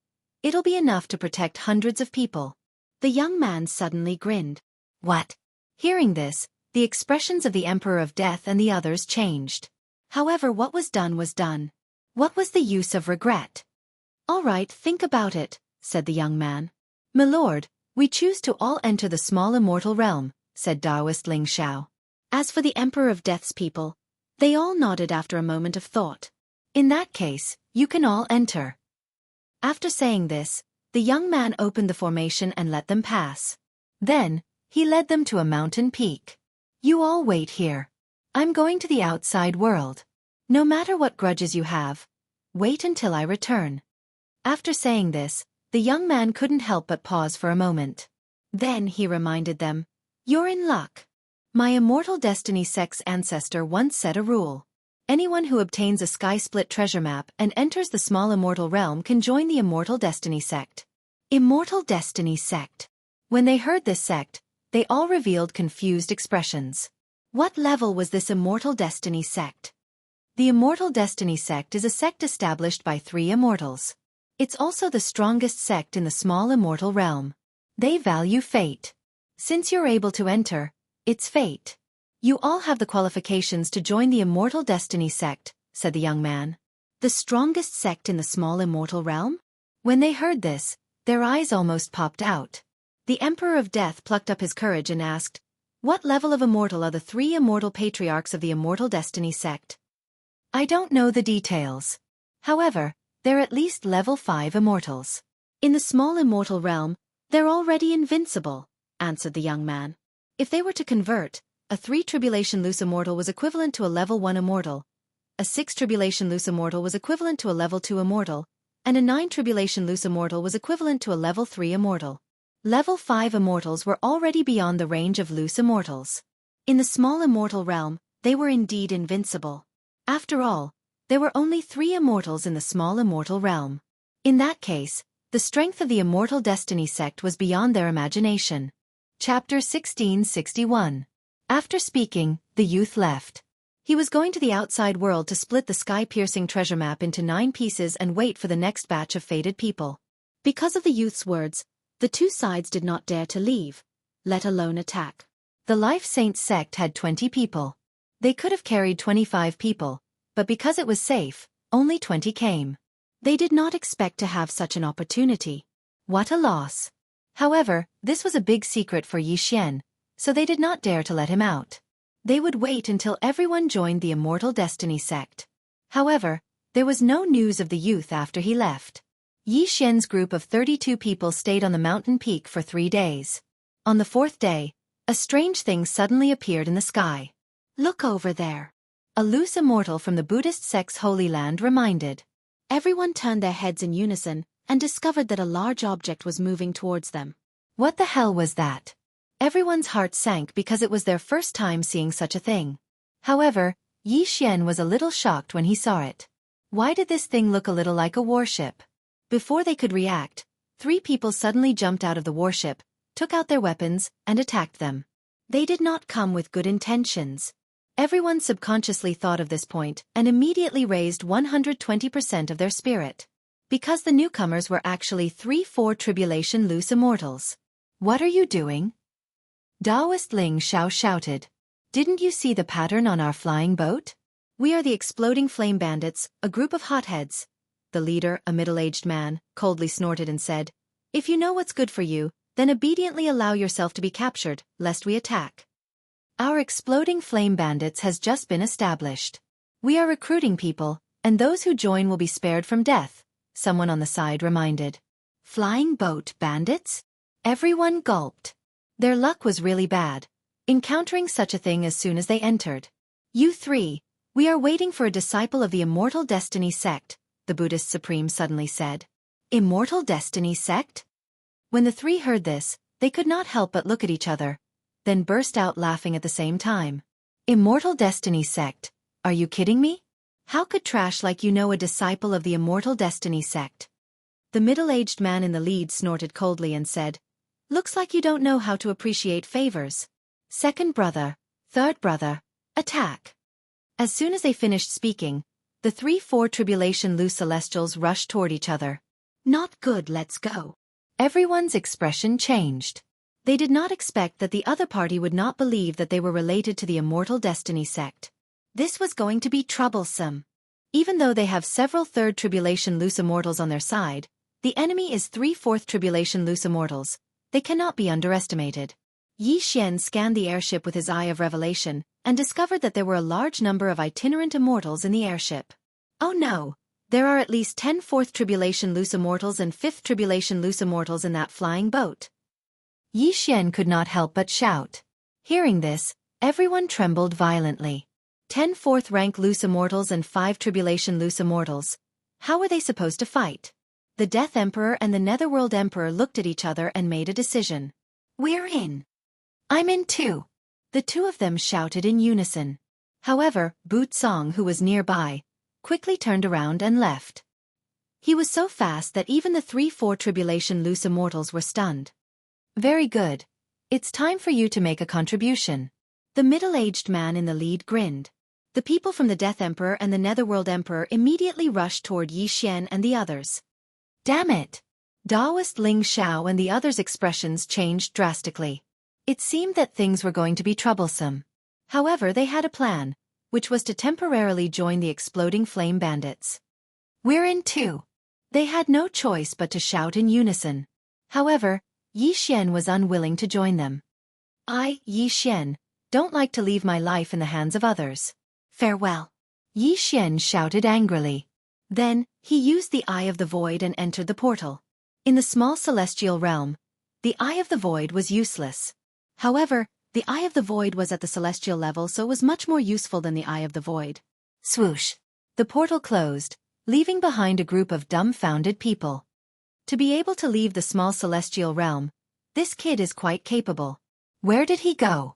it'll be enough to protect hundreds of people. The young man suddenly grinned. What? Hearing this, the expressions of the Emperor of Death and the others changed. However, what was done was done. What was the use of regret? All right, think about it, said the young man. My lord, we choose to all enter the small immortal realm, said Taoist Ling Xiao. As for the Emperor of Death's people, they all nodded after a moment of thought. In that case, you can all enter. After saying this, the young man opened the formation and let them pass. Then, he led them to a mountain peak. You all wait here. I'm going to the outside world. No matter what grudges you have, wait until I return. After saying this, the young man couldn't help but pause for a moment. Then he reminded them, You're in luck. My immortal destiny sect's ancestor once set a rule. Anyone who obtains a sky split treasure map and enters the small immortal realm can join the immortal destiny sect. Immortal destiny sect. When they heard this sect, they all revealed confused expressions. What level was this immortal destiny sect? The immortal destiny sect is a sect established by 3 immortals. It's also the strongest sect in the small immortal realm. They value fate. Since you're able to enter, it's fate. You all have the qualifications to join the immortal destiny sect, said the young man. The strongest sect in the small immortal realm? When they heard this, their eyes almost popped out. The Emperor of Death plucked up his courage and asked, What level of immortal are the 3 immortal patriarchs of the immortal destiny sect? I don't know the details. However, they're at least level 5 immortals. In the small immortal realm, they're already invincible, answered the young man. If they were to convert, A 3 tribulation loose immortal was equivalent to a level 1 immortal. A 6 tribulation loose immortal was equivalent to a level 2 immortal, and a 9 tribulation loose immortal was equivalent to a level 3 immortal. Level 5 immortals were already beyond the range of loose immortals. In the small immortal realm, they were indeed invincible. After all, there were only 3 immortals in the small immortal realm. In that case, the strength of the immortal destiny sect was beyond their imagination. Chapter 1661. After speaking, the youth left. He was going to the outside world to split the sky-piercing treasure map into 9 pieces and wait for the next batch of fated people. Because of the youth's words, the 2 sides did not dare to leave, let alone attack. The Life Saints sect had 20 people. They could have carried 25 people, but because it was safe, only 20 came. They did not expect to have such an opportunity. What a loss. However, this was a big secret for Xianxia, so they did not dare to let him out. They would wait until everyone joined the Immortal Destiny sect. However, there was no news of the youth after he left. Xianxia's group of 32 people stayed on the mountain peak for 3 days. On the 4th day, a strange thing suddenly appeared in the sky. Look over there. A loose immortal from the Buddhist sect's Holy Land reminded. Everyone turned their heads in unison and discovered that a large object was moving towards them. What the hell was that? Everyone's heart sank because it was their first time seeing such a thing. However, Xianxia was a little shocked when he saw it. Why did this thing look a little like a warship? Before they could react, 3 people suddenly jumped out of the warship, took out their weapons, and attacked them. They did not come with good intentions. Everyone subconsciously thought of this point and immediately raised 120% of their spirit. Because the newcomers were actually 3-4 tribulation loose immortals. What are you doing? Taoist Ling Xiao shouted. Didn't you see the pattern on our flying boat? We are the Exploding Flame Bandits, a group of hotheads. The leader, a middle-aged man, coldly snorted and said, If you know what's good for you, then obediently allow yourself to be captured, lest we attack. Our Exploding Flame Bandits has just been established. We are recruiting people, and those who join will be spared from death, someone on the side reminded. Flying boat bandits? Everyone gulped. Their luck was really bad, encountering such a thing as soon as they entered. You 3, we are waiting for a disciple of the Immortal Destiny sect, the Buddhist Supreme suddenly said. Immortal Destiny sect? When the 3 heard this, they could not help but look at each other, then burst out laughing at the same time. Immortal Destiny sect? Are you kidding me? How could trash like you know a disciple of the Immortal Destiny sect? The middle-aged man in the lead snorted coldly and said, Looks like you don't know how to appreciate favors. Second brother, third brother, attack. As soon as they finished speaking, the 3-4 tribulation loose celestials rushed toward each other. Not good, let's go. Everyone's expression changed. They did not expect that the other party would not believe that they were related to the Immortal Destiny sect. This was going to be troublesome. Even though they have several 3rd tribulation loose immortals on their side, the enemy is 3/4 tribulation loose immortals. They cannot be underestimated. Xianxia scanned the airship with his eye of revelation and discovered that there were a large number of itinerant immortals in the airship. Oh no, there are at least 10 4th tribulation loose immortals and 5th tribulation loose immortals in that flying boat. Xianxia could not help but shout. Hearing this, everyone trembled violently. 10 4th rank loose immortals and 5 tribulation loose immortals. How were they supposed to fight? The Death Emperor and the Netherworld Emperor looked at each other and made a decision. We're in. I'm in too. The 2 of them shouted in unison. However, Bu Tsong, who was nearby, quickly turned around and left. He was so fast that even the 3/4 tribulation loose immortals were stunned. Very good. It's time for you to make a contribution. The middle-aged man in the lead grinned. The people from the Death Emperor and the Netherworld Emperor immediately rushed toward Xianxia and the others. Damn it! Taoist Ling Xiao and the others' expressions changed drastically. It seemed that things were going to be troublesome. However, they had a plan, which was to temporarily join the Exploding Flame Bandits. We're in too. They had no choice but to shout in unison. However, Xianxia was unwilling to join them. I, Xianxia, don't like to leave my life in the hands of others. Farewell. Xianxia shouted angrily. Then, he used the Eye of the Void and entered the portal. In the small celestial realm, the Eye of the Void was useless. However, The Eye of the Void was at the celestial level, so it was much more useful than the Eye of the Void. Swoosh! The portal closed, leaving behind a group of dumbfounded people. To be able to leave the small celestial realm, this kid is quite capable. Where did he go?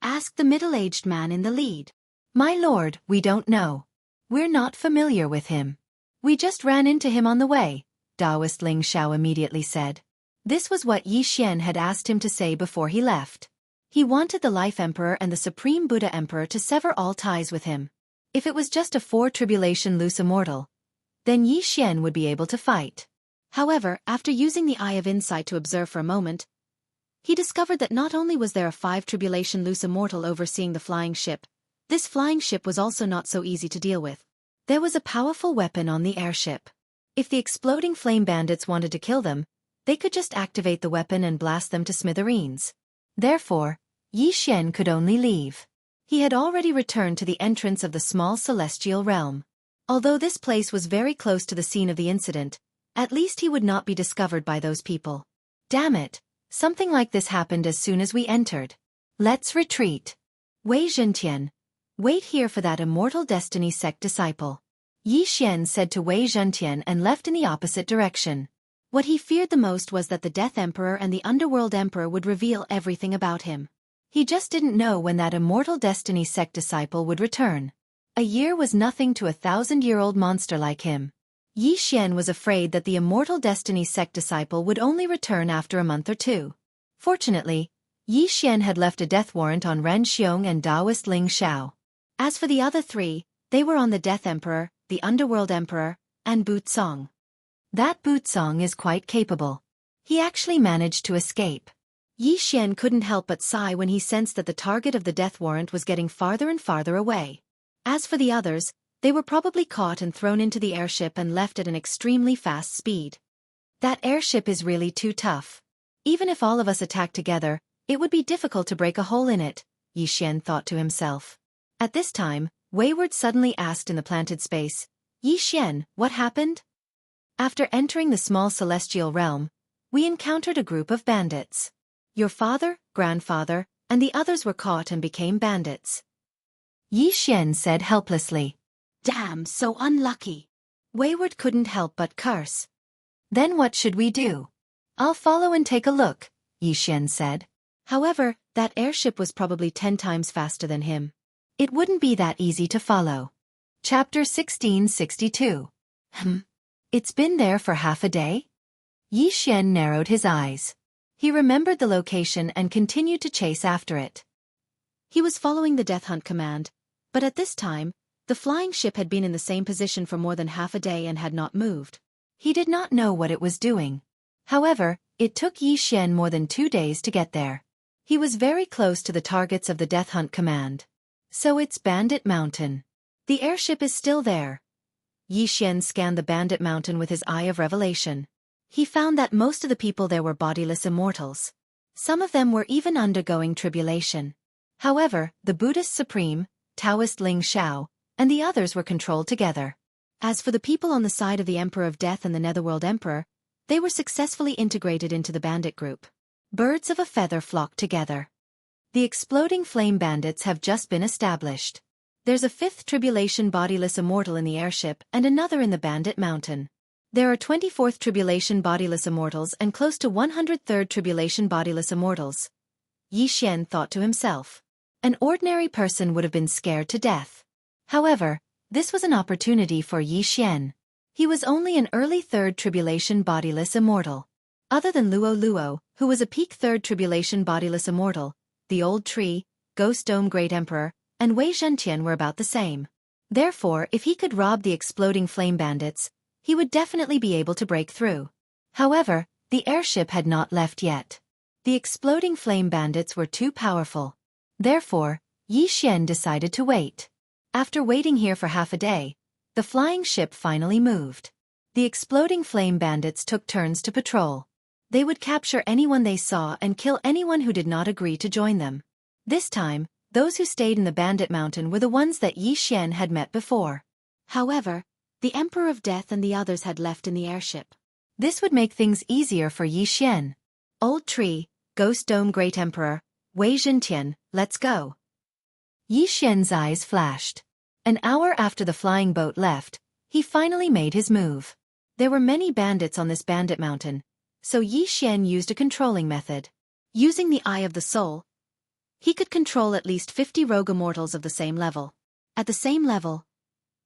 Asked the middle-aged man in the lead. My lord, we don't know. We're not familiar with him. We just ran into him on the way, Taoist Ling Xiao immediately said. This was what Yi Xian had asked him to say before he left. He wanted the Life Emperor and the Supreme Buddha Emperor to sever all ties with him. If it was just a 4-tribulation loose immortal, then Yi Xian would be able to fight. However, after using the Eye of Insight to observe for a moment, he discovered that not only was there a 5-tribulation loose immortal overseeing the flying ship, this flying ship was also not so easy to deal with. There was a powerful weapon on the airship. If the exploding flame bandits wanted to kill them, they could just activate the weapon and blast them to smithereens. Therefore, Yi Xian could only leave. He had already returned to the entrance of the small celestial realm. Although this place was very close to the scene of the incident, at least he would not be discovered by those people. Damn it, something like this happened as soon as we entered. Let's retreat. Wei Zhentian, wait here for that Immortal Destiny sect disciple. Yi Xian said to Wei Zhentian and left in the opposite direction. What he feared the most was that the Death Emperor and the Underworld Emperor would reveal everything about him. He just didn't know when that Immortal Destiny sect disciple would return. A year was nothing to a 1,000-year-old monster like him. Yi Xian was afraid that the Immortal Destiny sect disciple would only return after a month or two. Fortunately, Yi Xian had left a death warrant on Ren Xiong and Taoist Ling Xiao. As for the other three, they were on the Death Emperor, the Underworld Emperor, and Butsong. That Butsong is quite capable. He actually managed to escape. Yi Xian couldn't help but sigh when he sensed that the target of the death warrant was getting farther and farther away. As for the others, they were probably caught and thrown into the airship and left at an extremely fast speed. That airship is really too tough. Even if all of us attack together, it would be difficult to break a hole in it, Yi Xian thought to himself. At this time, Wayward suddenly asked in the planted space, Yi Xian, what happened? After entering the small celestial realm, we encountered a group of bandits. Your father, grandfather, and the others were caught and became bandits. Yi Xian said helplessly. Damn, so unlucky. Wayward couldn't help but curse. Then what should we do? I'll follow and take a look, Yi Xian said. However, that airship was probably 10 times faster than him. It wouldn't be that easy to follow. Chapter 1662. It's been there for half a day? Yi Xian narrowed his eyes. He remembered the location and continued to chase after it. He was following the death hunt command, but at this time, the flying ship had been in the same position for more than half a day and had not moved. He did not know what it was doing. However, it took Yi Xian more than 2 days to get there. He was very close to the targets of the death hunt command. So it's Bandit Mountain. The airship is still there. Yi Xian scanned the Bandit Mountain with his eye of revelation. He found that most of the people there were bodiless immortals. Some of them were even undergoing tribulation. However, the Buddhist Supreme, Taoist Ling Xiao, and the others were controlled together. As for the people on the side of the Emperor of Death and the Netherworld Emperor, they were successfully integrated into the bandit group. Birds of a feather flocked together. The exploding flame bandits have just been established. There's a 5th tribulation bodiless immortal in the airship and another in the Bandit Mountain. There are 24th tribulation bodiless immortals and close to 103rd tribulation bodiless immortals. Yi Xian thought to himself. An ordinary person would have been scared to death. However, this was an opportunity for Yi Xian. He was only an early 3rd tribulation bodiless immortal. Other than Luo Luo, who was a peak 3rd tribulation bodiless immortal, the Old Tree, Ghost Dome Great Emperor, and Wei Zhentian were about the same. Therefore, if he could rob the exploding flame bandits, he would definitely be able to break through. However, the airship had not left yet. The exploding flame bandits were too powerful. Therefore, Yi Xian decided to wait. After waiting here for half a day, the flying ship finally moved. The exploding flame bandits took turns to patrol. They would capture anyone they saw and kill anyone who did not agree to join them. This time, those who stayed in the Bandit Mountain were the ones that Yi Xian had met before. However, the Emperor of Death and the others had left in the airship. This would make things easier for Yi Xian. Old Tree, Ghost Dome Great Emperor, Wei Zhentian, let's go. Yi Xian's eyes flashed. An hour after the flying boat left, he finally made his move. There were many bandits on this bandit mountain, so Yi Xian used a controlling method. Using the Eye of the Soul, he could control at least 50 rogue immortals of the same level. At the same level,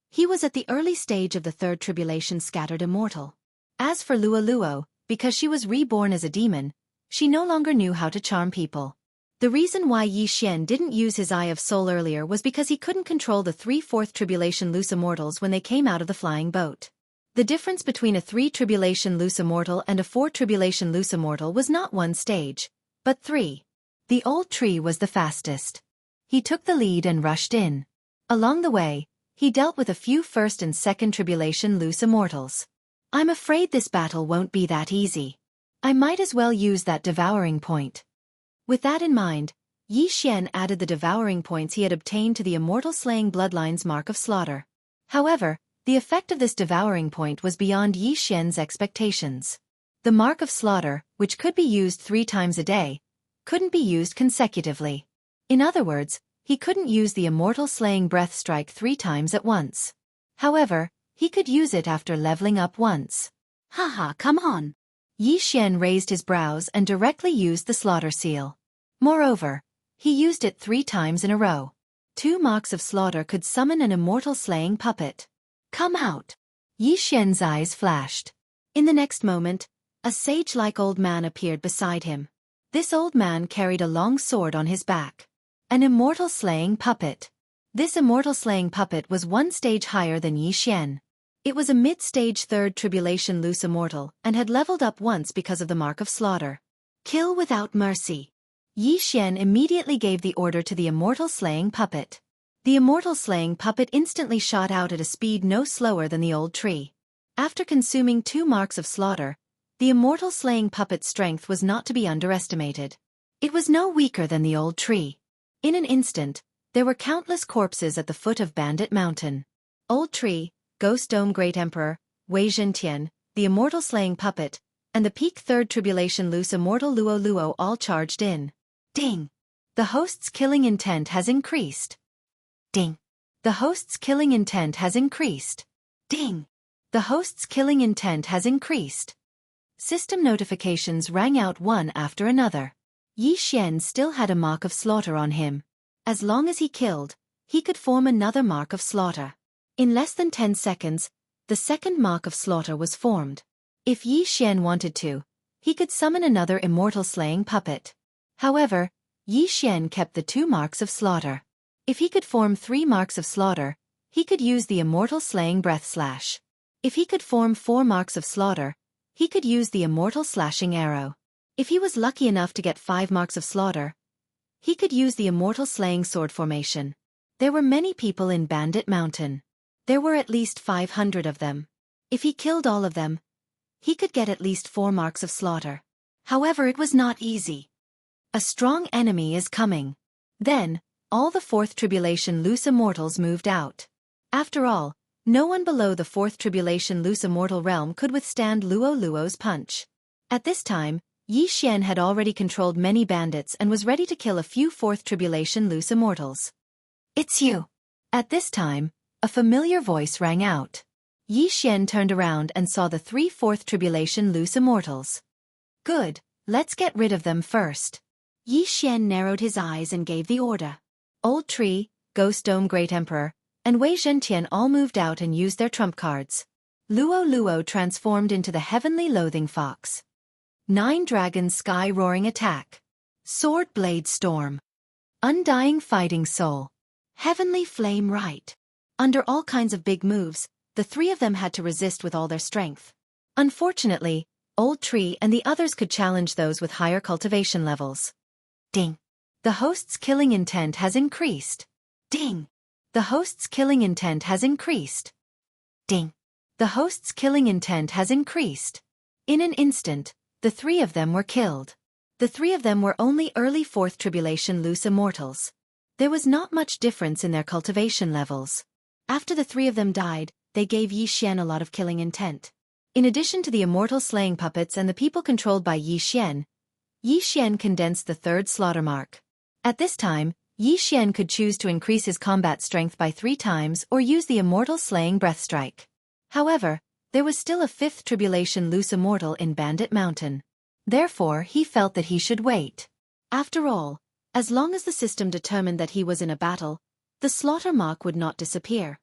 he was at the early stage of the third tribulation scattered immortal. As for Luo Luo, because she was reborn as a demon, she no longer knew how to charm people. The reason why Yi Xian didn't use his Eye of Soul earlier was because he couldn't control the 3 fourth tribulation loose immortals when they came out of the flying boat. The difference between a 3 tribulation loose immortal and a 4 tribulation loose immortal was not 1 stage, but 3. The old tree was the fastest. He took the lead and rushed in. Along the way, he dealt with a few first and second tribulation loose immortals. I'm afraid this battle won't be that easy. I might as well use that devouring point. With that in mind, Yi Xian added the devouring points he had obtained to the immortal slaying bloodline's mark of slaughter. However, the effect of this devouring point was beyond Yi Xian's expectations. The mark of slaughter, which could be used 3 times a day, couldn't be used consecutively. In other words, he couldn't use the immortal slaying breath strike 3 times at once. However, he could use it after leveling up once. Haha, come on. Yi Xian raised his brows and directly used the slaughter seal. Moreover, he used it 3 times in a row. 2 marks of slaughter could summon an immortal slaying puppet. Come out! Yi Xian's eyes flashed. In the next moment, a sage-like old man appeared beside him. This old man carried a long sword on his back. An immortal slaying puppet. This immortal slaying puppet was 1 stage higher than Yi Xian. It was a mid-stage third tribulation loose immortal and had leveled up once because of the mark of slaughter. Kill without mercy. Yi Xian immediately gave the order to the immortal slaying puppet. The immortal slaying puppet instantly shot out at a speed no slower than the old tree. After consuming 2 marks of slaughter, the immortal slaying puppet's strength was not to be underestimated. It was no weaker than the old tree. In an instant, there were countless corpses at the foot of Bandit Mountain. Old Tree, Ghost Dome Great Emperor, Wei Zhentian, the immortal slaying puppet, and the peak third tribulation loose immortal Luo Luo all charged in. Ding! The host's killing intent has increased. Ding! The host's killing intent has increased. Ding! The host's killing intent has increased. System notifications rang out one after another. Yi Xian still had a mark of slaughter on him. As long as he killed, he could form another mark of slaughter. In less than 10 seconds, the second mark of slaughter was formed. If Yi Xian wanted to, he could summon another immortal slaying puppet. However, Yi Xian kept the 2 marks of slaughter. If he could form 3 marks of slaughter, he could use the immortal slaying breath slash. If he could form 4 marks of slaughter, he could use the immortal slashing arrow. If he was lucky enough to get 5 marks of slaughter, he could use the immortal slaying sword formation. There were many people in Bandit Mountain. There were at least 500 of them. If he killed all of them, he could get at least 4 marks of slaughter. However, it was not easy. A strong enemy is coming. Then, all the 4th tribulation loose immortals moved out. After all, no one below the 4th tribulation loose immortal realm could withstand Luo Luo's punch. At this time, Yi Xian had already controlled many bandits and was ready to kill a few 4th tribulation loose immortals. It's you. At this time, a familiar voice rang out. Yi Xian turned around and saw the 3 4th tribulation loose immortals. Good, let's get rid of them first. Yi Xian narrowed his eyes and gave the order. Old Tree, Ghost Dome Great Emperor, and Wei Zhentian all moved out and used their trump cards. Luo Luo transformed into the Heavenly Loathing Fox. 9 Dragons Sky Roaring Attack. Sword Blade Storm. Undying Fighting Soul. Heavenly Flame Right. Under all kinds of big moves, the 3 of them had to resist with all their strength. Unfortunately, Old Tree and the others could challenge those with higher cultivation levels. Ding! The host's killing intent has increased. Ding! The host's killing intent has increased. Ding! The host's killing intent has increased. In an instant, the 3 of them were killed. The 3 of them were only early 4th tribulation loose immortals. There was not much difference in their cultivation levels. After the 3 of them died, they gave Yi Xian a lot of killing intent. In addition to the immortal slaying puppets and the people controlled by Yi Xian condensed the 3rd slaughter mark. At this time, Yi Xian could choose to increase his combat strength by 3 times or use the immortal slaying breath strike. However, there was still a 5th tribulation loose immortal in Bandit Mountain. Therefore he felt that he should wait. After all, as long as the system determined that he was in a battle, the slaughter mark would not disappear.